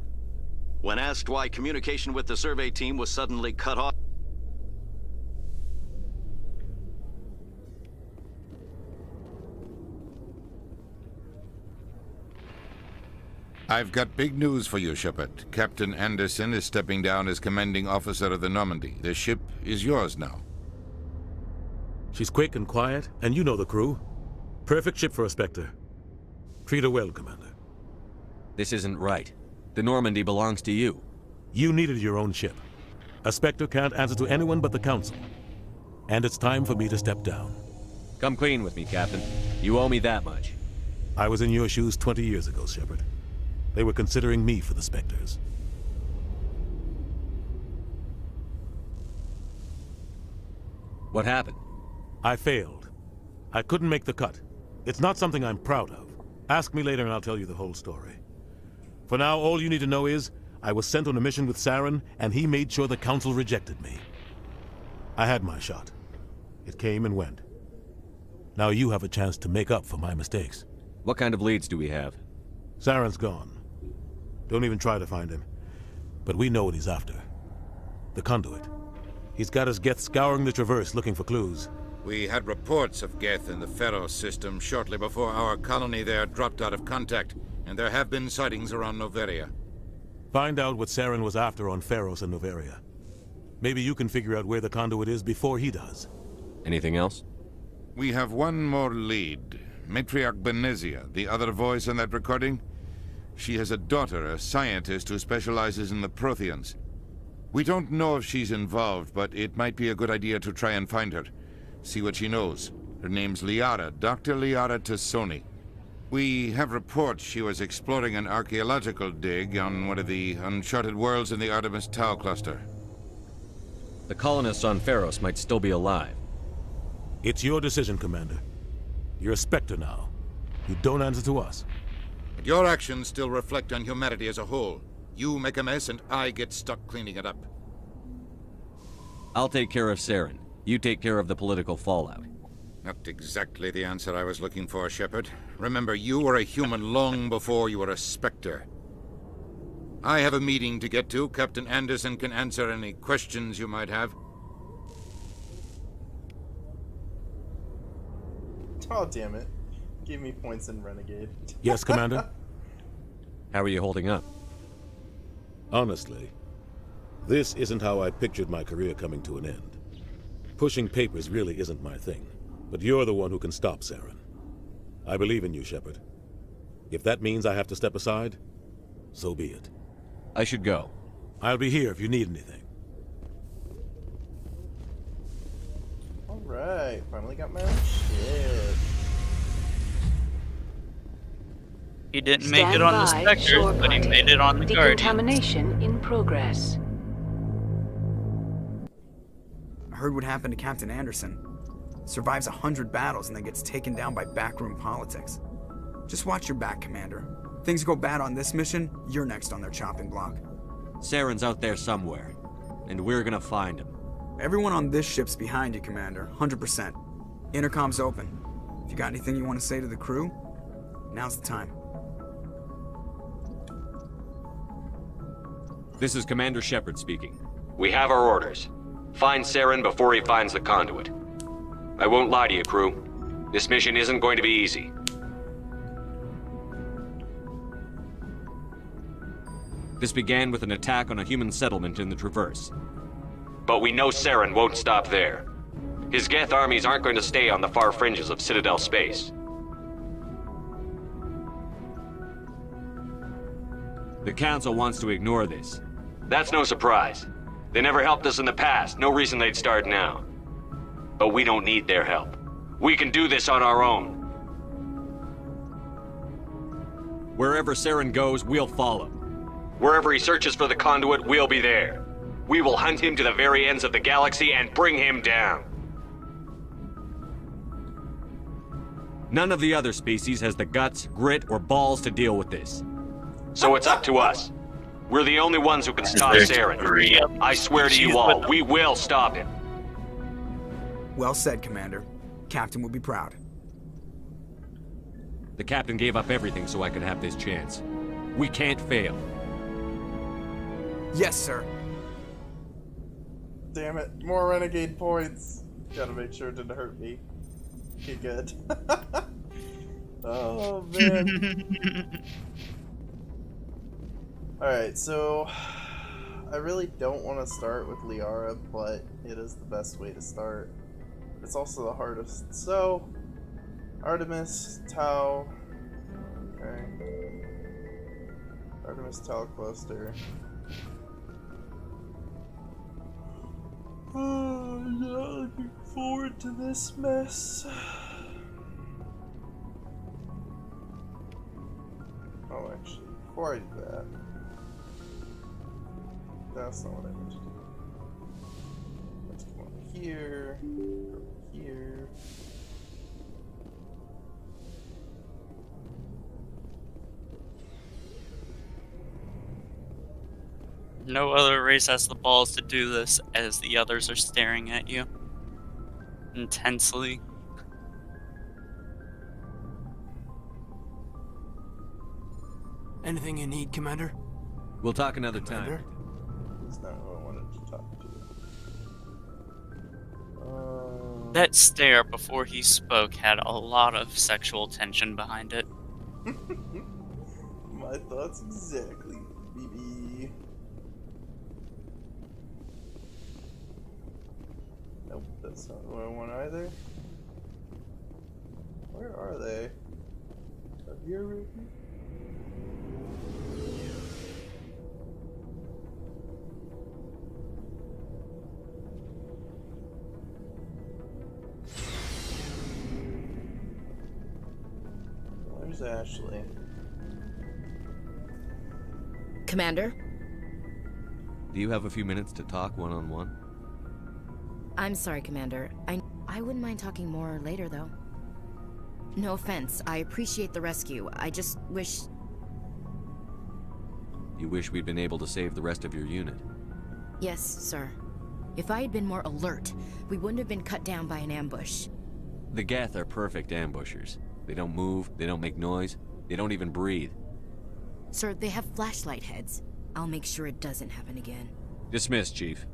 Speaker 9: When asked why communication with the survey team was suddenly cut off,
Speaker 3: I've got big news for you, Shepard. Captain Anderson is stepping down as commanding officer of the Normandy. The ship is yours now.
Speaker 11: She's quick and quiet, and you know the crew. Perfect ship for a Spectre. Treat her well, Commander.
Speaker 7: This isn't right. The Normandy belongs to you.
Speaker 11: You needed your own ship. A Spectre can't answer to anyone but the Council. And it's time for me to step down.
Speaker 7: Come clean with me, Captain. You owe me that much.
Speaker 11: I was in your shoes 20 years ago, Shepard. They were considering me for the Spectres.
Speaker 7: What happened?
Speaker 11: I failed. I couldn't make the cut. It's not something I'm proud of. Ask me later and I'll tell you the whole story. For now, all you need to know is, I was sent on a mission with Saren, and he made sure the Council rejected me. I had my shot. It came and went. Now you have a chance to make up for my mistakes.
Speaker 7: What kind of leads do we have?
Speaker 11: Saren's gone. Don't even try to find him. But we know what he's after. The conduit. He's got his Geth scouring the Traverse looking for clues.
Speaker 3: We had reports of Geth in the Pharos system shortly before our colony there dropped out of contact, and there have been sightings around Noveria.
Speaker 11: Find out what Saren was after on Pharos and Noveria. Maybe you can figure out where the conduit is before he does.
Speaker 7: Anything else?
Speaker 3: We have one more lead. Matriarch Benezia, the other voice in that recording. She has a daughter, a scientist who specializes in the Protheans. We don't know if she's involved, but it might be a good idea to try and find her. See what she knows. Her name's Liara, Dr. Liara Tassoni. We have reports she was exploring an archaeological dig on one of the uncharted worlds in the Artemis Tau cluster.
Speaker 7: The colonists on Pharos might still be alive.
Speaker 11: It's your decision, Commander. You're a Spectre now. You don't answer to us.
Speaker 3: But your actions still reflect on humanity as a whole. You make a mess and I get stuck cleaning it up.
Speaker 7: I'll take care of Saren. You take care of the political fallout.
Speaker 3: Not exactly the answer I was looking for, Shepard. Remember, you were a human long before you were a Spectre. I have a meeting to get to. Captain Anderson can answer any questions you might have.
Speaker 1: Oh, damn it. Give me points in Renegade.
Speaker 11: Yes, Commander?
Speaker 7: How are you holding up?
Speaker 11: Honestly, this isn't how I pictured my career coming to an end. Pushing papers really isn't my thing, but you're the one who can stop Saren. I believe in you, Shepard. If that means I have to step aside, so be it.
Speaker 7: I should go.
Speaker 11: I'll be here if you need anything.
Speaker 1: Alright, finally got my own shit.
Speaker 2: He didn't make it on the Spectres, but he made it on the Guardians.
Speaker 16: Decontamination in progress.
Speaker 19: I heard what happened to Captain Anderson. Survives 100 battles and then gets taken down by backroom politics. Just watch your back, Commander. Things go bad on this mission, you're next on their chopping block.
Speaker 7: Saren's out there somewhere, and we're gonna find him.
Speaker 19: Everyone on this ship's behind you, Commander, 100%. Intercom's open. If you got anything you want to say to the crew, now's the time.
Speaker 7: This is Commander Shepard speaking. We have our orders. Find Saren before he finds the conduit.
Speaker 15: I won't lie to you, crew. This mission isn't going to be easy.
Speaker 7: This began with an attack on a human settlement in the Traverse.
Speaker 15: But we know Saren won't stop there. His Geth armies aren't going to stay on the far fringes of Citadel space.
Speaker 7: The Council wants to ignore this.
Speaker 15: That's no surprise. They never helped us in the past, no reason they'd start now. But we don't need their help. We can do this on our own.
Speaker 7: Wherever Saren goes, we'll follow.
Speaker 15: Wherever he searches for the conduit, we'll be there. We will hunt him to the very ends of the galaxy and bring him down.
Speaker 7: None of the other species has the guts, grit, or balls to deal with this.
Speaker 15: So it's up to us. We're the only ones who can stop Saren. I swear to you all, we will stop him.
Speaker 19: Well said, Commander. Captain will be proud.
Speaker 7: The captain gave up everything so I could have this chance. We can't fail.
Speaker 19: Yes, sir.
Speaker 1: Damn it, more renegade points. Gotta make sure it didn't hurt me. Okay, good. Oh, man. Alright, so I really don't want to start with Liara, but it is the best way to start. It's also the hardest. So, Artemis, Tau. Okay. Artemis, Tau cluster. Oh, I'm not looking forward to this mess. Oh, actually, before I do that, that's not what I need to do. Let's come over here, over here.
Speaker 2: No other race has the balls to do this as the others are staring at you intensely.
Speaker 17: Anything you need, Commander?
Speaker 7: We'll talk another time.
Speaker 1: That's not who I wanted to talk to.
Speaker 2: That stare before he spoke had a lot of sexual tension behind it.
Speaker 1: My thoughts exactly, baby. Nope, that's not what I want either. Where are they? Up here, maybe? Where's Ashley?
Speaker 12: Commander?
Speaker 7: Do you have a few minutes to talk one-on-one?
Speaker 12: I'm sorry, Commander. I wouldn't mind talking more later, though. No offense. I appreciate the rescue. I just wish...
Speaker 7: You wish we'd been able to save the rest of your unit?
Speaker 12: Yes, sir. If I had been more alert, we wouldn't have been cut down by an ambush.
Speaker 7: The Geth are perfect ambushers. They don't move, they don't make noise, they don't even breathe.
Speaker 12: Sir, they have flashlight heads. I'll make sure it doesn't happen again.
Speaker 7: Dismissed, Chief.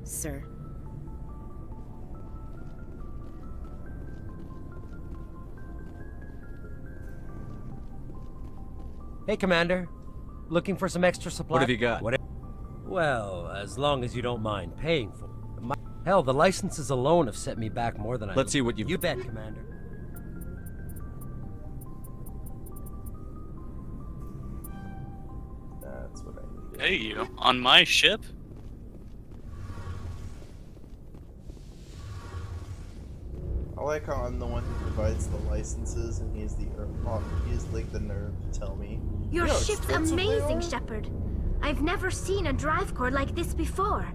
Speaker 12: Sir.
Speaker 20: Hey, Commander. Looking for some extra supplies?
Speaker 7: What have you got?
Speaker 20: Well, as long as you don't mind paying for it. Hell, the licenses alone have set me back more than I...
Speaker 7: Let's see what you've...
Speaker 20: You bet, Commander.
Speaker 1: That's what I need.
Speaker 2: Hey, you. On my ship?
Speaker 1: I like how I'm the one who provides the licenses, and he has like the nerve to tell me.
Speaker 10: Your
Speaker 1: "You know how
Speaker 10: ship's
Speaker 1: expensive they
Speaker 10: amazing,
Speaker 1: are?"
Speaker 10: Shepard. I've never seen a drive core like this before.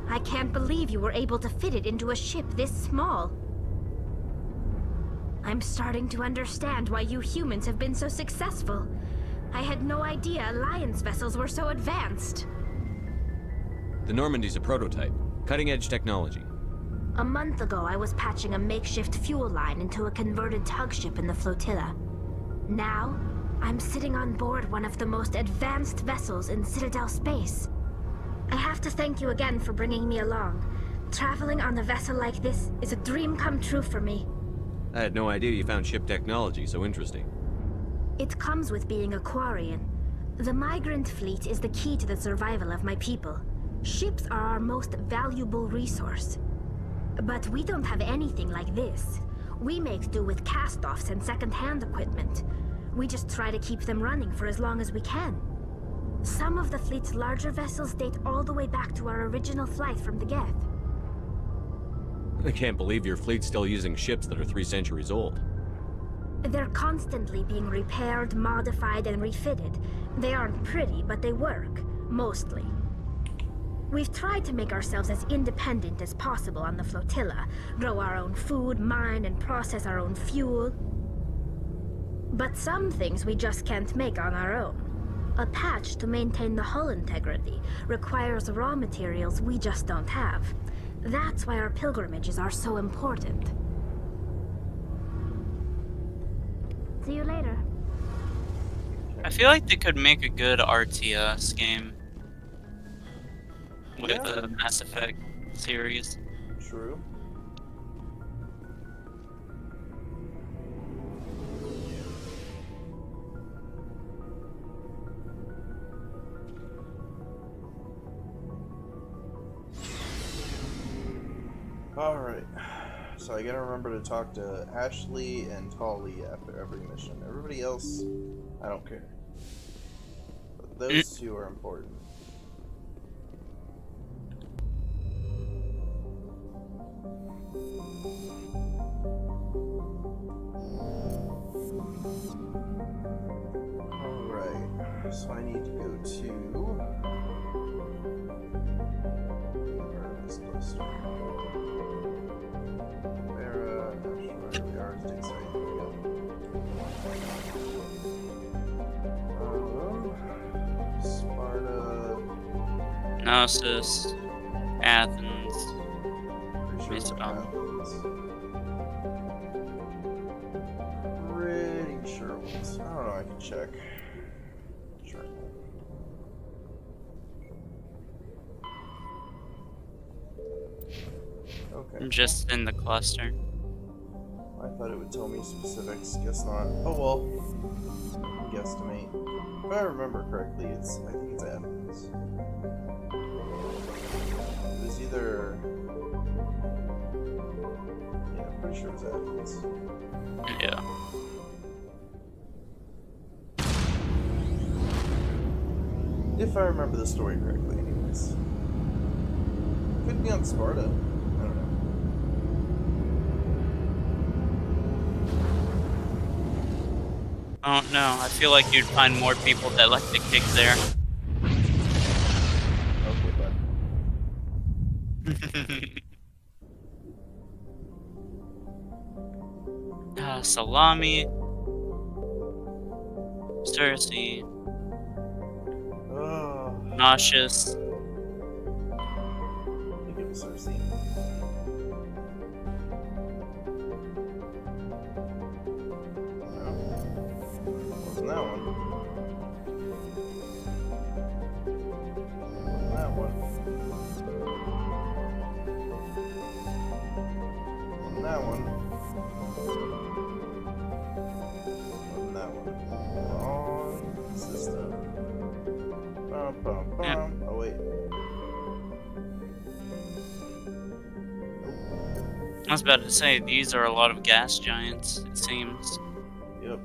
Speaker 10: I can't believe you were able to fit it into a ship this small. I'm starting to understand why you humans have been so successful. I had no idea Alliance vessels were so advanced.
Speaker 7: The Normandy's a prototype. Cutting-edge technology.
Speaker 10: A month ago, I was patching a makeshift fuel line into a converted tug ship in the flotilla. Now, I'm sitting on board one of the most advanced vessels in Citadel space. I have to thank you again for bringing me along. Traveling on a vessel like this is a dream come true for me.
Speaker 7: I had no idea you found ship technology so interesting.
Speaker 10: It comes with being a Quarian. The migrant fleet is the key to the survival of my people. Ships are our most valuable resource. But we don't have anything like this. We make do with cast-offs and second-hand equipment. We just try to keep them running for as long as we can. Some of the fleet's larger vessels date all the way back to our original flight from the Geth.
Speaker 7: I can't believe your fleet's still using ships that are 3 centuries old.
Speaker 10: They're constantly being repaired, modified, and refitted. They aren't pretty, but they work. Mostly. We've tried to make ourselves as independent as possible on the flotilla, grow our own food, mine, and process our own fuel. But some things we just can't make on our own. A patch to maintain the hull integrity requires raw materials we just don't have. That's why our pilgrimages are so important. See you later.
Speaker 2: I feel like they could make a good RTS game with the Mass Effect series.
Speaker 1: True. Alright, so I gotta remember to talk to Ashley and Tolly after every mission. Everybody else, I don't care. But those two are important. Alright, so I need to go to... Where is this cluster? Sparta,
Speaker 2: Gnosis, Athens,
Speaker 1: Macedon. Pretty sure it was. I don't know, I can check. Sure. Okay.
Speaker 2: I'm just in the cluster.
Speaker 1: I thought it would tell me specifics. Guess not. Oh well. Guesstimate. If I remember correctly, I think it's Athens. It was either... Yeah, I'm pretty sure it was Athens.
Speaker 2: Yeah.
Speaker 1: If I remember the story correctly, anyways. Could be on Sparta. I don't know.
Speaker 2: I don't know. I feel like you'd find more people that like to kick there. Salami, Cersei, Nauseous.
Speaker 1: I think it was Cersei. Wasn't that one? Wasn't that one? Wasn't that one? Wasn't that one? Wrong system. Bum, bum, bum.
Speaker 2: Yeah.
Speaker 1: Oh wait.
Speaker 2: I was about to say, these are a lot of gas giants, it seems.
Speaker 1: Yep.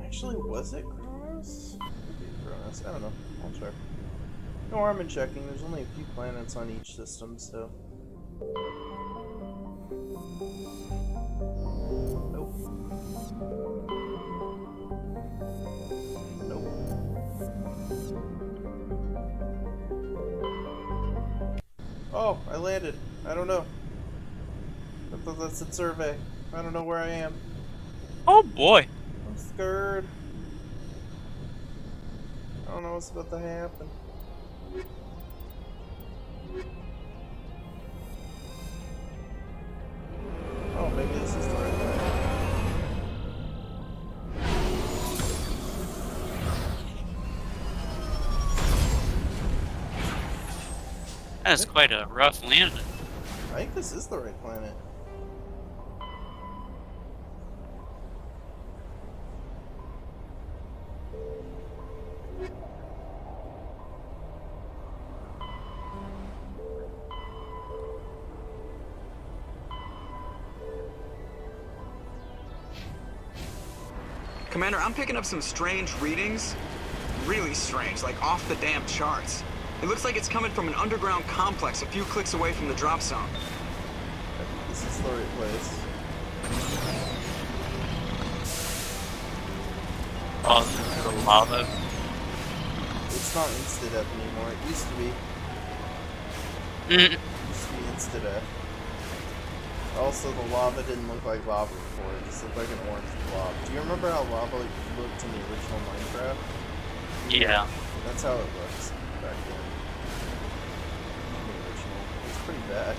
Speaker 1: Actually, was it Kronos? Could be Kronos. I don't know. I'll check. No harm in checking. There's only a few planets on each system, so. Nope. Nope. Oh, I landed. I don't know. That's a survey. I don't know where I am.
Speaker 2: Oh boy.
Speaker 1: I'm scared. I don't know what's about to happen. Oh, maybe this is the right way.
Speaker 2: That's quite a rough landing.
Speaker 1: I think this is the right planet.
Speaker 19: Commander, I'm picking up some strange readings. Really strange, like off the damn charts. It looks like it's coming from an underground complex a few clicks away from the drop zone.
Speaker 1: I think this is the right place.
Speaker 2: Oh, this is the lava.
Speaker 1: It's not insta-death anymore. It used to be. It used to be insta-death. Also, the lava didn't look like lava before. It just looked like an orange blob. Do you remember how lava looked in the original Minecraft?
Speaker 2: Yeah.
Speaker 1: That's how it looks back then. The original. It's pretty bad.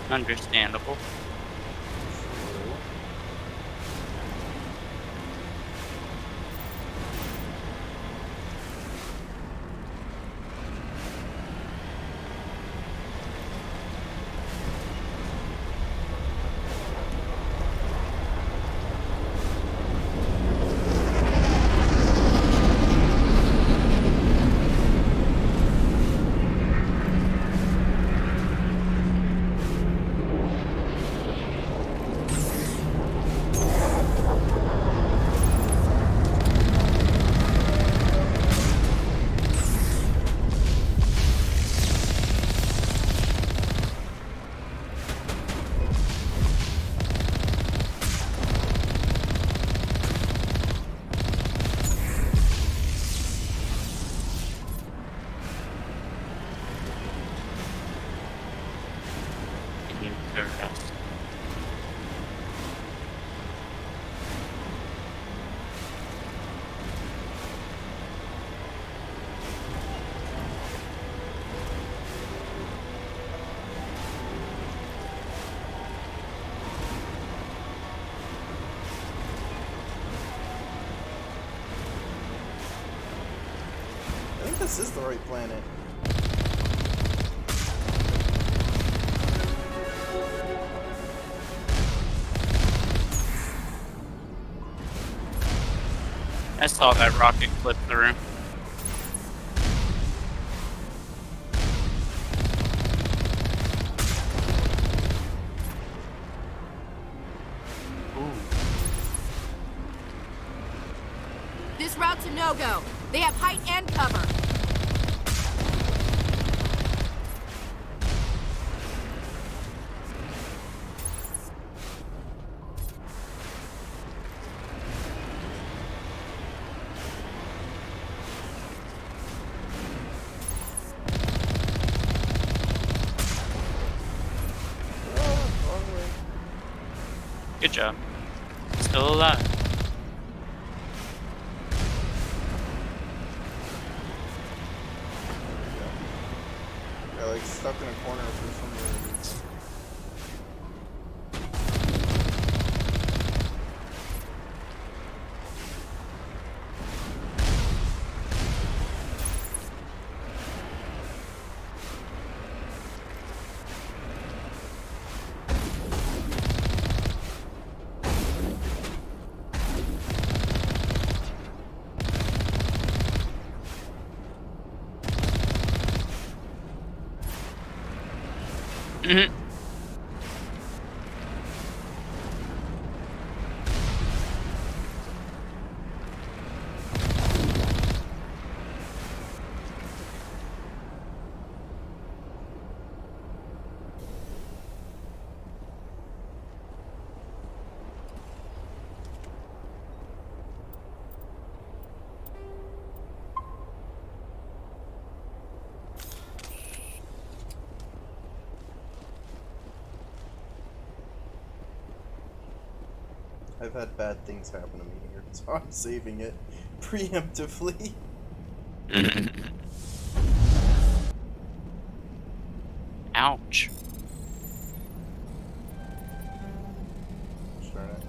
Speaker 2: Understandable.
Speaker 1: I think this is the right planet.
Speaker 2: I saw that rocket clip through.
Speaker 13: This route's a no-go. They have height and cover.
Speaker 2: Good job. Still alive.
Speaker 1: Got like stuck in a corner for some reason.
Speaker 2: Mm-hmm.
Speaker 1: I've had bad things happen to me here, so I'm saving it preemptively.
Speaker 2: Ouch.
Speaker 1: Darn it.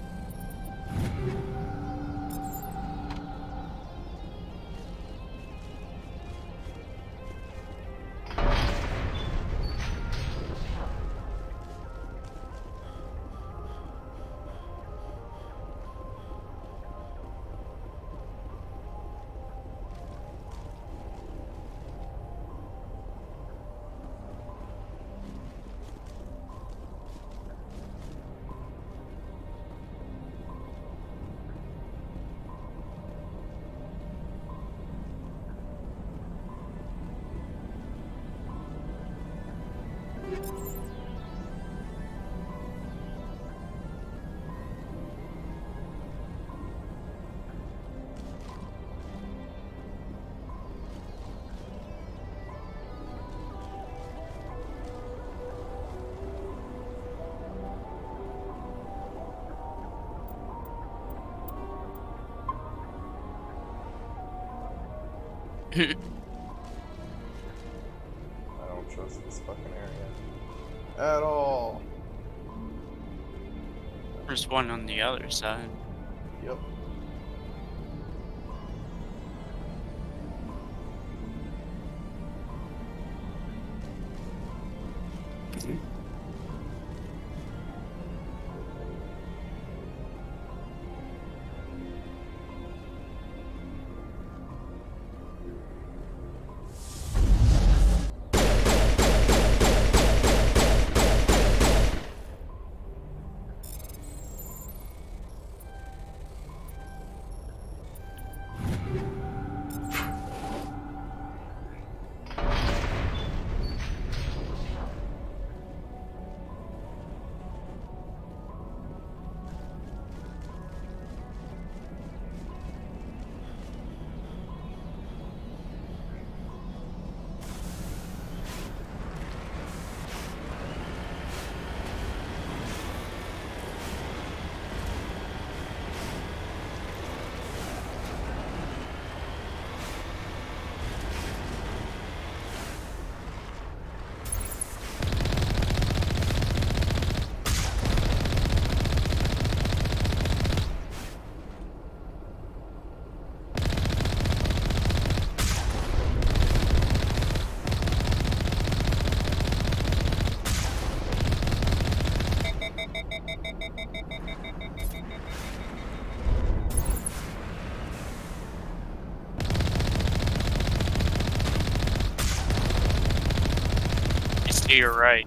Speaker 1: I don't trust this fucking area at all.
Speaker 2: There's one on the other side.
Speaker 1: Yep.
Speaker 2: To your right.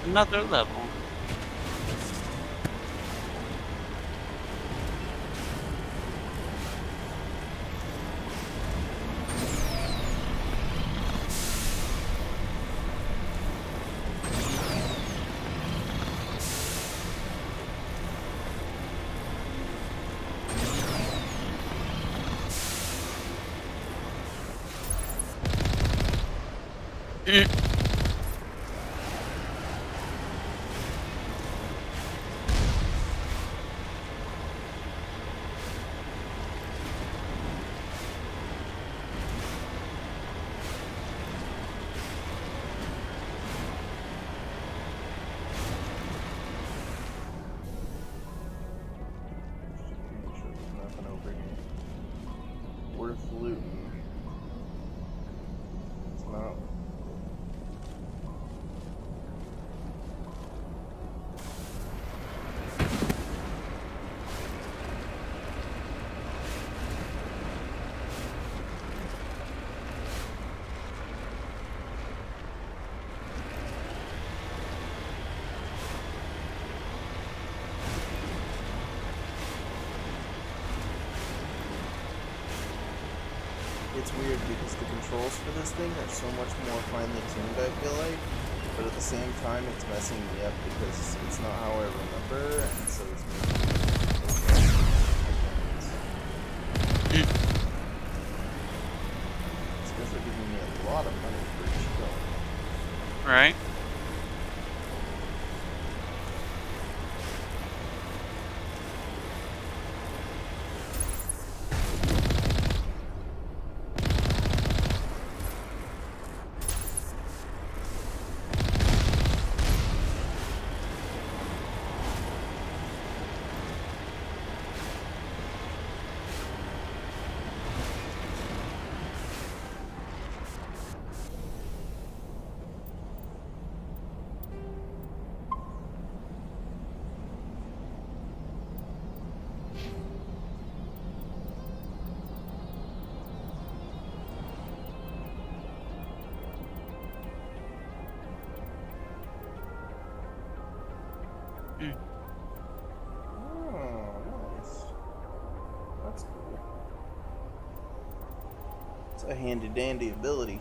Speaker 2: Another level.
Speaker 1: Worth looting. It's not it's weird because the controls for this thing are so much more finely tuned, I feel like. But at the same time, it's messing me up because it's not how I remember, and so it's making me... These guys are giving me a lot of money for each kill.
Speaker 2: Right.
Speaker 1: Oh, nice. That's cool. It's a handy-dandy ability.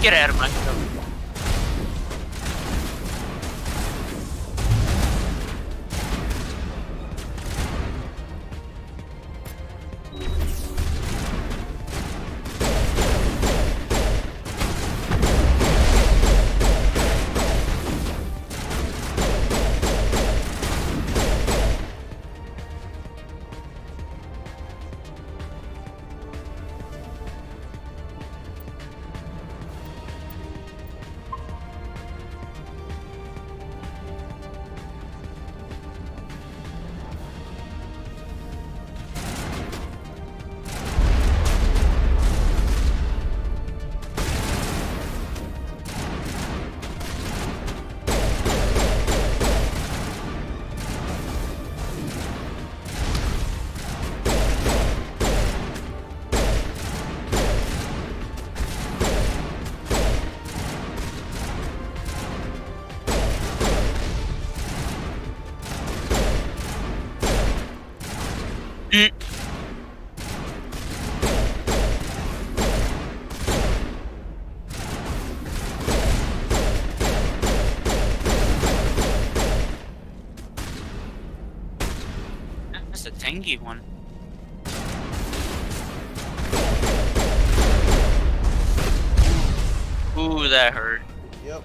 Speaker 2: Get out of my cover. a tangy one. Ooh, that hurt.
Speaker 1: Yep.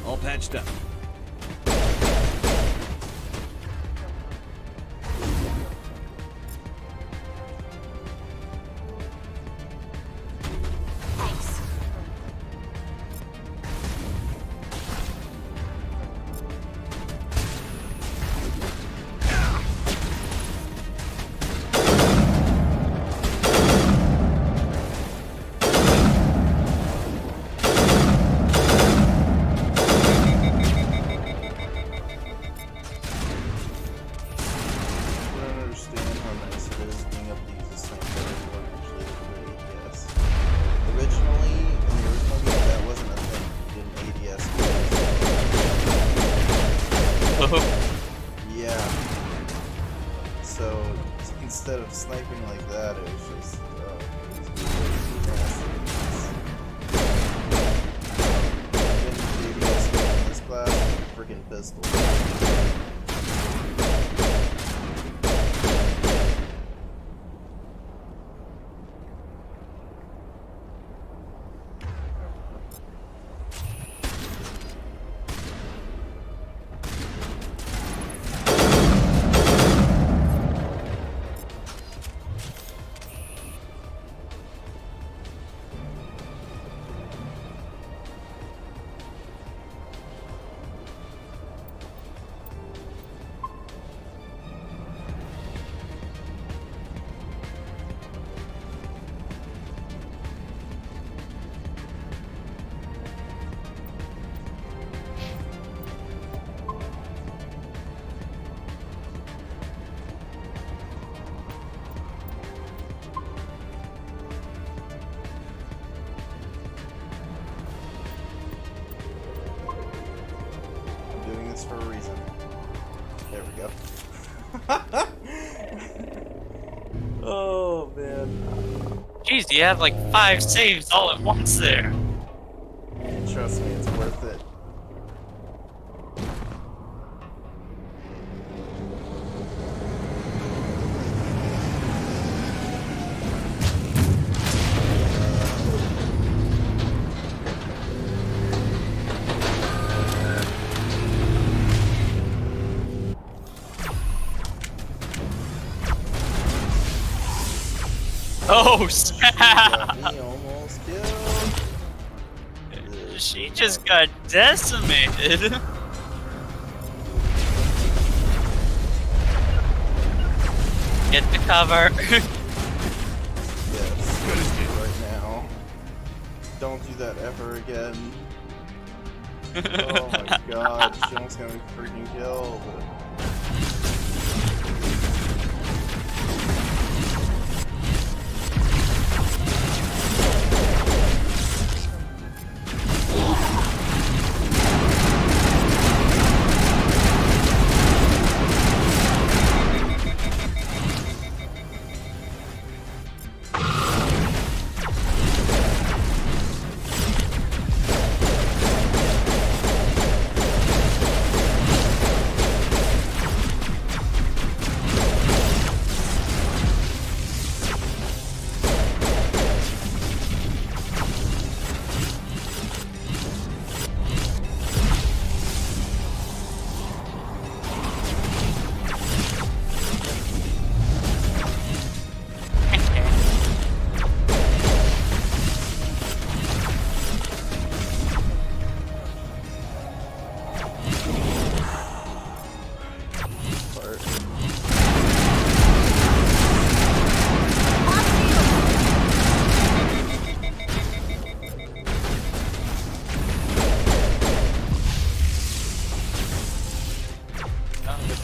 Speaker 7: All patched up. Yeah. So instead of sniping like that, it was just in this class, friggin' pistol. For a reason. There we go. Oh man.
Speaker 2: Jeez, you have like 5 saves all at once there.
Speaker 1: Trust me, it's worth it.
Speaker 2: Oh snap!
Speaker 1: Me almost killed.
Speaker 2: She just got decimated. Get the cover.
Speaker 1: Yes, right now. Don't do that ever again. Oh my god, she almost got me freaking killed.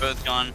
Speaker 2: Both gone.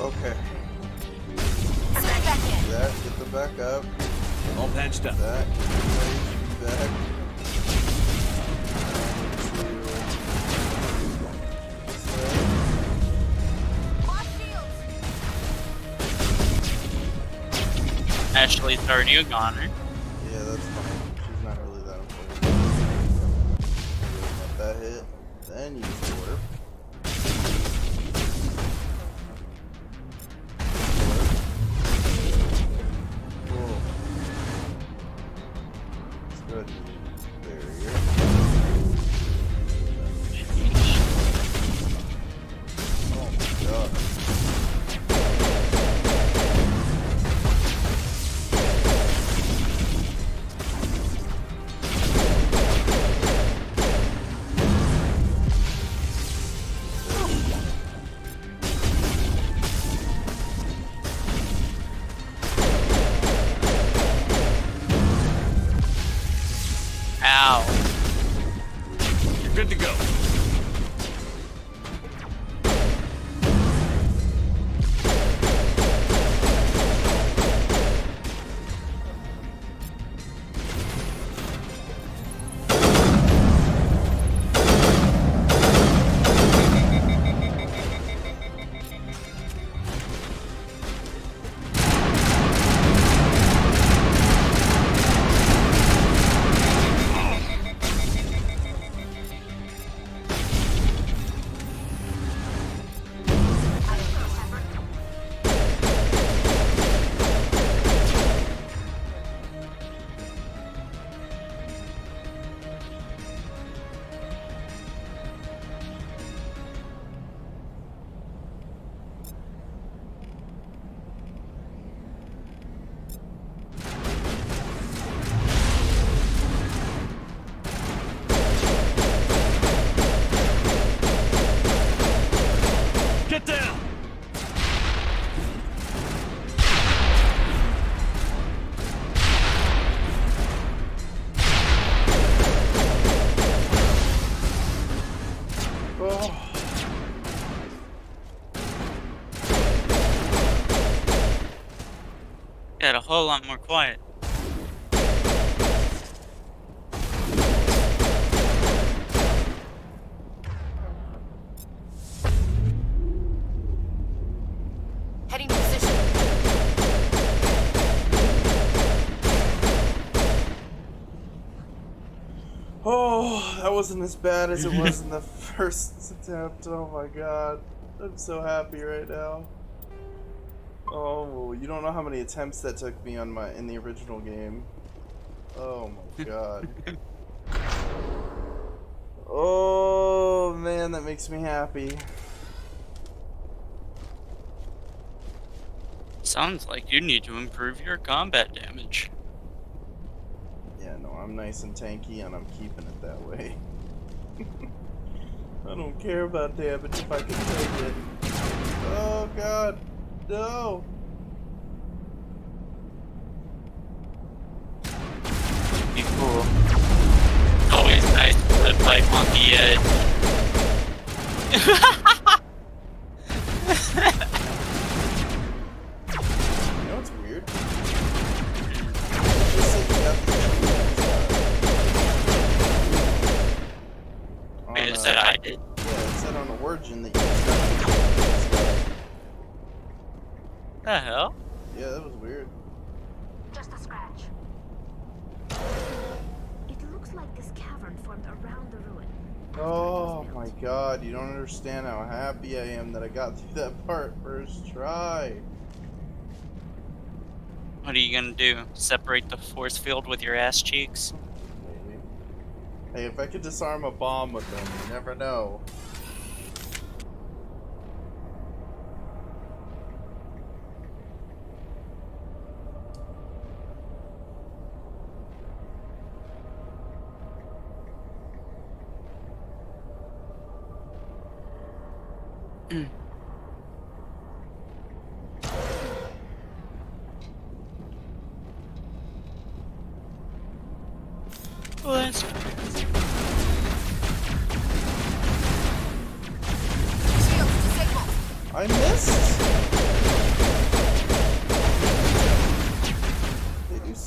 Speaker 17: Okay.
Speaker 13: Send it back in.
Speaker 17: That, get them back up.
Speaker 14: All patched up.
Speaker 17: That, back.
Speaker 2: Ashley's already a goner.
Speaker 17: Yeah, that's fine. She's not really that important. Let that hit. Then use the warp. Cool. Let's go ahead and use barrier. Oh my god.
Speaker 2: Ow.
Speaker 14: You're good to go. Get down!
Speaker 17: Oh.
Speaker 2: Got a whole lot more quiet.
Speaker 13: Heading to position.
Speaker 17: Oh, that wasn't as bad as it was in the first attempt. Oh my god. I'm so happy right now. Oh, you don't know how many attempts that took me on in the original game. Oh my god. Oh man, that makes me happy.
Speaker 2: Sounds like you need to improve your combat damage.
Speaker 17: Yeah, no, I'm nice and tanky and I'm keeping it that way. I don't care about damage if I can take it. Oh god, no!
Speaker 2: Be cool. Always nice to live life on the edge.
Speaker 17: You know what's weird? It just said you got the
Speaker 2: Wait, is that I did?
Speaker 17: Yeah, it said on Origin that you got the
Speaker 2: The hell?
Speaker 17: Yeah, that was weird.
Speaker 10: Just a scratch. It looks like this cavern formed around the ruin.
Speaker 17: Oh my god, you don't understand how happy I am that I got through that part first try.
Speaker 2: What are you gonna do? Separate the force field with your ass cheeks?
Speaker 17: Maybe. Hey, if I could disarm a bomb with them, you never know.
Speaker 2: Well, that's
Speaker 17: I missed?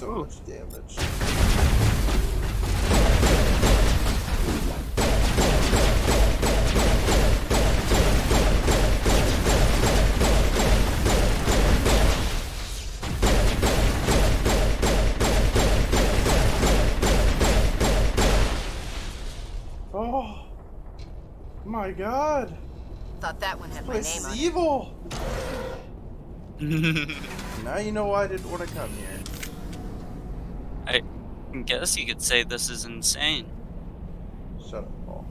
Speaker 17: so much damage. Oh my god!
Speaker 13: Thought that one had my
Speaker 17: This
Speaker 13: name
Speaker 17: is
Speaker 13: on it.
Speaker 17: evil! Now you know why I didn't want to come here.
Speaker 2: I guess you could say this is insane.
Speaker 17: Shut up, Paul.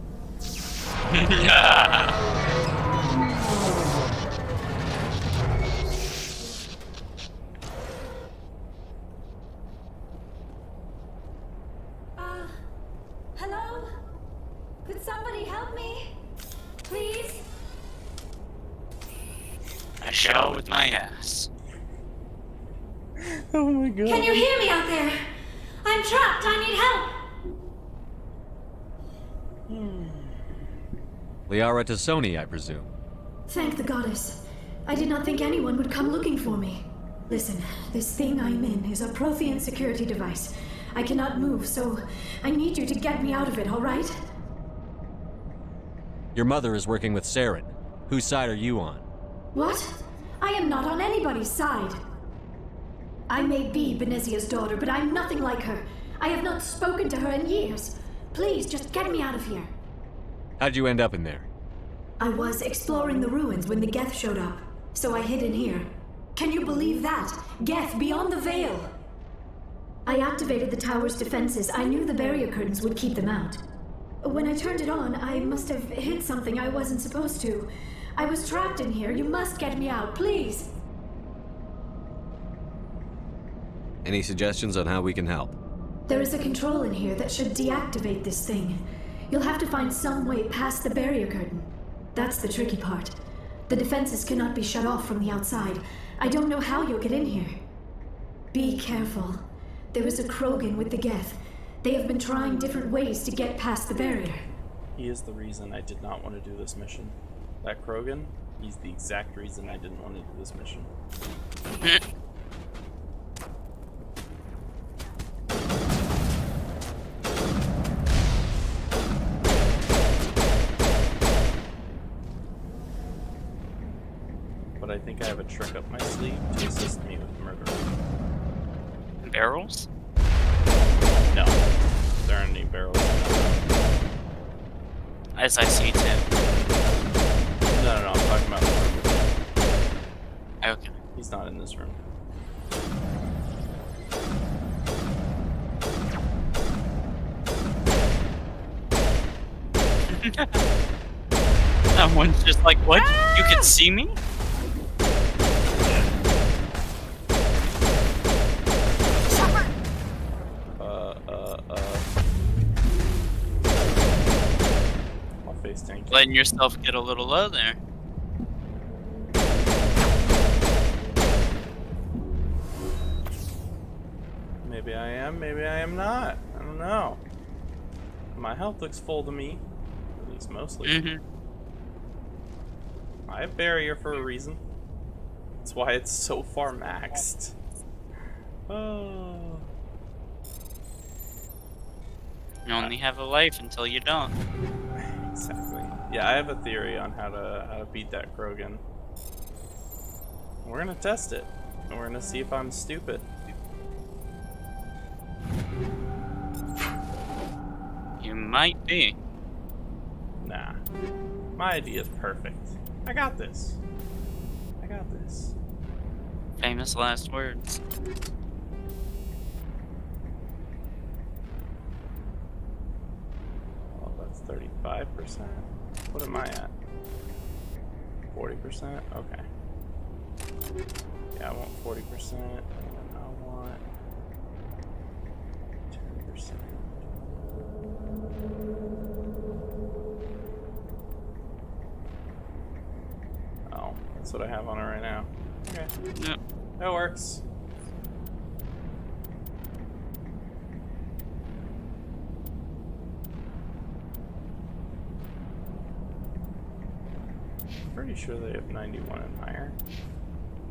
Speaker 10: Hello? Could somebody help me? Please?
Speaker 2: I shall with my ass.
Speaker 17: Oh my god.
Speaker 10: Can you hear me out there? I'm trapped. I need help.
Speaker 7: Liara Tassoni, I presume.
Speaker 10: Thank the goddess. I did not think anyone would come looking for me. Listen, this thing I'm in is a Prothean security device. I cannot move, so I need you to get me out of it, all right?
Speaker 7: Your mother is working with Saren. Whose side are you on?
Speaker 10: What? I am not on anybody's side. I may be Benezia's daughter, but I'm nothing like her. I have not spoken to her in years. Please, just get me out of here.
Speaker 7: How'd you end up in there?
Speaker 10: I was exploring the ruins when the Geth showed up, so I hid in here. Can you believe that? Geth beyond the veil! I activated the tower's defenses. I knew the barrier curtains would keep them out. When I turned it on, I must have hit something I wasn't supposed to. I was trapped in here. You must get me out, please!
Speaker 7: Any suggestions on how we can help?
Speaker 10: There is a control in here that should deactivate this thing. You'll have to find some way past the barrier curtain. That's the tricky part. The defenses cannot be shut off from the outside. I don't know how you'll get in here. Be careful. There is a Krogan with the Geth. They have been trying different ways to get past the barrier.
Speaker 1: He is the reason I did not want to do this mission. That Krogan, he's the exact reason I didn't want to do this mission. But I think I have a trick up my sleeve to assist me with murder.
Speaker 2: Barrels?
Speaker 1: No. There aren't any barrels.
Speaker 2: As I see too.
Speaker 1: No, I'm talking about the room with him.
Speaker 2: Okay.
Speaker 1: He's not in this room.
Speaker 2: Someone's just like, what? You can see me?
Speaker 1: I'll face tank.
Speaker 2: Letting yourself get a little low there.
Speaker 1: Maybe I am, maybe I am not. I don't know. My health looks full to me. At least mostly. I have barrier for a reason. That's why it's so far maxed. Oh.
Speaker 2: You only have a life until you don't.
Speaker 1: Exactly. Yeah, I have a theory on how to beat that Krogan. We're gonna test it. And we're gonna see if I'm stupid.
Speaker 2: You might be.
Speaker 1: Nah. My idea is perfect. I got this. I got this.
Speaker 2: Famous last words.
Speaker 1: Well, that's 35%. What am I at? 40%? Okay. Yeah, I want 40%, and I want 10%. Oh, that's what I have on it right now. Okay.
Speaker 2: Yep.
Speaker 1: That works. Pretty sure they have 91 and higher.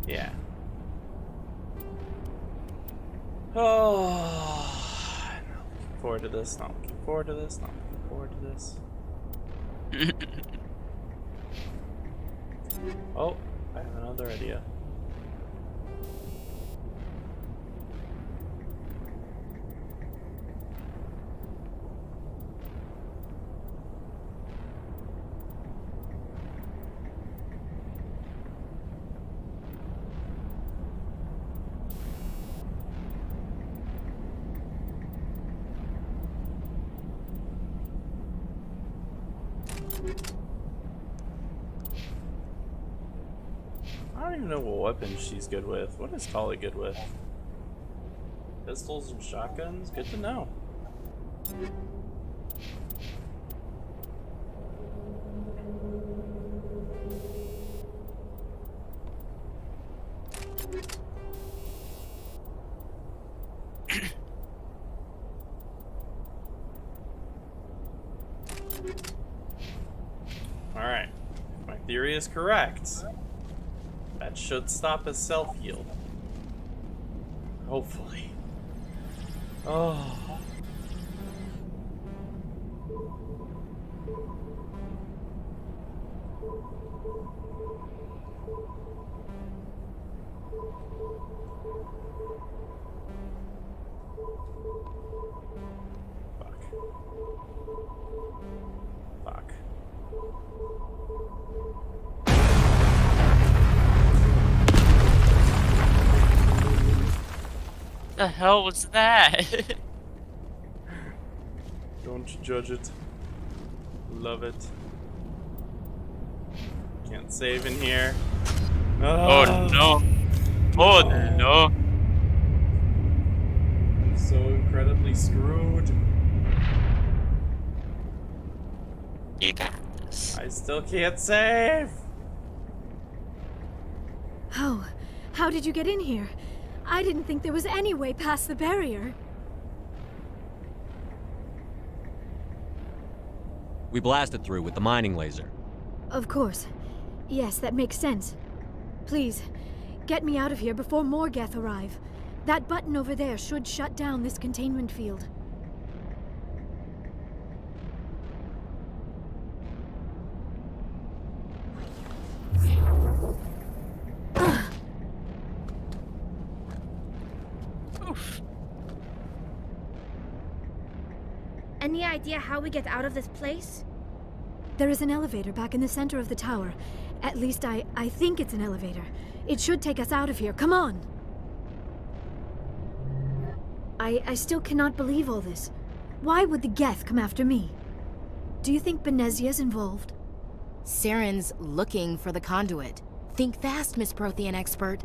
Speaker 1: Yeah. Oh, not looking forward to this. Not looking forward to this. Not looking forward to this. Oh, I have another idea. I don't even know what weapons she's good with. What is Tali good with? Pistols and shotguns? Good to know. Alright. My theory is correct. That should stop his self-heal. Hopefully. Oh. Fuck. Fuck.
Speaker 2: The hell was that?
Speaker 1: Don't judge it. Love it. Can't save in here.
Speaker 2: Oh no. Oh no.
Speaker 1: I'm so incredibly screwed.
Speaker 2: You got this.
Speaker 1: I still can't save.
Speaker 10: How did you get in here? I didn't think there was any way past the barrier.
Speaker 7: We blasted through with the mining laser.
Speaker 10: Of course. Yes, that makes sense. Please, get me out of here before more Geth arrive. That button over there should shut down this containment field. Any idea how we get out of this place? There is an elevator back in the center of the tower. At least I think it's an elevator. It should take us out of here. Come on! I still cannot believe all this. Why would the Geth come after me? Do you think Benezia's involved?
Speaker 12: Saren's looking for the conduit. Think fast, Miss Prothean expert.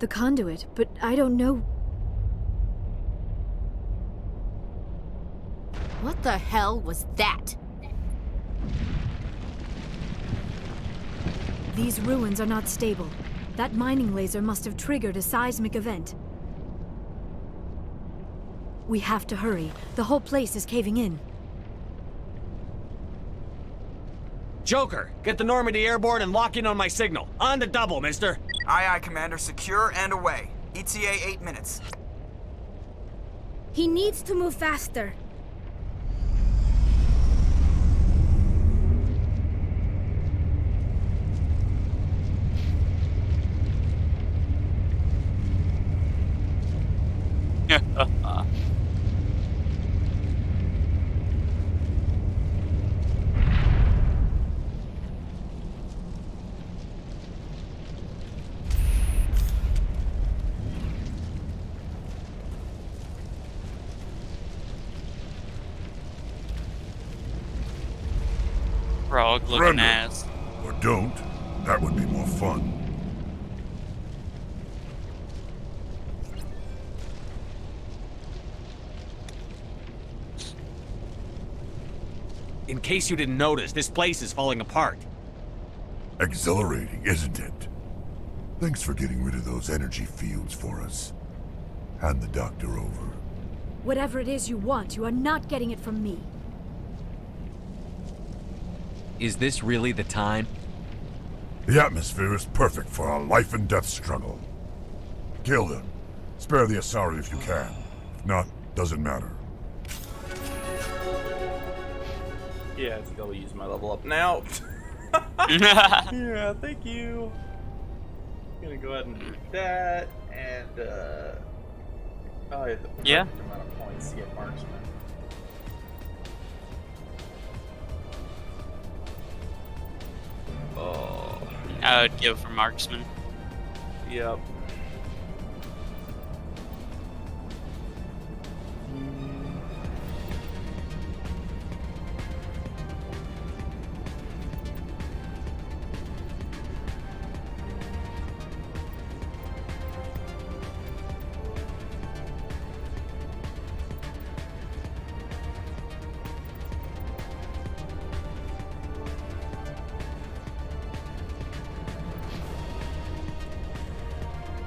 Speaker 10: The conduit? But I don't know...
Speaker 12: What the hell was that?
Speaker 10: These ruins are not stable. That mining laser must have triggered a seismic event. We have to hurry. The whole place is caving in.
Speaker 7: Joker, get the Normandy airborne and lock in on my signal. On the double, mister.
Speaker 19: Aye, aye, Commander. Secure and away. ETA 8 minutes.
Speaker 10: He needs to move faster.
Speaker 2: Frog looking ass.
Speaker 18: Or don't. That would be more fun.
Speaker 7: In case you didn't notice, this place is falling apart.
Speaker 18: Exhilarating, isn't it? Thanks for getting rid of those energy fields for us. Hand the doctor over.
Speaker 10: Whatever it is you want, you are not getting it from me.
Speaker 7: Is this really the time?
Speaker 18: The atmosphere is perfect for a life and death struggle. Kill them. Spare the Asari if you can. If not, doesn't matter.
Speaker 1: Yeah, I think I'll use my level up now. Yeah, thank you. Gonna go ahead and do that, and oh, I have the perfect amount of points to get marksman. Oh,
Speaker 2: I would go for marksman.
Speaker 1: Yep.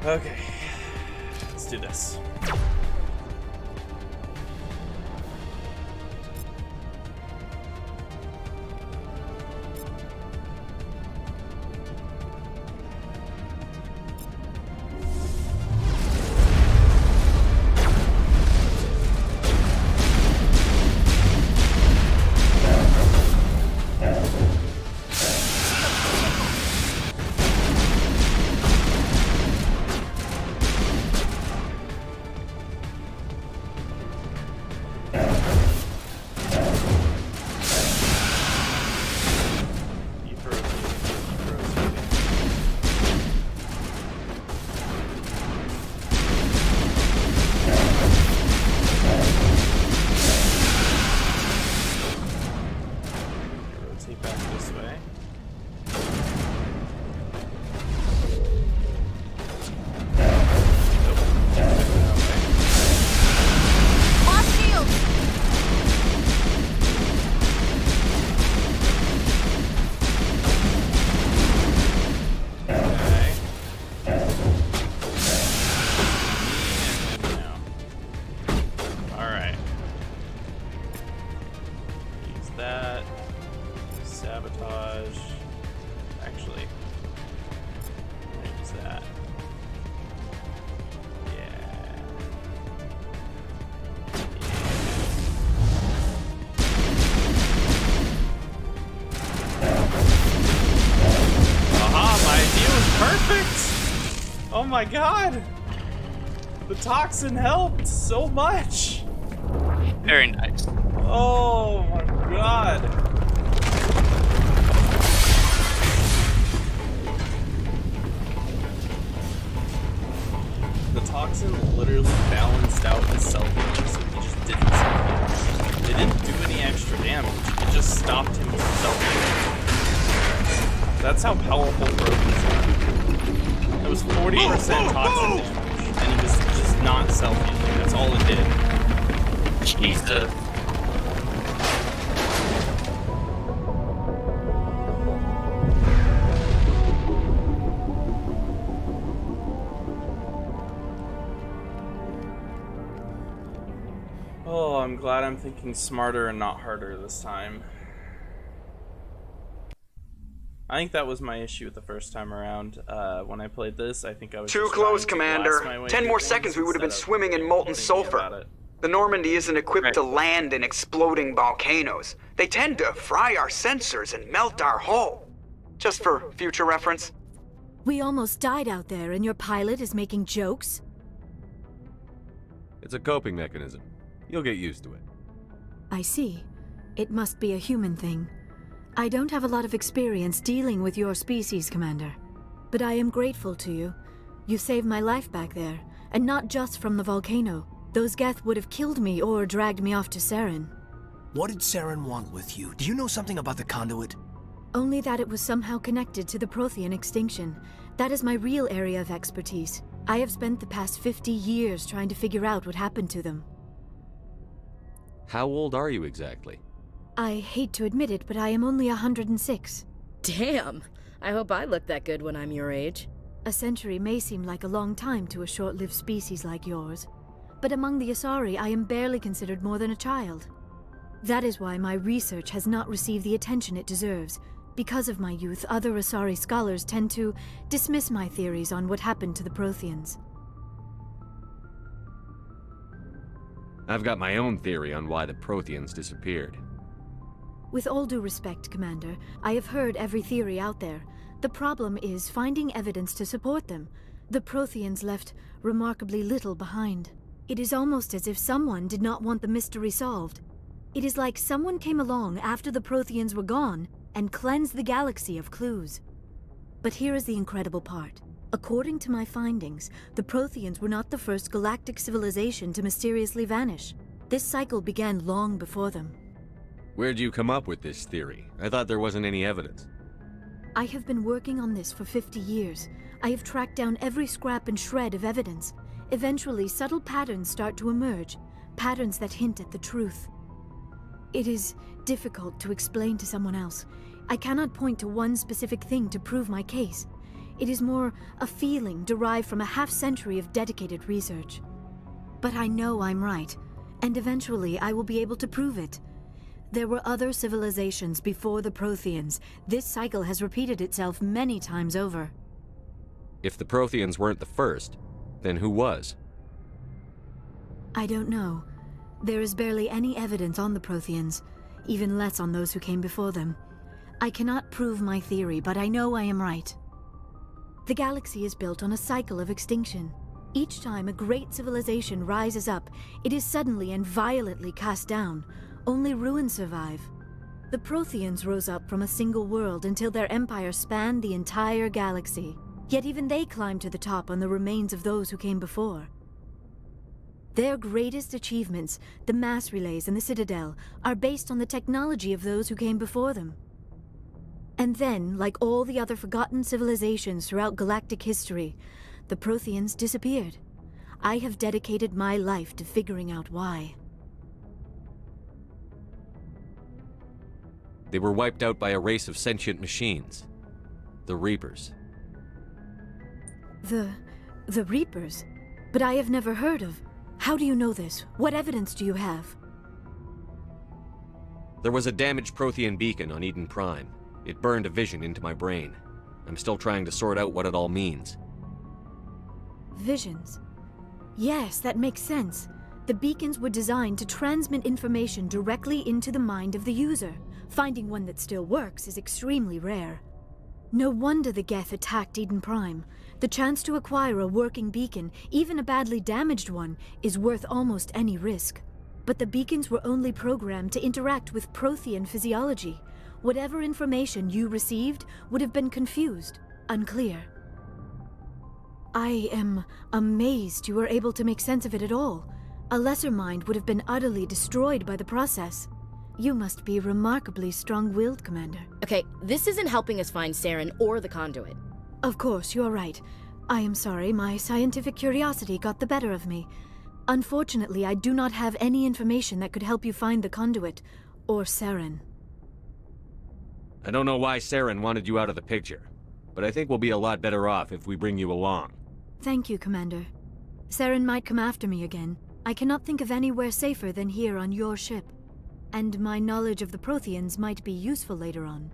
Speaker 1: Okay, let's do this. Oh my god! The toxin helped so much!
Speaker 2: Very nice.
Speaker 1: Oh my god! The toxin literally balanced out the self-heal, so he just didn't self-heal. They didn't do any extra damage, it just stopped him from self-healing. That's how powerful Broken's are. It was 40% toxin damage, and he was just not self-healing. That's all it did.
Speaker 2: Jesus.
Speaker 1: Oh, I'm glad I'm thinking smarter and not harder this time. I think that was my issue with the first time around. When I played this, I think I was
Speaker 19: too close, Commander. 10 more seconds, we would have been swimming in molten sulfur. The Normandy isn't equipped to land in exploding volcanoes. They tend to fry our sensors and melt our hull. Just for future reference.
Speaker 8: We almost died out there, and your pilot is making jokes?
Speaker 7: It's a coping mechanism. You'll get used to it.
Speaker 8: I see. It must be a human thing. I don't have a lot of experience dealing with your species, Commander. But I am grateful to you. You saved my life back there, and not just from the volcano. Those Geth would have killed me or dragged me off to Saren.
Speaker 21: What did Saren want with you? Do you know something about the conduit?
Speaker 8: Only that it was somehow connected to the Prothean extinction. That is my real area of expertise. I have spent the past 50 years trying to figure out what happened to them.
Speaker 7: How old are you exactly?
Speaker 8: I hate to admit it, but I am only 106.
Speaker 12: Damn! I hope I look that good when I'm your age.
Speaker 8: A century may seem like a long time to a short-lived species like yours, but among the Asari, I am barely considered more than a child. That is why my research has not received the attention it deserves. Because of my youth, other Asari scholars tend to dismiss my theories on what happened to the Protheans.
Speaker 7: I've got my own theory on why the Protheans disappeared.
Speaker 8: With all due respect, Commander, I have heard every theory out there. The problem is finding evidence to support them. The Protheans left remarkably little behind. It is almost as if someone did not want the mystery solved. It is like someone came along after the Protheans were gone and cleansed the galaxy of clues. But here is the incredible part. According to my findings, the Protheans were not the first galactic civilization to mysteriously vanish. This cycle began long before them.
Speaker 7: Where'd you come up with this theory? I thought there wasn't any evidence.
Speaker 8: I have been working on this for 50 years. I have tracked down every scrap and shred of evidence. Eventually, subtle patterns start to emerge, patterns that hint at the truth. It is difficult to explain to someone else. I cannot point to one specific thing to prove my case. It is more a feeling derived from a half-century of dedicated research. But I know I'm right, and eventually I will be able to prove it. There were other civilizations before the Protheans. This cycle has repeated itself many times over.
Speaker 7: If the Protheans weren't the first, then who was?
Speaker 8: I don't know. There is barely any evidence on the Protheans, even less on those who came before them. I cannot prove my theory, but I know I am right. The galaxy is built on a cycle of extinction. Each time a great civilization rises up, it is suddenly and violently cast down. Only ruins survive. The Protheans rose up from a single world until their empire spanned the entire galaxy. Yet even they climbed to the top on the remains of those who came before. Their greatest achievements, the mass relays and the Citadel, are based on the technology of those who came before them. And then, like all the other forgotten civilizations throughout galactic history, the Protheans disappeared. I have dedicated my life to figuring out why.
Speaker 7: They were wiped out by a race of sentient machines. The Reapers.
Speaker 8: The Reapers? But I have never heard of. How do you know this? What evidence do you have?
Speaker 7: There was a damaged Prothean beacon on Eden Prime. It burned a vision into my brain. I'm still trying to sort out what it all means.
Speaker 8: Visions. Yes, that makes sense. The beacons were designed to transmit information directly into the mind of the user. Finding one that still works is extremely rare. No wonder the Geth attacked Eden Prime. The chance to acquire a working beacon, even a badly damaged one, is worth almost any risk. But the beacons were only programmed to interact with Prothean physiology. Whatever information you received would have been confused, unclear. I am amazed you were able to make sense of it at all. A lesser mind would have been utterly destroyed by the process. You must be remarkably strong-willed, Commander.
Speaker 12: Okay, this isn't helping us find Saren or the conduit.
Speaker 8: Of course, you are right. I am sorry, my scientific curiosity got the better of me. Unfortunately, I do not have any information that could help you find the conduit, or Saren.
Speaker 7: I don't know why Saren wanted you out of the picture, but I think we'll be a lot better off if we bring you along.
Speaker 8: Thank you, Commander. Saren might come after me again. I cannot think of anywhere safer than here on your ship. And my knowledge of the Protheans might be useful later on.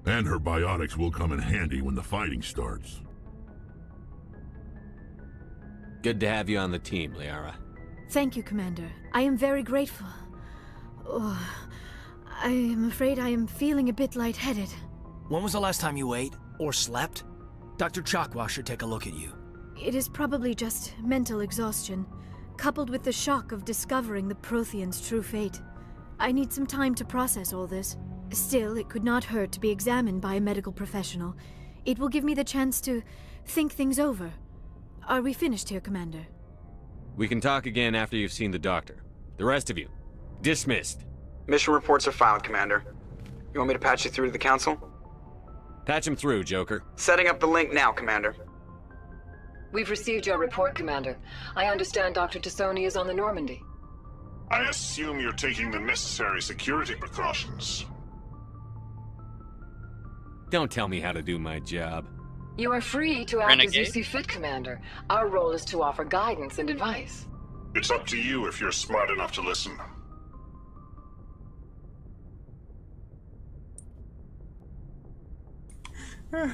Speaker 18: And her biotics will come in handy when the fighting starts.
Speaker 7: Good to have you on the team, Liara.
Speaker 8: Thank you, Commander. I am very grateful. Oh, I am afraid I am feeling a bit lightheaded.
Speaker 21: When was the last time you ate or slept? Dr. Chakwa should take a look at you.
Speaker 8: It is probably just mental exhaustion, coupled with the shock of discovering the Protheans' true fate. I need some time to process all this. Still, it could not hurt to be examined by a medical professional. It will give me the chance to think things over. Are we finished here, Commander?
Speaker 7: We can talk again after you've seen the doctor. The rest of you, dismissed.
Speaker 19: Mission reports are filed, Commander. You want me to patch you through to the Council?
Speaker 7: Patch him through, Joker.
Speaker 19: Setting up the link now, Commander.
Speaker 16: We've received your report, Commander. I understand Dr. Tassoni is on the Normandy.
Speaker 5: I assume you're taking the necessary security precautions.
Speaker 7: Don't tell me how to do my job.
Speaker 16: You are free to act
Speaker 2: Renegade?
Speaker 16: as you see fit, Commander. Our role is to offer guidance and advice.
Speaker 5: It's up to you if you're smart enough to listen.
Speaker 1: I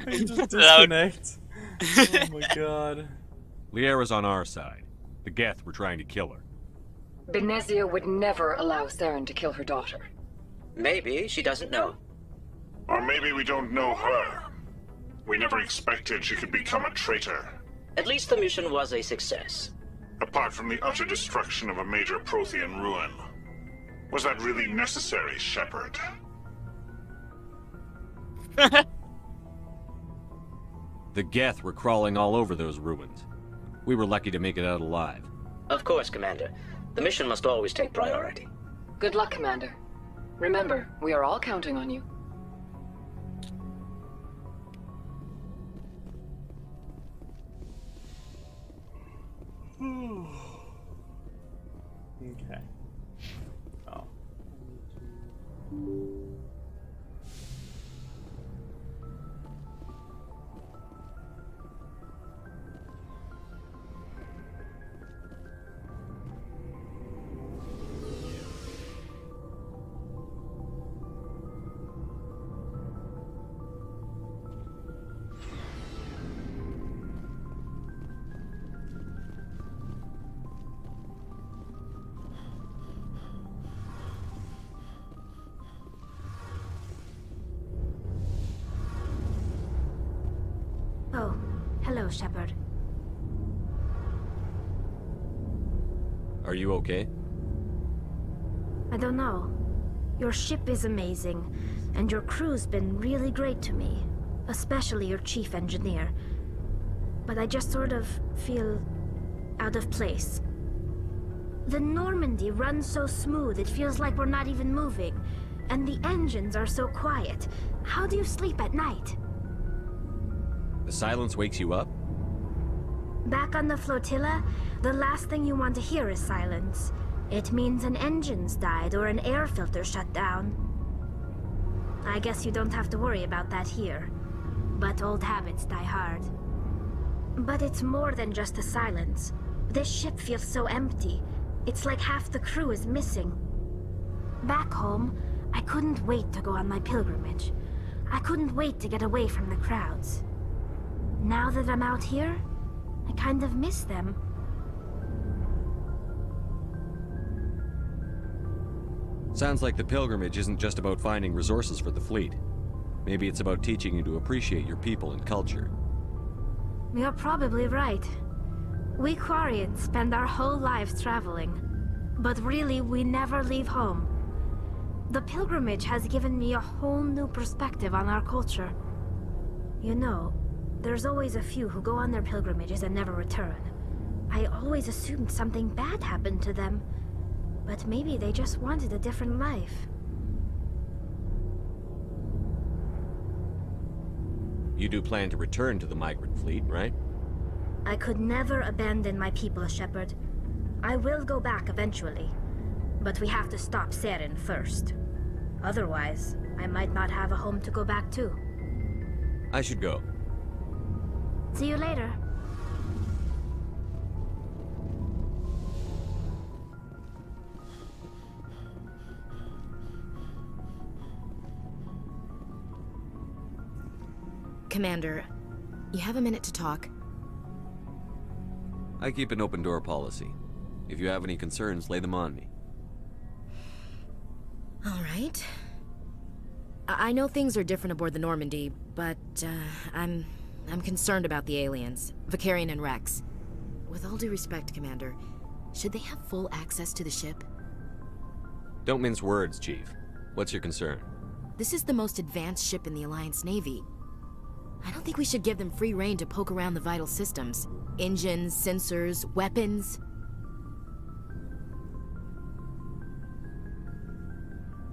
Speaker 1: just disconnect. Oh my god.
Speaker 7: Liara's on our side. The Geth were trying to kill her.
Speaker 16: Benezia would never allow Saren to kill her daughter.
Speaker 4: Maybe she doesn't know.
Speaker 5: Or maybe we don't know her. We never expected she could become a traitor.
Speaker 4: At least the mission was a success.
Speaker 5: Apart from the utter destruction of a major Prothean ruin. Was that really necessary, Shepard?
Speaker 7: The Geth were crawling all over those ruins. We were lucky to make it out alive.
Speaker 4: Of course, Commander. The mission must always take priority.
Speaker 16: Good luck, Commander. Remember, we are all counting on you.
Speaker 1: Okay. Oh.
Speaker 10: Oh, hello, Shepard.
Speaker 7: Are you okay?
Speaker 10: I don't know. Your ship is amazing, and your crew's been really great to me. Especially your chief engineer. But I just sort of feel out of place. The Normandy runs so smooth it feels like we're not even moving. And the engines are so quiet. How do you sleep at night?
Speaker 7: The silence wakes you up?
Speaker 10: Back on the flotilla, the last thing you want to hear is silence. It means an engine's died or an air filter shut down. I guess you don't have to worry about that here. But old habits die hard. But it's more than just the silence. This ship feels so empty. It's like half the crew is missing. Back home, I couldn't wait to go on my pilgrimage. I couldn't wait to get away from the crowds. Now that I'm out here, I kind of miss them.
Speaker 7: Sounds like the pilgrimage isn't just about finding resources for the fleet. Maybe it's about teaching you to appreciate your people and culture.
Speaker 10: You're probably right. We Quarians spend our whole lives traveling. But really, we never leave home. The pilgrimage has given me a whole new perspective on our culture. You know, there's always a few who go on their pilgrimages and never return. I always assumed something bad happened to them. But maybe they just wanted a different life.
Speaker 7: You do plan to return to the migrant fleet, right?
Speaker 10: I could never abandon my people, Shepard. I will go back eventually. But we have to stop Saren first. Otherwise, I might not have a home to go back to.
Speaker 7: I should go.
Speaker 10: See you later.
Speaker 12: Commander, you have a minute to talk?
Speaker 7: I keep an open door policy. If you have any concerns, lay them on me.
Speaker 12: All right. I know things are different aboard the Normandy, but I'm concerned about the aliens, Vicarian and Rex. With all due respect, Commander, should they have full access to the ship?
Speaker 7: Don't mince words, Chief. What's your concern?
Speaker 12: This is the most advanced ship in the Alliance Navy. I don't think we should give them free rein to poke around the vital systems. Engines, sensors, weapons.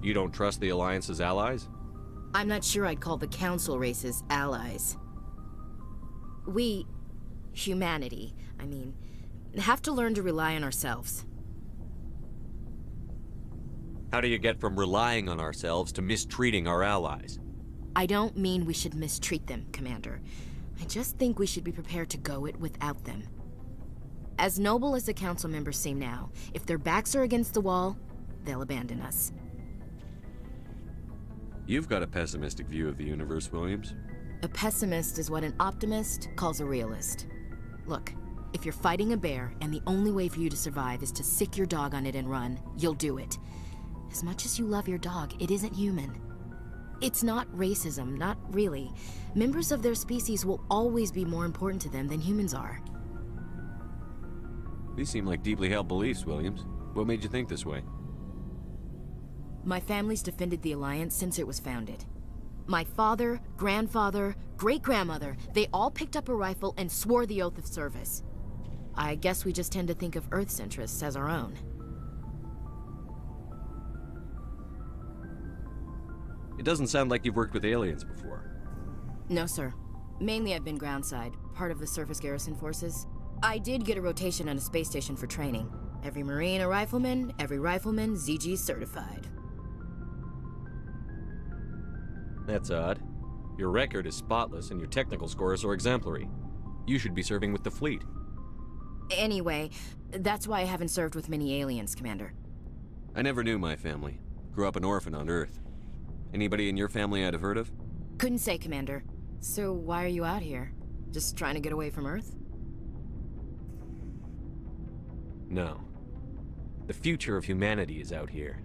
Speaker 7: You don't trust the Alliance's allies?
Speaker 12: I'm not sure I'd call the Council races allies. We, humanity, I mean, have to learn to rely on ourselves.
Speaker 7: How do you get from relying on ourselves to mistreating our allies?
Speaker 12: I don't mean we should mistreat them, Commander. I just think we should be prepared to go it without them. As noble as the Council members seem now, if their backs are against the wall, they'll abandon us.
Speaker 7: You've got a pessimistic view of the universe, Williams.
Speaker 12: A pessimist is what an optimist calls a realist. Look, If you're fighting a bear and the only way for you to survive is to sick your dog on it and run, you'll do it. As much as you love your dog, it isn't human. It's not racism, not really. Members of their species will always be more important to them than humans are.
Speaker 7: These seem like deeply held beliefs, Williams. What made you think this way?
Speaker 12: My family's defended the Alliance since it was founded. My father, grandfather, great-grandmother, they all picked up a rifle and swore the oath of service. I guess we just tend to think of Earth's interests as our own.
Speaker 7: It doesn't sound like you've worked with aliens before.
Speaker 12: No, sir. Mainly I've been groundside, part of the surface garrison forces. I did get a rotation on a space station for training. Every Marine a rifleman, every rifleman ZG certified.
Speaker 7: That's odd. Your record is spotless and your technical scores are exemplary. You should be serving with the fleet.
Speaker 12: Anyway, that's why I haven't served with many aliens, Commander.
Speaker 7: I never knew my family. Grew up an orphan on Earth. Anybody in your family I'd have heard of?
Speaker 12: Couldn't say, Commander. So why are you out here? Just trying to get away from Earth?
Speaker 7: No. The future of humanity is out here.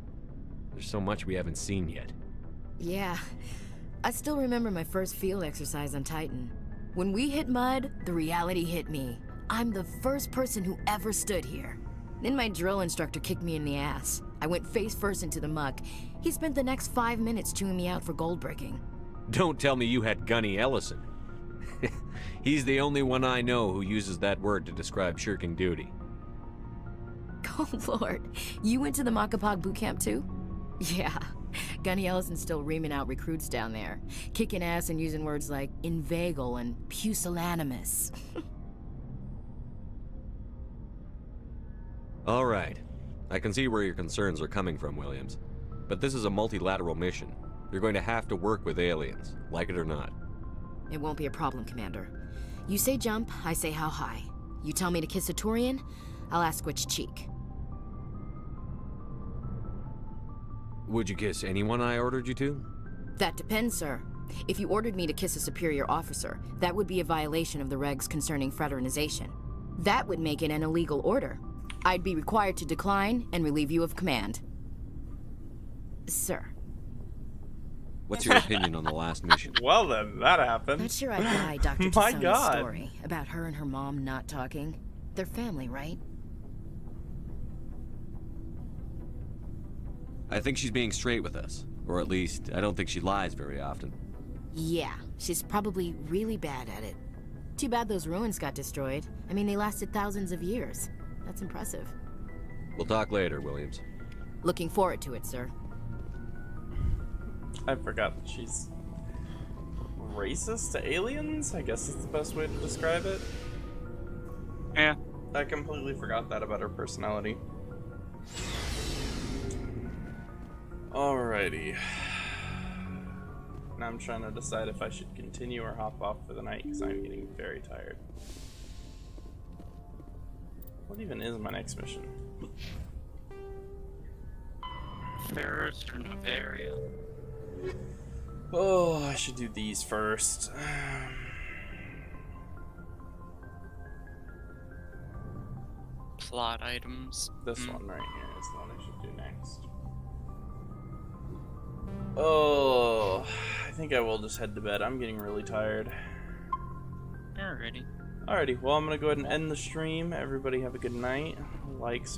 Speaker 7: There's so much we haven't seen yet.
Speaker 12: Yeah. I still remember my first field exercise on Titan. When we hit mud, the reality hit me. I'm the first person who ever stood here. Then my drill instructor kicked me in the ass. I went face first into the muck. He spent the next 5 minutes chewing me out for gold bricking.
Speaker 7: Don't tell me you had Gunny Ellison. He's the only one I know who uses that word to describe shirking duty.
Speaker 12: Oh lord, you went to the Macapog boot camp too? Yeah, Gunny Ellison's still reaming out recruits down there. Kicking ass and using words like inveigle and pusillanimous.
Speaker 7: All right. I can see where your concerns are coming from, Williams. But this is a multilateral mission. You're going to have to work with aliens, like it or not.
Speaker 12: It won't be a problem, Commander. You say jump, I say how high. You tell me to kiss a Turian, I'll ask which cheek.
Speaker 7: Would you kiss anyone I ordered you to?
Speaker 12: That depends, sir. If you ordered me to kiss a superior officer, that would be a violation of the regs concerning fraternization. That would make it an illegal order. I'd be required to decline and relieve you of command. Sir.
Speaker 7: What's your opinion on the last mission?
Speaker 1: Well then, that happened.
Speaker 12: Not sure I buy Dr.
Speaker 1: My
Speaker 12: Tassoni's
Speaker 1: God.
Speaker 12: story about her and her mom not talking. They're family, right?
Speaker 7: I think she's being straight with us. Or at least, I don't think she lies very often.
Speaker 12: Yeah, she's probably really bad at it. Too bad those ruins got destroyed. I mean, they lasted thousands of years. That's impressive.
Speaker 7: We'll talk later, Williams.
Speaker 12: Looking forward to it, sir.
Speaker 1: I forgot that she's racist to aliens, I guess is the best way to describe it.
Speaker 2: Yeah.
Speaker 1: I completely forgot that about her personality. Alrighty. Now I'm trying to decide if I should continue or hop off for the night because I'm getting very tired. What even is my next mission?
Speaker 2: Ferris or Novaria.
Speaker 1: Oh, I should do these first.
Speaker 2: Plot items.
Speaker 1: This one right here is the one I should do next. Oh, I think I will just head to bed. I'm getting really tired.
Speaker 2: Alrighty.
Speaker 1: Alrighty, well I'm gonna go ahead and end the stream. Everybody have a good night. Like,